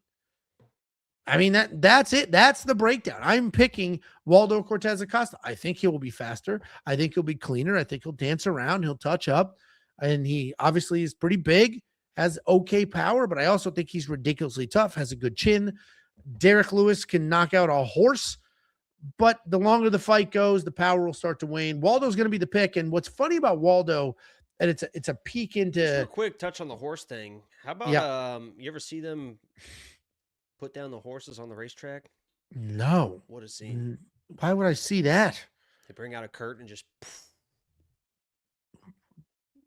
I mean, that's it. That's the breakdown. I'm picking Waldo Cortes Acosta. I think he will be faster. I think he'll be cleaner. I think he'll dance around. He'll touch up. And he obviously is pretty big, has okay power, but I also think he's ridiculously tough, has a good chin. Derek Lewis can knock out a horse. But the longer the fight goes, the power will start to wane. Waldo's going to be the pick. And what's funny about Waldo, and it's a peek into just a quick touch on the horse thing. How about you ever see them put down the horses on the racetrack? No. What a scene. Why would I see that? They bring out a curtain and just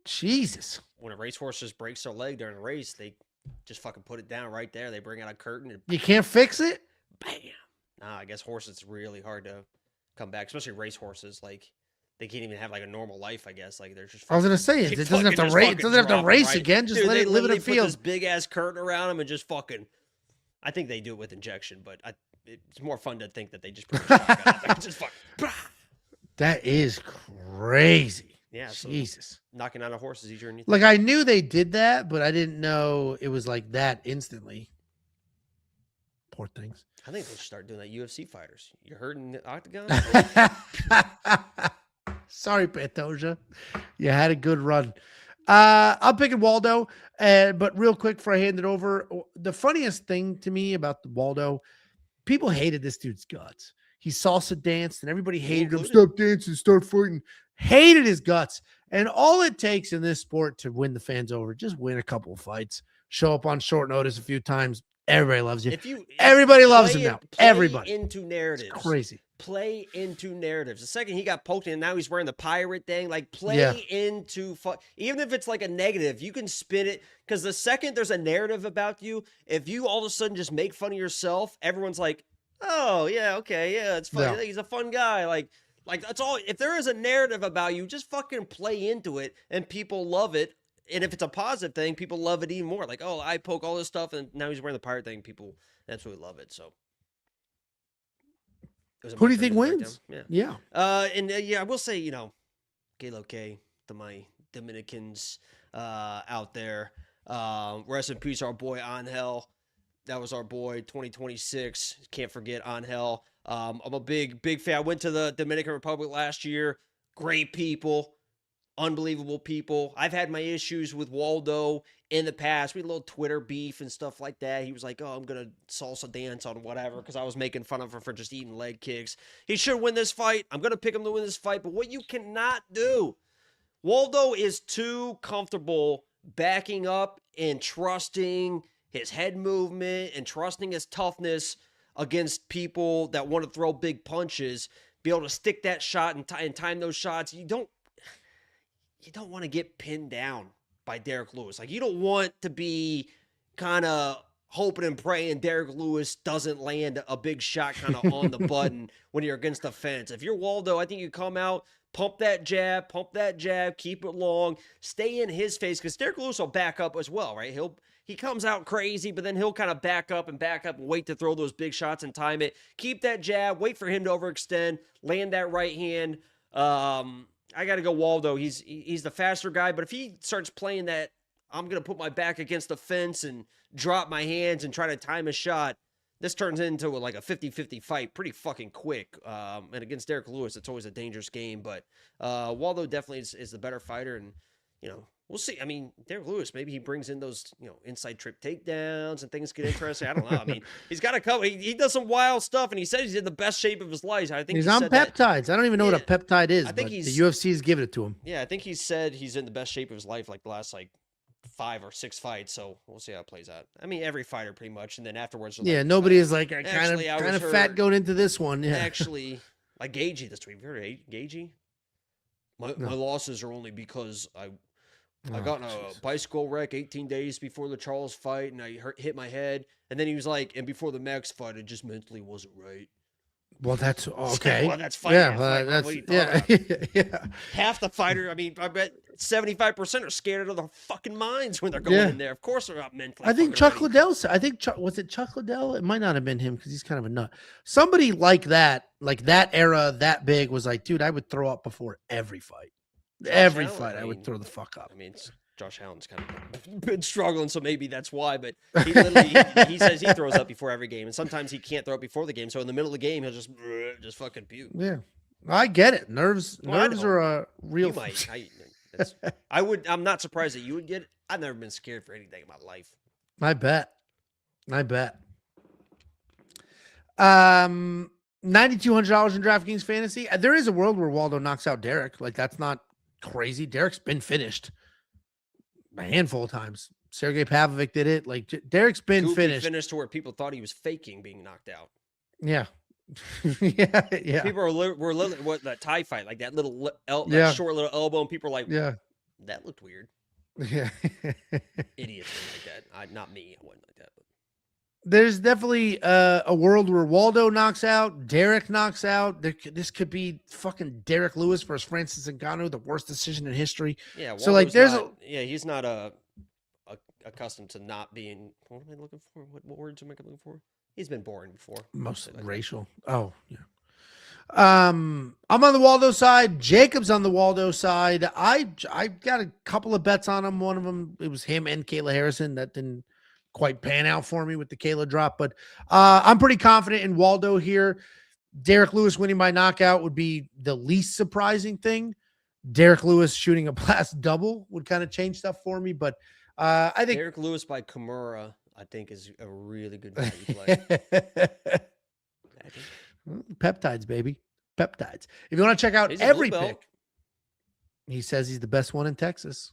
Jesus. When a racehorse just breaks their leg during a race, they just fucking put it down right there. They bring out a curtain and you can't fix it? Bam. Nah, I guess horses really hard to come back, especially race horses. Like they can't even have like a normal life. I guess like they're just. I was gonna say it doesn't have to race. It doesn't have to race again. Just let it live in a field. Put this big ass curtain around them and just fucking. I think they do it with injection, but it's more fun to think that they just. Put a shotgun out there. Just fucking. That is crazy. Yeah, so Jesus. Knocking out a horse is easier than you think. Like I knew they did that, but I didn't know it was like that instantly. Poor things. I think they should start doing that. UFC fighters. You're hurting the octagon? Sorry, Pantoja. You had a good run. I'm picking Waldo. But real quick before I hand it over, the funniest thing to me about the Waldo, people hated this dude's guts. He salsa danced and everybody hated him. Stop dancing, start fighting. Hated his guts. And all it takes in this sport to win the fans over, just win a couple of fights, show up on short notice a few times. Everybody loves you. Everybody loves him now. Everybody. Into narratives. It's crazy. Play into narratives. The second he got poked and now he's wearing the pirate thing, like play into even if it's like a negative, you can spin it because the second there's a narrative about you, if you all of a sudden just make fun of yourself, everyone's like, oh yeah, okay, yeah, it's fun. Yeah. He's a fun guy. Like that's all. If there is a narrative about you, just fucking play into it and people love it. And if it's a positive thing, people love it even more. Like, oh, I poke all this stuff, and now he's wearing the pirate thing. People absolutely love it. So, who do you think wins? Yeah. I will say, Galo K, to my Dominicans out there. Rest in peace, our boy Angel. That was our boy, 2026. Can't forget Angel. I'm a big fan. I went to the Dominican Republic last year. Great people. Unbelievable people. I've had my issues with Waldo in the past. We had a little Twitter beef and stuff like that. He was like, oh, I'm going to salsa dance on whatever because I was making fun of him for just eating leg kicks. He should win this fight. I'm going to pick him to win this fight. But what you cannot do, Waldo is too comfortable backing up and trusting his head movement and trusting his toughness against people that want to throw big punches, be able to stick that shot and time those shots. You don't want to get pinned down by Derek Lewis. Like, you don't want to be kind of hoping and praying Derek Lewis doesn't land a big shot kind of on the button when you're against the fence. If you're Waldo, I think you come out, pump that jab, keep it long, stay in his face, because Derek Lewis will back up as well, right? He comes out crazy, but then he'll kind of back up and wait to throw those big shots and time it. Keep that jab, wait for him to overextend, land that right hand. I got to go Waldo. He's the faster guy, but if he starts playing that, I'm going to put my back against the fence and drop my hands and try to time a shot, this turns into like a 50-50 fight pretty fucking quick. And against Derek Lewis, it's always a dangerous game, but Waldo definitely is the better fighter, and, you know, we'll see. I mean, Derek Lewis, maybe he brings in those, you know, inside trip takedowns and things get interesting. I don't know. I mean, he's got a couple. He does some wild stuff, and he says he's in the best shape of his life. I think he's on peptides. I don't even know what a peptide is. I think the UFC is giving it to him. Yeah, I think he said he's in the best shape of his life, like the last 5 or 6 fights. So we'll see how it plays out. I mean, every fighter pretty much, and then afterwards, nobody is like kind of fat going into this one. Yeah, actually, like Gaethje this week. Have you heard of Gaethje? My losses are only because I got in a bicycle wreck 18 days before the Charles fight, and I hit my head. And then he was like, and before the Max fight, it just mentally wasn't right. Well, that's okay. Well, that's fighting. Yeah, yeah. Half the fighter, I mean, I bet 75% are scared of their fucking minds when they're going in there. Of course they're not mentally. I think Chuck Liddell, was it Chuck Liddell? It might not have been him because he's kind of a nut. Somebody like that era, that big, was like, dude, I would throw up before every fight. Every fight, I would throw the fuck up. I mean, Josh Allen's kind of been struggling, so maybe that's why. But he literally he says he throws up before every game, and sometimes he can't throw up before the game. So in the middle of the game, he'll just fucking puke. Yeah, I get it. Nerves are a real. You might. I'm not surprised that you would get it. I've never been scared for anything in my life. I bet. $9,200 in DraftKings Fantasy. There is a world where Waldo knocks out Derek. Like, that's not crazy. Derek's been finished a handful of times. Sergey Pavlovich did it. Like, Derek's been finished to where people thought he was faking being knocked out. Yeah. yeah. People were literally what that Thai fight, like that little short little elbow, and people are like, that looked weird. Yeah. Idiots like that. Not me. I wasn't like that. But. There's definitely a world where Waldo knocks out, Derek knocks out. This could be fucking Derek Lewis versus Francis Ngannou, the worst decision in history. Yeah. Waldo's so like, he's not accustomed to not being. What am I looking for? What words am I looking for? He's been boring before. Most racial. Oh yeah. I'm on the Waldo side. Jacob's on the Waldo side. I got a couple of bets on him. One of them, it was him and Kayla Harrison. That didn't quite pan out for me with the Kayla drop, but I'm pretty confident in Waldo here. Derek Lewis winning by knockout would be the least surprising thing. Derek Lewis shooting a blast double would kind of change stuff for me, but I think Derek Lewis by Kimura, I think, is a really good value play. Peptides, baby. Peptides. If you want to check out every pick, he says he's the best one in Texas.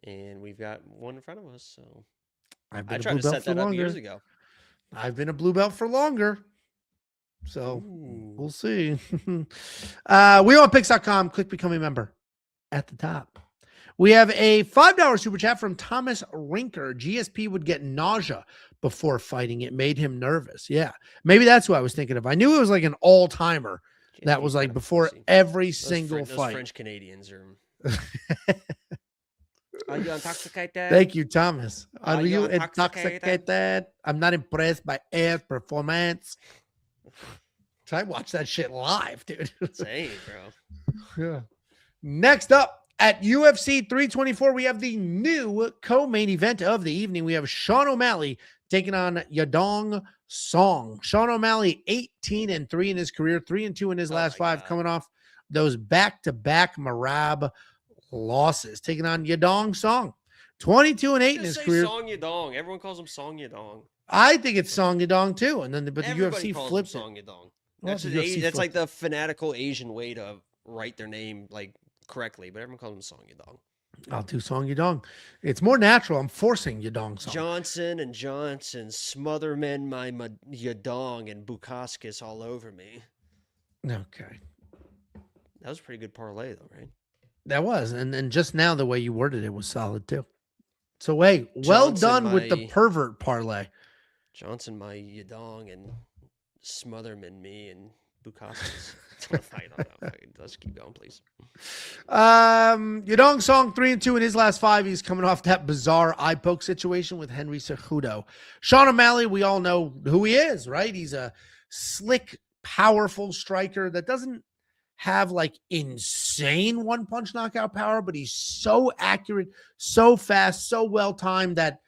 And we've got one in front of us, so I tried to set that up years ago. I've been a blue belt for longer. So we'll see. WeWantPicks.com. Click become a member at the top. We have a $5 super chat from Thomas Rinker. GSP would get nausea before fighting. It made him nervous. Yeah. Maybe that's what I was thinking of. I knew it was like an all-timer that was like before every single fight. Those French Canadians are... Are you intoxicated? Thank you, Thomas. Are you intoxicated? I'm not impressed by Air's performance. I watched that shit live, dude. Same, bro. Yeah. Next up at UFC 324, we have the new co-main event of the evening. We have Sean O'Malley taking on Yadong Song. Sean O'Malley, 18-3 in his career, 3-2 in his last 5, coming off those back-to-back Marab losses, taking on Yadong Song, 22-8 in his career. Song Yadong. Everyone calls him Song Yadong. I think it's Song Yadong too, and then the Everybody UFC flipped Song Yadong. Well, that's like the fanatical Asian way to write their name like correctly, but everyone calls him Song Yadong. I'll do Song Yadong. It's more natural. I'm forcing Yadong Song. Johnson, Smotherman, my Yadong, and Bukauskas all over me. Okay. That was a pretty good parlay, though, right? That was, and just now the way you worded it was solid too. So hey, well done with the pervert parlay. Johnson, my Yadong, and Smotherman, me, and Bukauskas. I don't know. Let's keep going, please. Yadong Song 3-2 in his last 5. He's coming off that bizarre eye poke situation with Henry Cejudo. Sean O'Malley, we all know who he is, right? He's a slick, powerful striker that doesn't have like insane one-punch knockout power, but he's so accurate, so fast, so well-timed that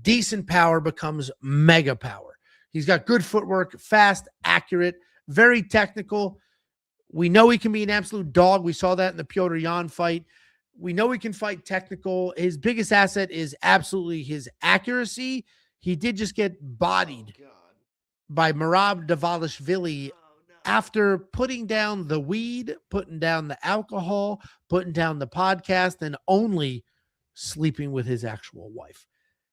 decent power becomes mega power. He's got good footwork, fast, accurate, very technical. We know he can be an absolute dog. We saw that in the Petr Yan fight. We know he can fight technical. His biggest asset is absolutely his accuracy. He did just get bodied by Merab Dvalishvili after putting down the weed, putting down the alcohol, putting down the podcast, and only sleeping with his actual wife.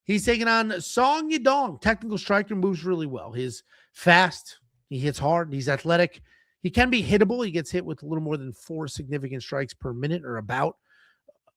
He's taking on Song Yadong, technical striker, moves really well. He's fast. He hits hard. He's athletic. He can be hittable. He gets hit with a little more than 4 significant strikes per minute, or about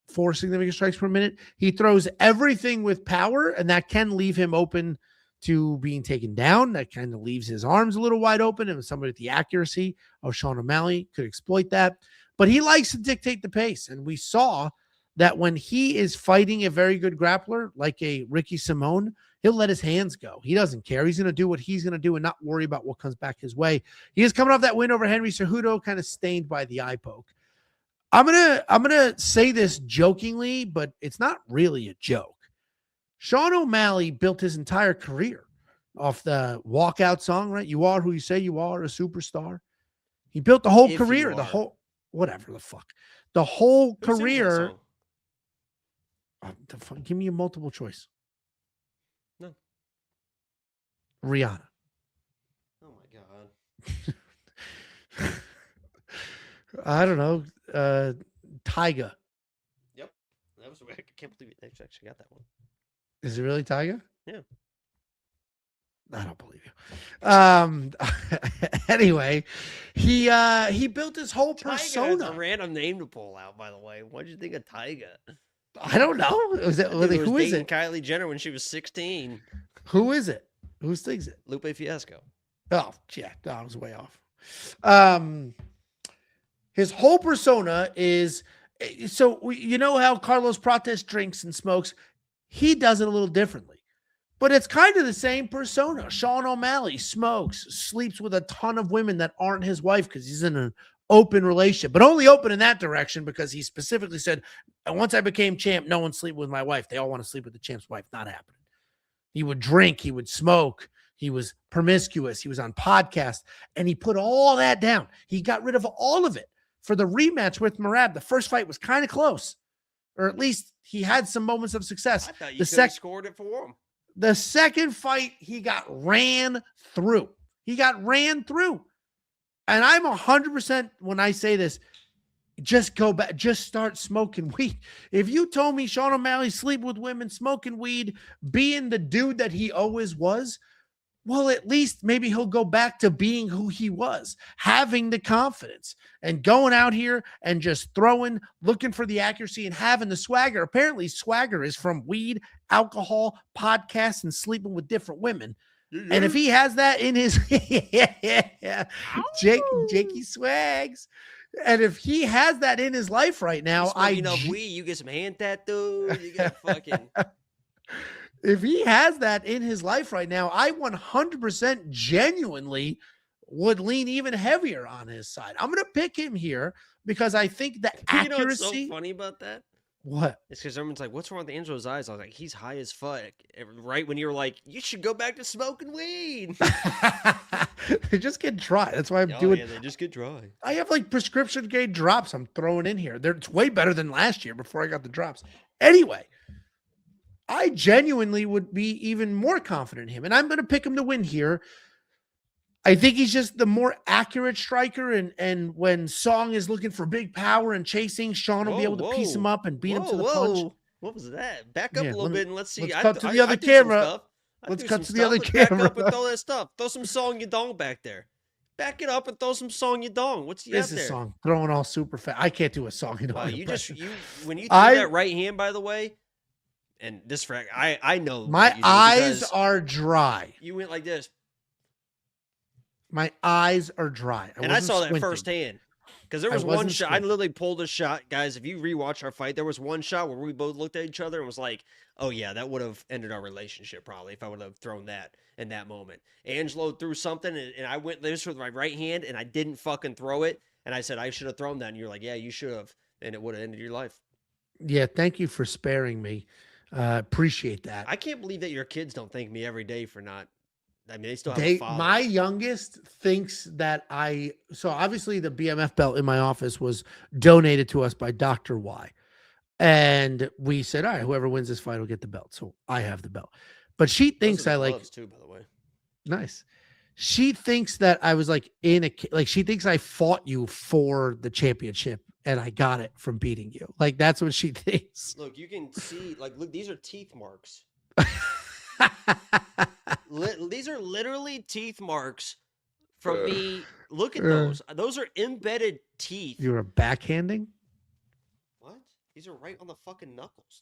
4 significant strikes per minute. He throws everything with power, and that can leave him open to being taken down. That kind of leaves his arms a little wide open, and somebody with the accuracy of Sean O'Malley could exploit that. But he likes to dictate the pace, and we saw that when he is fighting a very good grappler like a Ricky Simone, he'll let his hands go. He doesn't care. He's going to do what he's going to do and not worry about what comes back his way. He is coming off that win over Henry Cejudo, kind of stained by the eye poke. I'm gonna say this jokingly, but it's not really a joke. Sean O'Malley built his entire career off the walkout song, right? You are who you say you are, a superstar. He built the whole career, the whole career. Give me a multiple choice. No. Rihanna. Oh my God. I don't know. Tyga. Yep. That was I can't believe it. Actually got that one. Is it really Tyga? Yeah. I don't believe you. Anyway, he built his whole persona. That's a random name to pull out, by the way. What did you think of Tyga? I don't know. Who is it? Kylie Jenner when she was 16. Who is it? Who sings it? Lupe Fiasco. Oh, yeah. No, I was way off. His whole persona is, so you know how Carlos Prates drinks and smokes? He does it a little differently. But it's kind of the same persona. Sean O'Malley smokes, sleeps with a ton of women that aren't his wife because he's in an open relationship, but only open in that direction because he specifically said, once I became champ, no one's sleeping with my wife. They all want to sleep with the champ's wife. Not happening. He would drink. He would smoke. He was promiscuous. He was on podcasts, and he put all that down. He got rid of all of it for the rematch with Merab. The first fight was kind of close, or at least he had some moments of success. I thought you could have scored it for him. The second fight, he got ran through. And I'm 100% when I say this, just go back, just start smoking weed. If you told me Sean O'Malley sleep with women, smoking weed, being the dude that he always was, well, at least maybe he'll go back to being who he was, having the confidence and going out here and just throwing, looking for the accuracy and having the swagger. Apparently, swagger is from weed, alcohol, podcasts, and sleeping with different women. And if he has that in his Jakey swags, and if he has that in his life right now, you get some hand tattoos, you get fucking. If he has that in his life right now, I 100% genuinely would lean even heavier on his side. I'm going to pick him here because I think the accuracy. You know what's so funny about that? What? It's because everyone's like, what's wrong with Angelo's eyes? I was like, he's high as fuck. Right when you were like, you should go back to smoking weed. They just get dry. That's why I'm doing. Yeah, they just get dry. I have like prescription grade drops I'm throwing in here. It's way better than last year before I got the drops. Anyway, I genuinely would be even more confident in him. And I'm going to pick him to win here. I think he's just the more accurate striker. And when Song is looking for big power and chasing, Sean will be able to piece him up and beat him to the punch. What was that? Back up a little bit and let's see. Let's cut to the other camera. Let's cut to the other camera. Back up and throw that stuff. Throw some Song Yadong back there. Back it up and throw some Song Yadong. What's the out there? This is Song throwing all super fast. I can't do a Song Yadong. Wow, when you threw that right hand, by the way, and this for I know My what you do eyes because are dry. you went like this. My eyes are dry. And I saw that squinting. firsthand. Because there was one shot. I literally pulled a shot. Guys, if you rewatch our fight, there was one shot where we both looked at each other and was like, oh, yeah, that would have ended our relationship probably if I would have thrown that in that moment. Angelo threw something, and I went this with my right hand, and I didn't fucking throw it. And I said, I should have thrown that. And you're like, yeah, you should have. And it would have ended your life. Yeah, thank you for sparing me. Appreciate that. I can't believe that your kids don't thank me every day for not. I mean, they still have a father. My youngest thinks that so obviously the BMF belt in my office was donated to us by Dr. Y. And we said, all right, whoever wins this fight will get the belt. So I have the belt. But she thinks I like too, by the way. Nice. She thinks that I was like she thinks I fought you for the championship and I got it from beating you. Like that's what she thinks. Look, you can see, like, look, these are teeth marks. These are literally teeth marks from me. Look at those. Those are embedded teeth. You were backhanding? What? These are right on the fucking knuckles.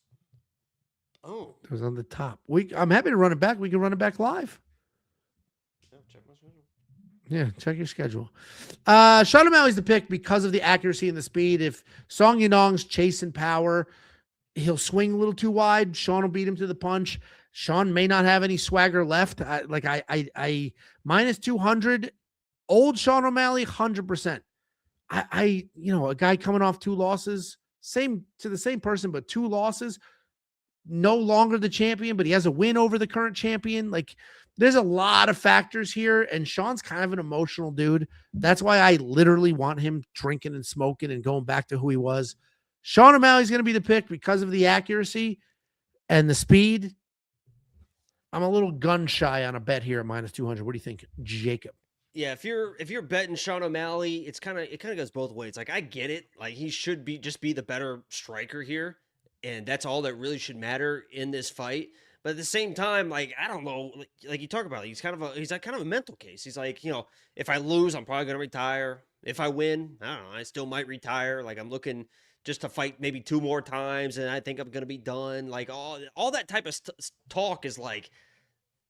Oh. It was on the top. I'm happy to run it back. We can run it back live. Check my schedule. Yeah, check your schedule. Sean O'Malley's the pick because of the accuracy and the speed. If Song Yadong's chasing power, he'll swing a little too wide. Sean will beat him to the punch. Sean may not have any swagger left. I minus 200. Old Sean O'Malley, 100%. A guy coming off 2 losses, same person, but 2 losses, no longer the champion, but he has a win over the current champion. Like, there's a lot of factors here, and Sean's kind of an emotional dude. That's why I literally want him drinking and smoking and going back to who he was. Sean O'Malley's going to be the pick because of the accuracy and the speed. I'm a little gun shy on a bet here at minus 200. What do you think, Jacob? Yeah, if you're betting Sean O'Malley, it kind of goes both ways. Like, I get it. Like, he should be the better striker here, and that's all that really should matter in this fight. But at the same time, like, I don't know, like you talk about it, he's kind of a mental case. He's like, if I lose, I'm probably gonna retire. If I win, I don't know, I still might retire. Like, I'm looking just to fight maybe 2 more times, and I think I'm gonna be done. Like, all that type of talk is like,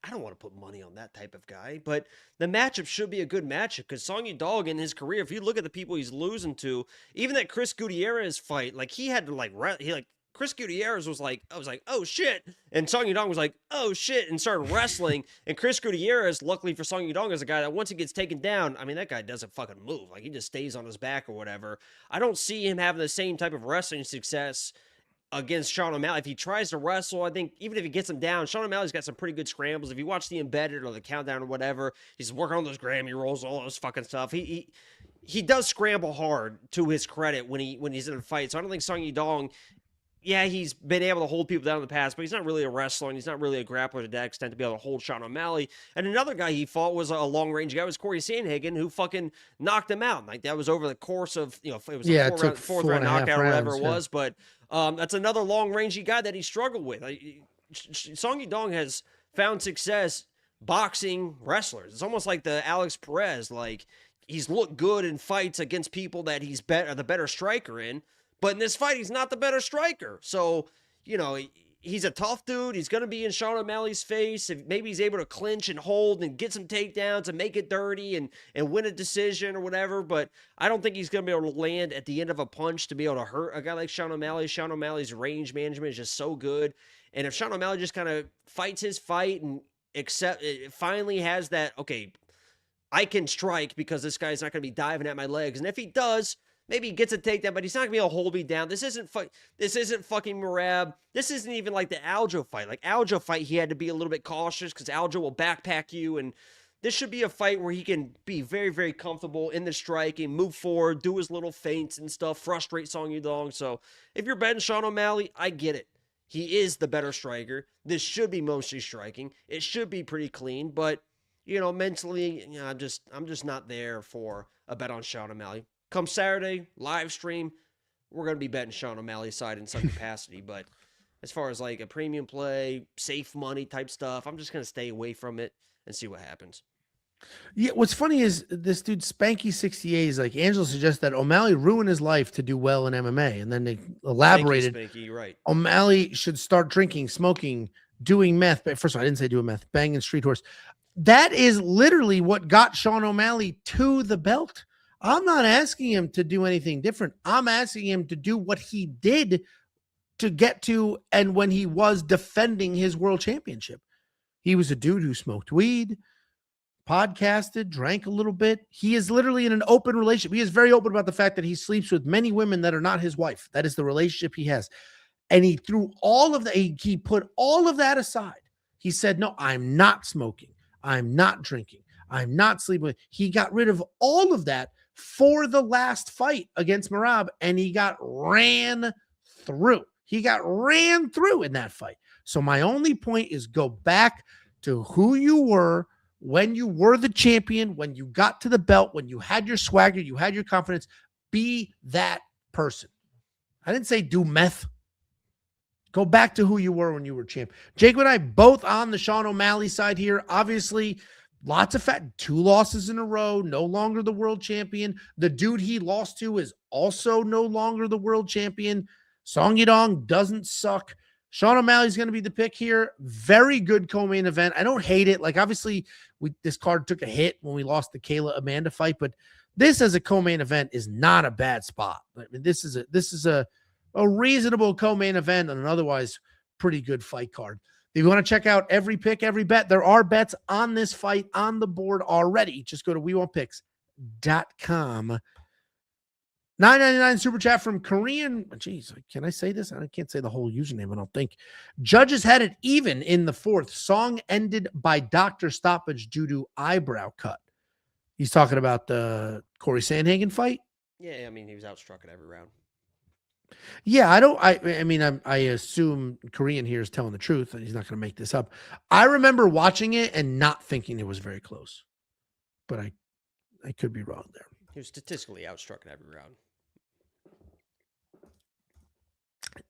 I don't want to put money on that type of guy, but the matchup should be a good matchup because Song Yadong in his career, if you look at the people he's losing to, even that Chris Gutierrez fight, like, he had to Chris Gutierrez was like, I was like, oh shit. And Song Yadong was like, oh shit, and started wrestling. And Chris Gutierrez, luckily for Song Yadong, is a guy that once he gets taken down, I mean, that guy doesn't fucking move. Like, he just stays on his back or whatever. I don't see him having the same type of wrestling success against Sean O'Malley. If he tries to wrestle, I think even if he gets him down, Sean O'Malley's got some pretty good scrambles. If you watch the embedded or the countdown or whatever, he's working on those Grammy rolls, all those fucking stuff. He does scramble hard, to his credit, when he's in a fight. So I don't think Song Yadong, yeah, he's been able to hold people down in the past, but he's not really a wrestler, and he's not really a grappler to that extent to be able to hold Sean O'Malley. And another guy he fought was a long-range guy, was Corey Sandhagen, who fucking knocked him out. Like, that was over the course of, it was a fourth round knockout or whatever it was. But that's another long-rangey guy that he struggled with. Song Yadong has found success boxing wrestlers. It's almost like the Alex Perez. Like, he's looked good in fights against people that he's the better striker in. But in this fight, he's not the better striker. So, he's a tough dude. He's going to be in Sean O'Malley's face. If maybe he's able to clinch and hold and get some takedowns and make it dirty and win a decision or whatever. But I don't think he's going to be able to land at the end of a punch to be able to hurt a guy like Sean O'Malley. Sean O'Malley's range management is just so good. And if Sean O'Malley just kind of fights his fight and finally has that, okay, I can strike because this guy's not going to be diving at my legs. And if he does, maybe he gets a takedown, but he's not going to be able to hold me down. This isn't fucking Merab. This isn't even like the Aljo fight. Like, Aljo fight, he had to be a little bit cautious because Aljo will backpack you. And this should be a fight where he can be very, very comfortable in the striking, move forward, do his little feints and stuff, frustrate Song Yadong. So if you're betting Sean O'Malley, I get it. He is the better striker. This should be mostly striking. It should be pretty clean, but, mentally, I'm just not there for a bet on Sean O'Malley. Come Saturday, live stream, we're going to be betting Sean O'Malley's side in some capacity. But as far as like a premium play, safe money type stuff, I'm just going to stay away from it and see what happens. Yeah, what's funny is this dude Spanky68 is like, Angelo suggests that O'Malley ruined his life to do well in MMA. And then they elaborated, Thank you, Spanky, you're right. O'Malley should start drinking, smoking, doing meth. But first of all, I didn't say doing meth, banging street horse. That is literally what got Sean O'Malley to the belt. I'm not asking him to do anything different. I'm asking him to do what he did to get to, and when he was defending his world championship. He was a dude who smoked weed, podcasted, drank a little bit. He is literally in an open relationship. He is very open about the fact that he sleeps with many women that are not his wife. That is the relationship he has. And he threw all of that, he put all of that aside. He said, no, I'm not smoking. I'm not drinking. I'm not sleeping with. He got rid of all of that for the last fight against Merab, and he got ran through. He got ran through in that fight. So my only point is go back to who you were when you were the champion, when you got to the belt, when you had your swagger, you had your confidence. Be that person. I didn't say do meth. Go back to who you were when you were champ. Jacob and I both on the Sean O'Malley side here. Obviously, lots of 2 losses in a row, no longer the world champion. The dude he lost to is also no longer the world champion. Song Yadong doesn't suck. Sean O'Malley's going to be the pick here. Very good co-main event. I don't hate it. Like, obviously, this card took a hit when we lost the Kayla Amanda fight, but this as a co-main event is not a bad spot. I mean, this is a reasonable co-main event and an otherwise pretty good fight card. If you want to check out every pick, every bet, there are bets on this fight on the board already. Just go to WeWantPicks.com. $9.99 super chat from Korean. Jeez, can I say this? I can't say the whole username, I don't think. Judges had it even in the 4th. Song ended by doctor stoppage due to eyebrow cut. He's talking about the Corey Sandhagen fight. Yeah, I mean, he was outstruck at every round. Yeah, I assume Korean here is telling the truth, and he's not going to make this up. I remember watching it and not thinking it was very close, but I could be wrong there. He was statistically outstruck at every round.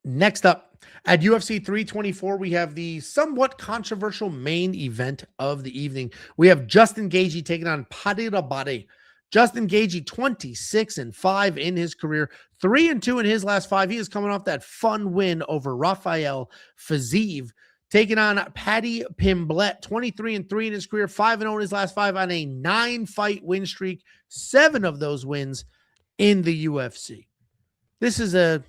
Next up, at UFC 324, we have the somewhat controversial main event of the evening. We have Justin Gaethje taking on Padira Bade. Justin Gaethje, 26-5 in his career, 3-2 in his last 5. He is coming off that fun win over Rafael Fiziev, taking on Paddy Pimblett, 23-3 in his career, 5-0 in his last 5 on a 9-fight win streak, 7 of those wins in the UFC. This is a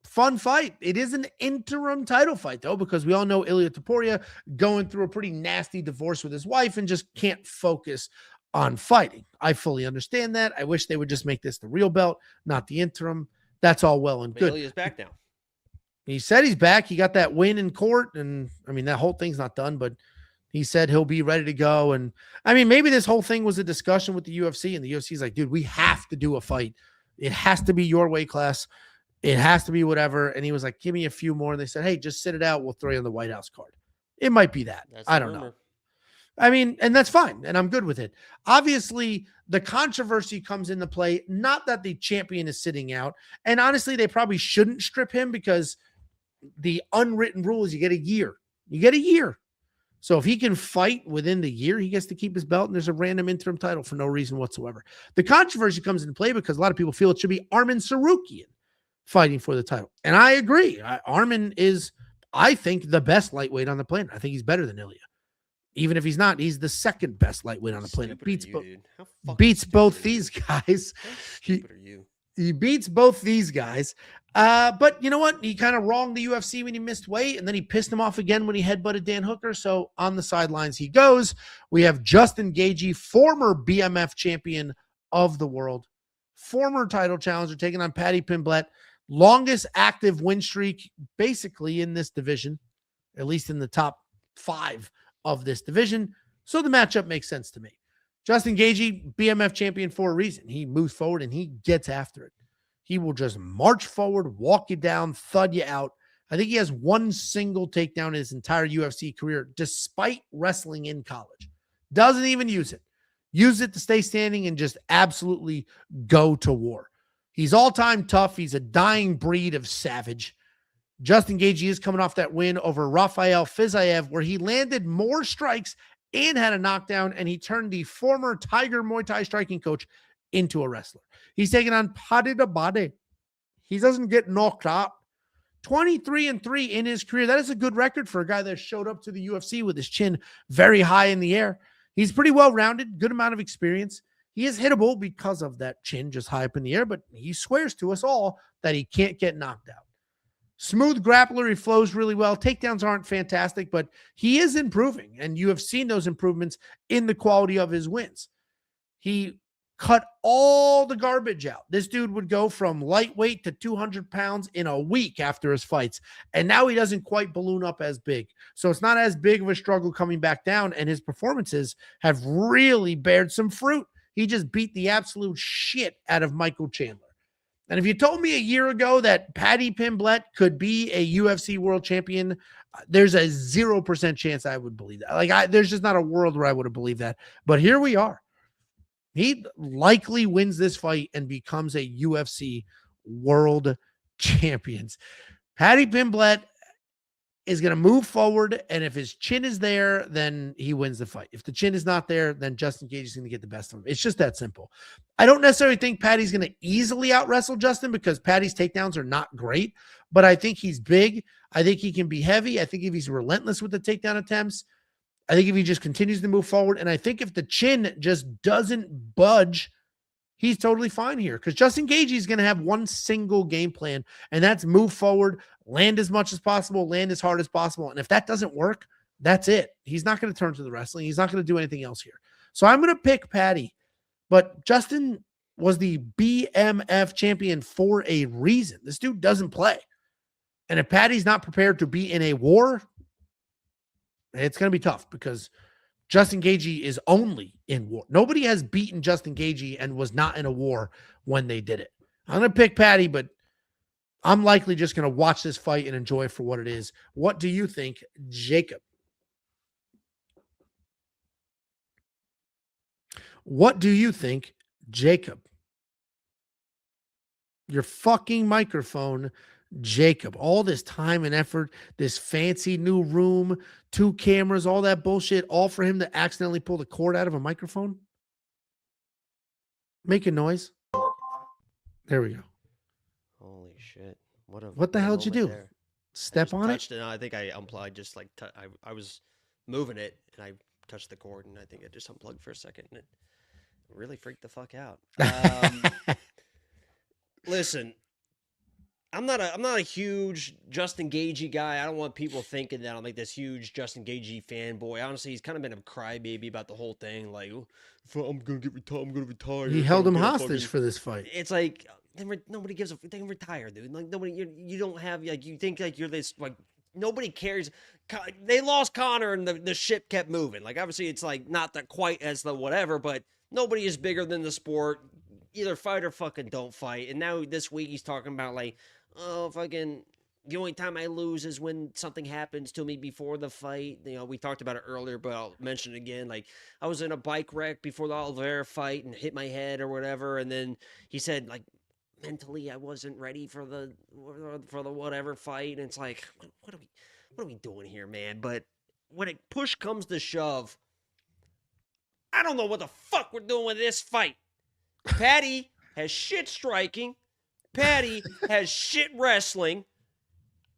fun fight. It is an interim title fight, though, because we all know Ilia Topuria going through a pretty nasty divorce with his wife and just can't focus on fighting. I fully understand that. I wish they would just make this the real belt, not the interim. That's all well and good. Ilia's back now. He said he's back. He got that win in court, and I mean, that whole thing's not done, but he said he'll be ready to go. And I mean, maybe this whole thing was a discussion with the UFC, and the UFC's like, dude, we have to do a fight. It has to be your weight class. It has to be whatever. And he was like, give me a few more. And they said, hey, just sit it out. We'll throw you on the White House card. It might be that. I don't know. I mean, and that's fine. And I'm good with it. Obviously, the controversy comes into play. Not that the champion is sitting out. And honestly, they probably shouldn't strip him because the unwritten rule is you get a year. You get a year. So if he can fight within the year, he gets to keep his belt, and there's a random interim title for no reason whatsoever. The controversy comes into play because a lot of people feel it should be Arman Sarukian fighting for the title. And I agree. Arman is, I think, the best lightweight on the planet. I think he's better than Ilia. Even if he's not, he's the second best lightweight on the planet. Beats both these guys. He beats both these guys. But you know what? He kind of wronged the UFC when he missed weight, and then he pissed him off again when he headbutted Dan Hooker. So on the sidelines he goes. We have Justin Gaethje, former BMF champion of the world, former title challenger, taking on Paddy Pimblett. Longest active win streak basically in this division, at least in the top 5 of this division. So the matchup makes sense to me. Justin Gaethje, BMF champion for a reason. He moves forward and he gets after it. He will just march forward, walk you down, thud you out. I think he has one single takedown in his entire UFC career, despite wrestling in college. Doesn't even use it. Use it to stay standing and just absolutely go to war. He's all-time tough. He's a dying breed of savage. Justin Gaethje is coming off that win over Rafael Fiziev, where he landed more strikes and had a knockdown, and he turned the former Tiger Muay Thai striking coach into a wrestler. He's taking on Padidabade. He doesn't get knocked out. 23-3 in his career. That is a good record for a guy that showed up to the UFC with his chin very high in the air. He's pretty well-rounded, good amount of experience. He is hittable because of that chin just high up in the air, but he swears to us all that he can't get knocked out. Smooth grappler, he flows really well. Takedowns aren't fantastic, but he is improving, and you have seen those improvements in the quality of his wins. He cut all the garbage out. This dude would go from lightweight to 200 pounds in a week after his fights, and now he doesn't quite balloon up as big. So it's not as big of a struggle coming back down, and his performances have really bared some fruit. He just beat the absolute shit out of Michael Chandler. And if you told me a year ago that Paddy Pimblett could be a UFC world champion, there's a 0% chance I would believe that. There's just not a world where I would have believed that. But here we are. He likely wins this fight and becomes a UFC world champion. Paddy Pimblett is going to move forward, and if his chin is there, then he wins the fight. If the chin is not there, then Justin Gaethje is going to get the best of him. It's just that simple. I don't necessarily think Paddy's going to easily out-wrestle Justin because Paddy's takedowns are not great, but I think he's big. I think he can be heavy. I think if he's relentless with the takedown attempts, I think if he just continues to move forward, and I think if the chin just doesn't budge, he's totally fine here because Justin Gaethje is going to have one single game plan, and that's move forward, land as much as possible, land as hard as possible. And if that doesn't work, that's it. He's not going to turn to the wrestling. He's not going to do anything else here. So I'm going to pick Paddy, but Justin was the BMF champion for a reason. This dude doesn't play. And if Paddy's not prepared to be in a war, it's going to be tough because Justin Gaethje is only in war. Nobody has beaten Justin Gaethje and was not in a war when they did it. I'm going to pick Paddy, but I'm likely just going to watch this fight and enjoy it for what it is. What do you think, Jacob? What do you think, Jacob? Your fucking microphone, Jacob. All this time and effort, this fancy new room, 2 cameras, all that bullshit, all for him to accidentally pull the cord out of a microphone? Make a noise. There we go. Holy shit. What the hell did you do? There. Step on it? No, I think I unplugged, just like, I was moving it, and I touched the cord, and I think I just unplugged for a second, and it really freaked the fuck out. Listen, I'm not a huge Justin Gaethje guy. I don't want people thinking that I'm like this huge Justin Gaethje fanboy. Honestly, he's kind of been a crybaby about the whole thing. Like, I'm gonna retire. He held him hostage for this fight. It's like nobody gives a. They can retire, dude. Like nobody. You don't have like you think like you're this like nobody cares. They lost Connor and the ship kept moving. Like obviously it's like not that quite as the whatever, but nobody is bigger than the sport. Either fight or fucking don't fight. And now this week he's talking about like, oh, fucking, the only time I lose is when something happens to me before the fight. You know, we talked about it earlier, but I'll mention it again. Like, I was in a bike wreck before the Oliveira fight and hit my head or whatever. And then he said, like, mentally I wasn't ready for the whatever fight. And it's like, what are we doing here, man? But when it push comes to shove, I don't know what the fuck we're doing with this fight. Paddy has shit striking. Paddy has shit wrestling.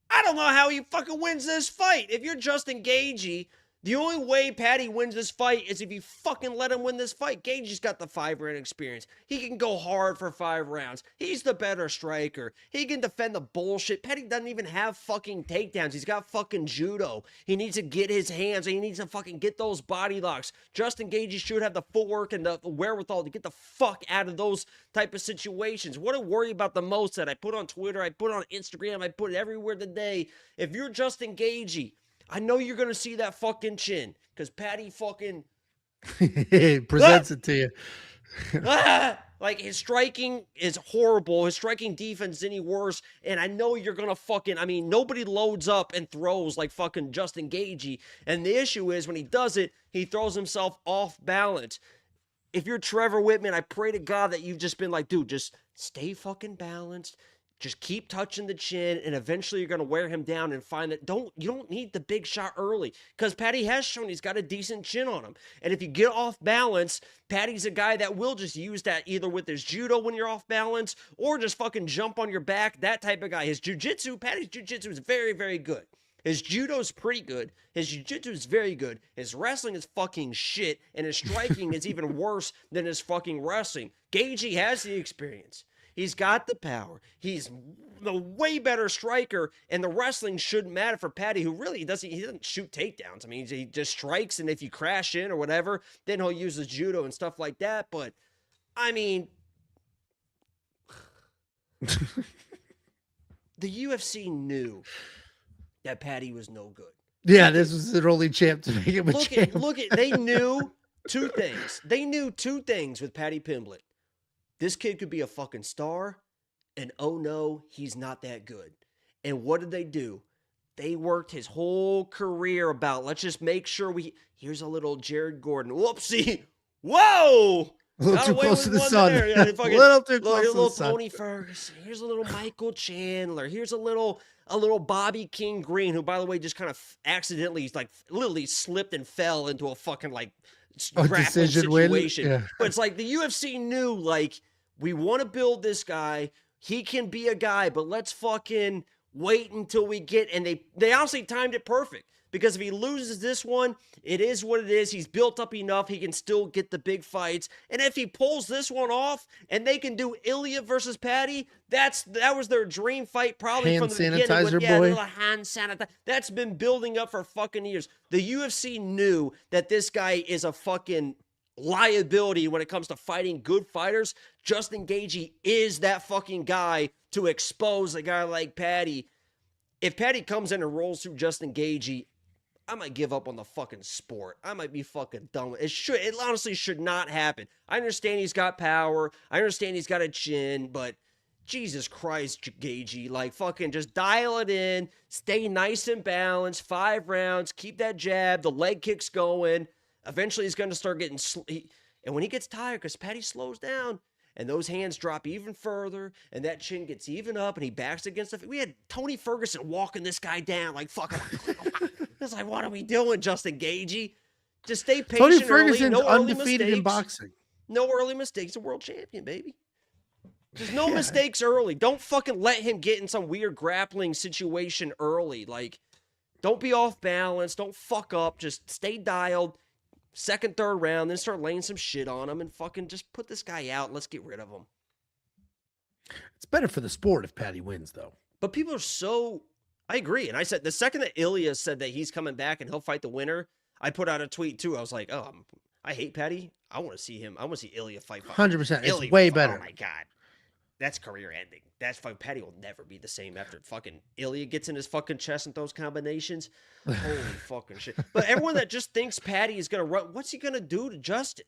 I don't know how he fucking wins this fight. If you're Justin Gaethje, the only way Paddy wins this fight is if you fucking let him win this fight. Gaethje's got the 5-round experience. He can go hard for 5 rounds. He's the better striker. He can defend the bullshit. Paddy doesn't even have fucking takedowns. He's got fucking judo. He needs to get his hands. He needs to fucking get those body locks. Justin Gaethje should have the footwork and the wherewithal to get the fuck out of those type of situations. What I worry about the most that I put on Twitter, I put on Instagram, I put it everywhere today. If you're Justin Gaethje, I know you're going to see that fucking chin because Paddy fucking presents it to you. Like his striking is horrible. His striking defense is any worse. And I know you're going to fucking, I mean, nobody loads up and throws like fucking Justin Gaethje. And the issue is when he does it, he throws himself off balance. If you're Trevor Whitman, I pray to God that you've just been like, dude, just stay fucking balanced. Just keep touching the chin, and eventually you're going to wear him down and find that you don't need the big shot early, because Paddy has shown he's got a decent chin on him. And if you get off balance, Paddy's a guy that will just use that either with his judo when you're off balance or just fucking jump on your back, that type of guy. His jiu-jitsu, Paddy's jiu-jitsu is very, very good. His judo is pretty good. His jiu-jitsu is very good. His wrestling is fucking shit, and his striking is even worse than his fucking wrestling. Gaethje has the experience. He's got the power. He's the way better striker, and the wrestling shouldn't matter for Paddy, who really doesn't shoot takedowns. I mean, he just strikes, and if you crash in or whatever, then he'll use his judo and stuff like that. But, I mean, the UFC knew that Paddy was no good. Yeah, this was their only champ to make him a champ. They knew two things. They knew two things with Paddy Pimblett. This kid could be a fucking star, and oh no, he's not that good. And what did they do? They worked his whole career about, let's just make sure here's a little Jared Gordon. Whoopsie. Whoa! A little too close to the sun. Yeah, a little too close to the sun. Tony Ferguson. Here's a little Michael Chandler. Here's a little Bobby King Green, who, by the way, just kind of accidentally, like, literally slipped and fell into a fucking, like, grappling situation. Yeah. But it's like the UFC knew, like, we want to build this guy. He can be a guy, but let's fucking wait until we get, and they honestly timed it perfect, because if he loses this one, it is what it is. He's built up enough. He can still get the big fights. And if he pulls this one off and they can do Ilya versus Paddy, that was their dream fight probably hand from the beginning. With, boy. Little hand sanitizer. That's been building up for fucking years. The UFC knew that this guy is a fucking liability when it comes to fighting good fighters. Justin Gaethje is that fucking guy to expose a guy like Paddy. If Paddy comes in and rolls through Justin Gaethje, I might give up on the fucking sport. I might be fucking done. It honestly should not happen. I understand he's got power. I understand he's got a chin, but Jesus Christ, Gaethje, like, fucking just dial it in. Stay nice and balanced. 5 rounds. Keep that jab. The leg kicks going. Eventually he's going to start getting, and when he gets tired, because Paddy slows down, and those hands drop even further, and that chin gets even up, and he backs against the, we had Tony Ferguson walking this guy down like fucking, it's like, what are we doing, Justin Gaethje? Just stay patient. Tony Ferguson's no undefeated in boxing. No early mistakes. A world champion, baby. There's no mistakes early. Don't fucking let him get in some weird grappling situation early. Like, don't be off balance. Don't fuck up. Just stay dialed. Second, third round, then start laying some shit on him and fucking just put this guy out. Let's get rid of him. It's better for the sport if Paddy wins, though. But people are so... I agree. And I said, the second that Ilya said that he's coming back and he'll fight the winner, I put out a tweet, too. I was like, oh, I hate Paddy. I want to see him. I want to see Ilya fight. 100%. It's way better. Oh, my God. That's career ending. That's fucking Paddy will never be the same after fucking Ilya gets in his fucking chest and those combinations. Holy fucking shit. But everyone that just thinks Paddy is going to run, what's he going to do to Justin?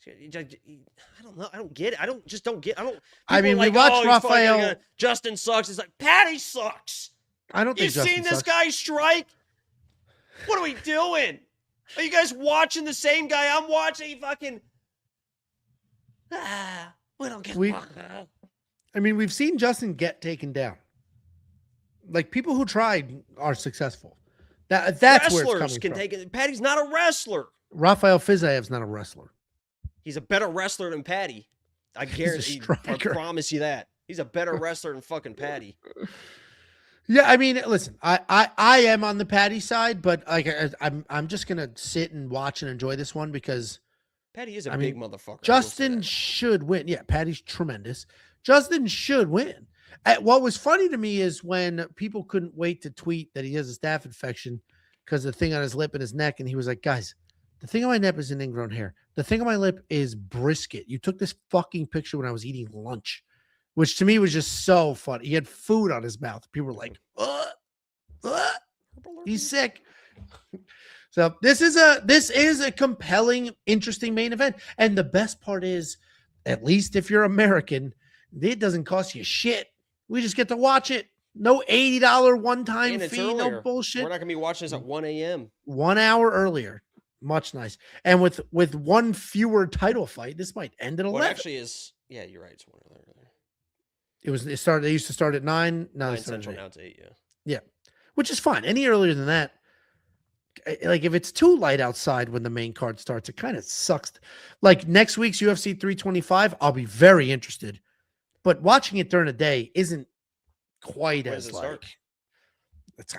I don't know. I don't get it. I don't get I mean, we like, watched Rafael. Justin sucks. It's like, Paddy sucks. I don't think You've seen this guy strike? What are we doing? Are you guys watching the same guy I'm watching? He fucking... we don't get... I mean, we've seen Justin get taken down. Like, people who tried are successful. That's where it's coming from. Take it. Paddy's not a wrestler. Rafael Fizayev's not a wrestler. He's a better wrestler than Paddy. I guarantee. I promise you that. He's a better wrestler than fucking Paddy. Yeah, I mean, listen, I am on the Paddy side, but like I'm just gonna sit and watch and enjoy this one because Paddy is a big motherfucker. Justin should win. Yeah, Paddy's tremendous. Justin should win. What was funny to me is when people couldn't wait to tweet that he has a staph infection because the thing on his lip and his neck, and he was like, guys, the thing on my neck is an ingrown hair. The thing on my lip is brisket. You took this fucking picture when I was eating lunch, which to me was just so funny. He had food on his mouth. People were like, he's sick. So this is a compelling, interesting main event. And the best part is, at least if you're American, it doesn't cost you shit. We just get to watch it. No $80 one-time fee, earlier. No bullshit. We're not going to be watching this at 1 a.m. 1 hour earlier. Much nice. And with one fewer title fight, this might end at 11. What actually is, yeah, you're right. It's 1 hour earlier. They used to start at 9. Now 9 they start Central, at 8. now it's 8, yeah. Yeah, which is fine. Any earlier than that, like if it's too light outside when the main card starts, it kind of sucks. Like next week's UFC 325, I'll be very interested, but watching it during the day isn't quite When as does it like. start?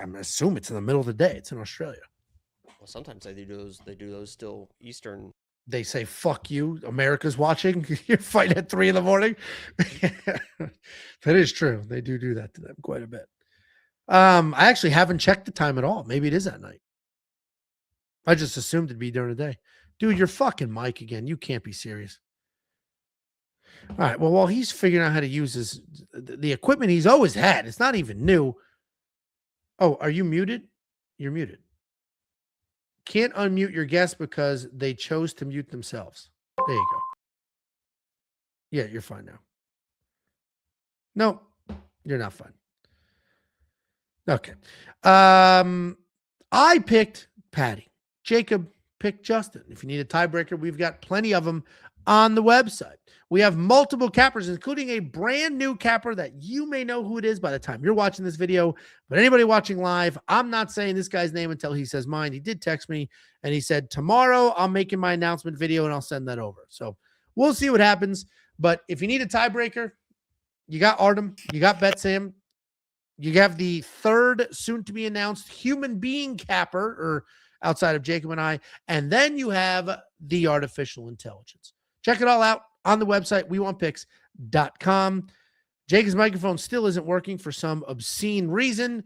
I'm gonna assume it's in the middle of the day. It's in Australia. Well, sometimes they do those. They do those still Eastern. They say, "Fuck you, America's watching." You're fighting at 3 a.m. That is true. They do that to them quite a bit. I actually haven't checked the time at all. Maybe it is at night. I just assumed it'd be during the day. Dude, you're fucking Mike again. You can't be serious. All right. Well, while he's figuring out how to use the equipment he's always had, it's not even new. Oh, are you muted? You're muted. Can't unmute your guest because they chose to mute themselves. There you go. Yeah, you're fine now. No, you're not fine. Okay. I picked Patty. Jacob picked Justin. If you need a tiebreaker, we've got plenty of them on the website. We have multiple cappers, including a brand new capper that you may know who it is by the time you're watching this video. But anybody watching live, I'm not saying this guy's name until he says mine. He did text me and he said, tomorrow I'm making my announcement video and I'll send that over. So we'll see what happens. But if you need a tiebreaker, you got Artem, you got Betsam, you have the third soon-to-be announced human being capper, or outside of Jacob and I, and then you have the artificial intelligence. Check it all out on the website, wewantpicks.com. Jacob's microphone still isn't working for some obscene reason,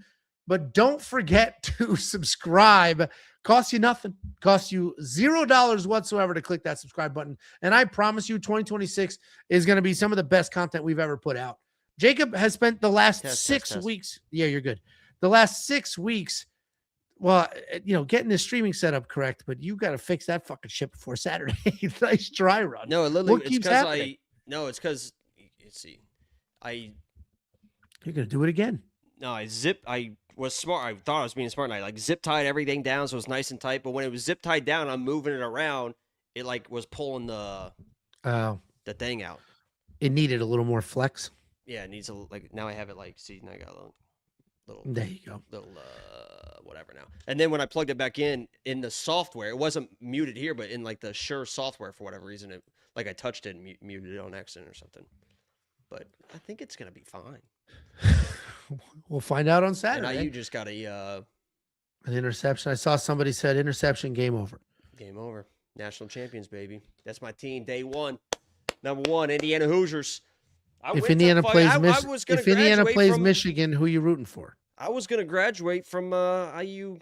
but don't forget to subscribe. Costs you nothing. Costs you $0 whatsoever to click that subscribe button. And I promise you 2026 is going to be some of the best content we've ever put out. Jacob has spent the last 6 weeks. Yeah, you're good. The last 6 weeks, well, getting this streaming setup correct, but you got to fix that fucking shit before Saturday. Nice dry run. No, literally, it's because let's see. You're going to do it again. No, I was smart. I thought I was being smart. And I zip tied everything down so it was nice and tight. But when it was zip tied down, I'm moving it around. It was pulling the thing out. It needed a little more flex. Yeah, it needs now I have it see, now I got a little there you go. Little whatever now. And then when I plugged it back in the software, it wasn't muted here, but in the Shure software for whatever reason, it I touched it and muted it on accident or something. But I think it's gonna be fine. We'll find out on Saturday. And now you just got an interception. I saw somebody said interception, game over. Game over. National champions, baby. That's my team. Day one. Number 1, Indiana Hoosiers. If Indiana plays Michigan, who are you rooting for? I was going to graduate from IU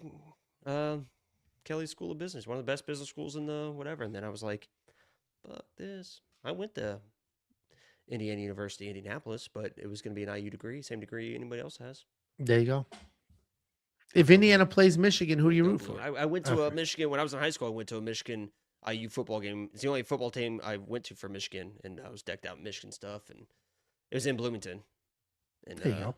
Kelly School of Business, one of the best business schools in the whatever. And then I was like, fuck this. I went to Indiana University, Indianapolis, but it was going to be an IU degree, same degree anybody else has. There you go. If Indiana plays Michigan, who do you root for? I went to Michigan. When I was in high school, I went to a Michigan IU football game. It's the only football team I went to for Michigan, and I was decked out in Michigan stuff, and it was in Bloomington. And there you go.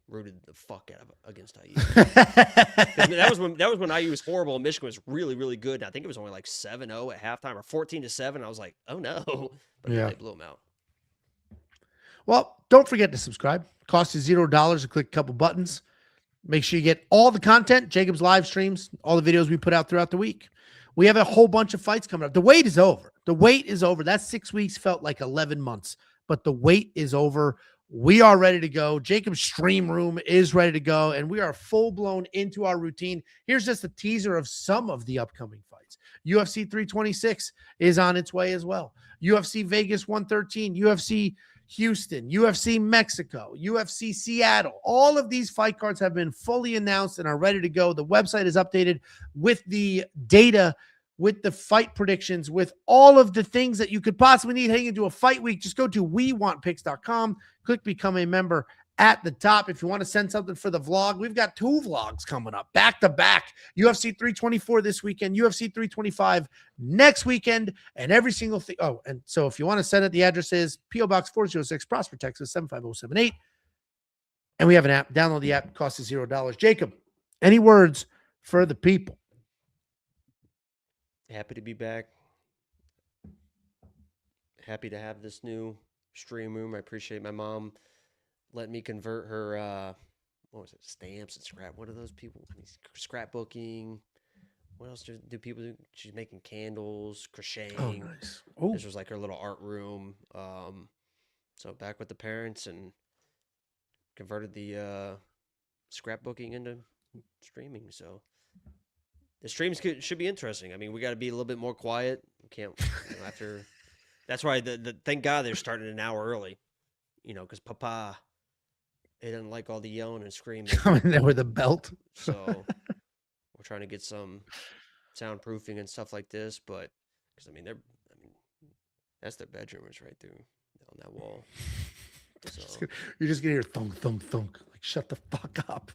Rooted the fuck out of against IU. that was when IU was horrible and Michigan was really, really good. And I think it was only 7-0 at halftime or 14-7. I was like, oh no. But they blew them out. Well, don't forget to subscribe. Costs you $0 to click a couple buttons. Make sure you get all the content, Jacob's live streams, all the videos we put out throughout the week. We have a whole bunch of fights coming up. The wait is over. The wait is over. That 6 weeks felt like 11 months, but the wait is over. We are ready to go. Jacob's stream room is ready to go, and we are full-blown into our routine. Here's just a teaser of some of the upcoming fights. UFC 326 is on its way as well. UFC Vegas 113, UFC Houston, UFC Mexico, UFC Seattle. All of these fight cards have been fully announced and are ready to go. The website is updated with the data, with the fight predictions, with all of the things that you could possibly need heading into a fight week. Just go to wewantpicks.com, click become a member at the top. If you want to send something for the vlog, we've got 2 vlogs coming up back to back. UFC 324 this weekend, UFC 325 next weekend, and every single thing. Oh, and so if you want to send it, the address is P.O. Box 406, Prosper, Texas 75078. And we have an app. Download the app. It costs you $0. Jacob, any words for the people? Happy to be back. Happy to have this new stream room. I appreciate my mom letting me convert her, what was it, stamps and scrap. What are those people? I mean, scrapbooking. What else do people do? She's making candles, crocheting. Oh, nice. Oh, This was like her little art room. So back with the parents and converted the scrapbooking into streaming. So the streams should be interesting. I mean, we got to be a little bit more quiet. We can't after. That's why thank God they're starting an hour early. Because Papa, he doesn't like all the yelling and screaming. coming there with a belt. So we're trying to get some soundproofing and stuff like this. But because that's their bedroom is right there on that wall. So You're just gonna hear thunk, thunk, thunk. Like, shut the fuck up.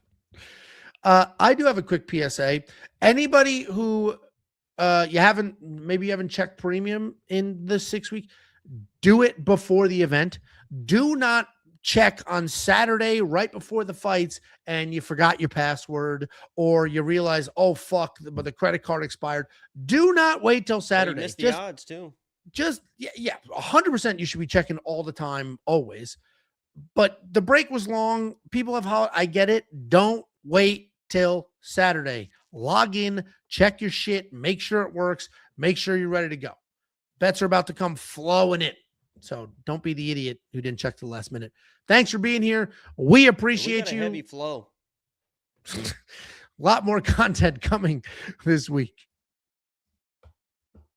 I do have a quick PSA. Anybody who you haven't checked premium in the 6 week, do it before the event. Do not check on Saturday right before the fights and you forgot your password or you realize, oh fuck, but the credit card expired. Do not wait till Saturday. You missed the odds too. Just 100% you should be checking all the time, always. But the break was long. People have I get it. Don't wait till Saturday. Log in, check your shit, make sure it works, make sure you're ready to go. Bets are about to come flowing in. So don't be the idiot who didn't check the last minute. Thanks for being here. We appreciate you. Heavy flow. A lot more content coming this week.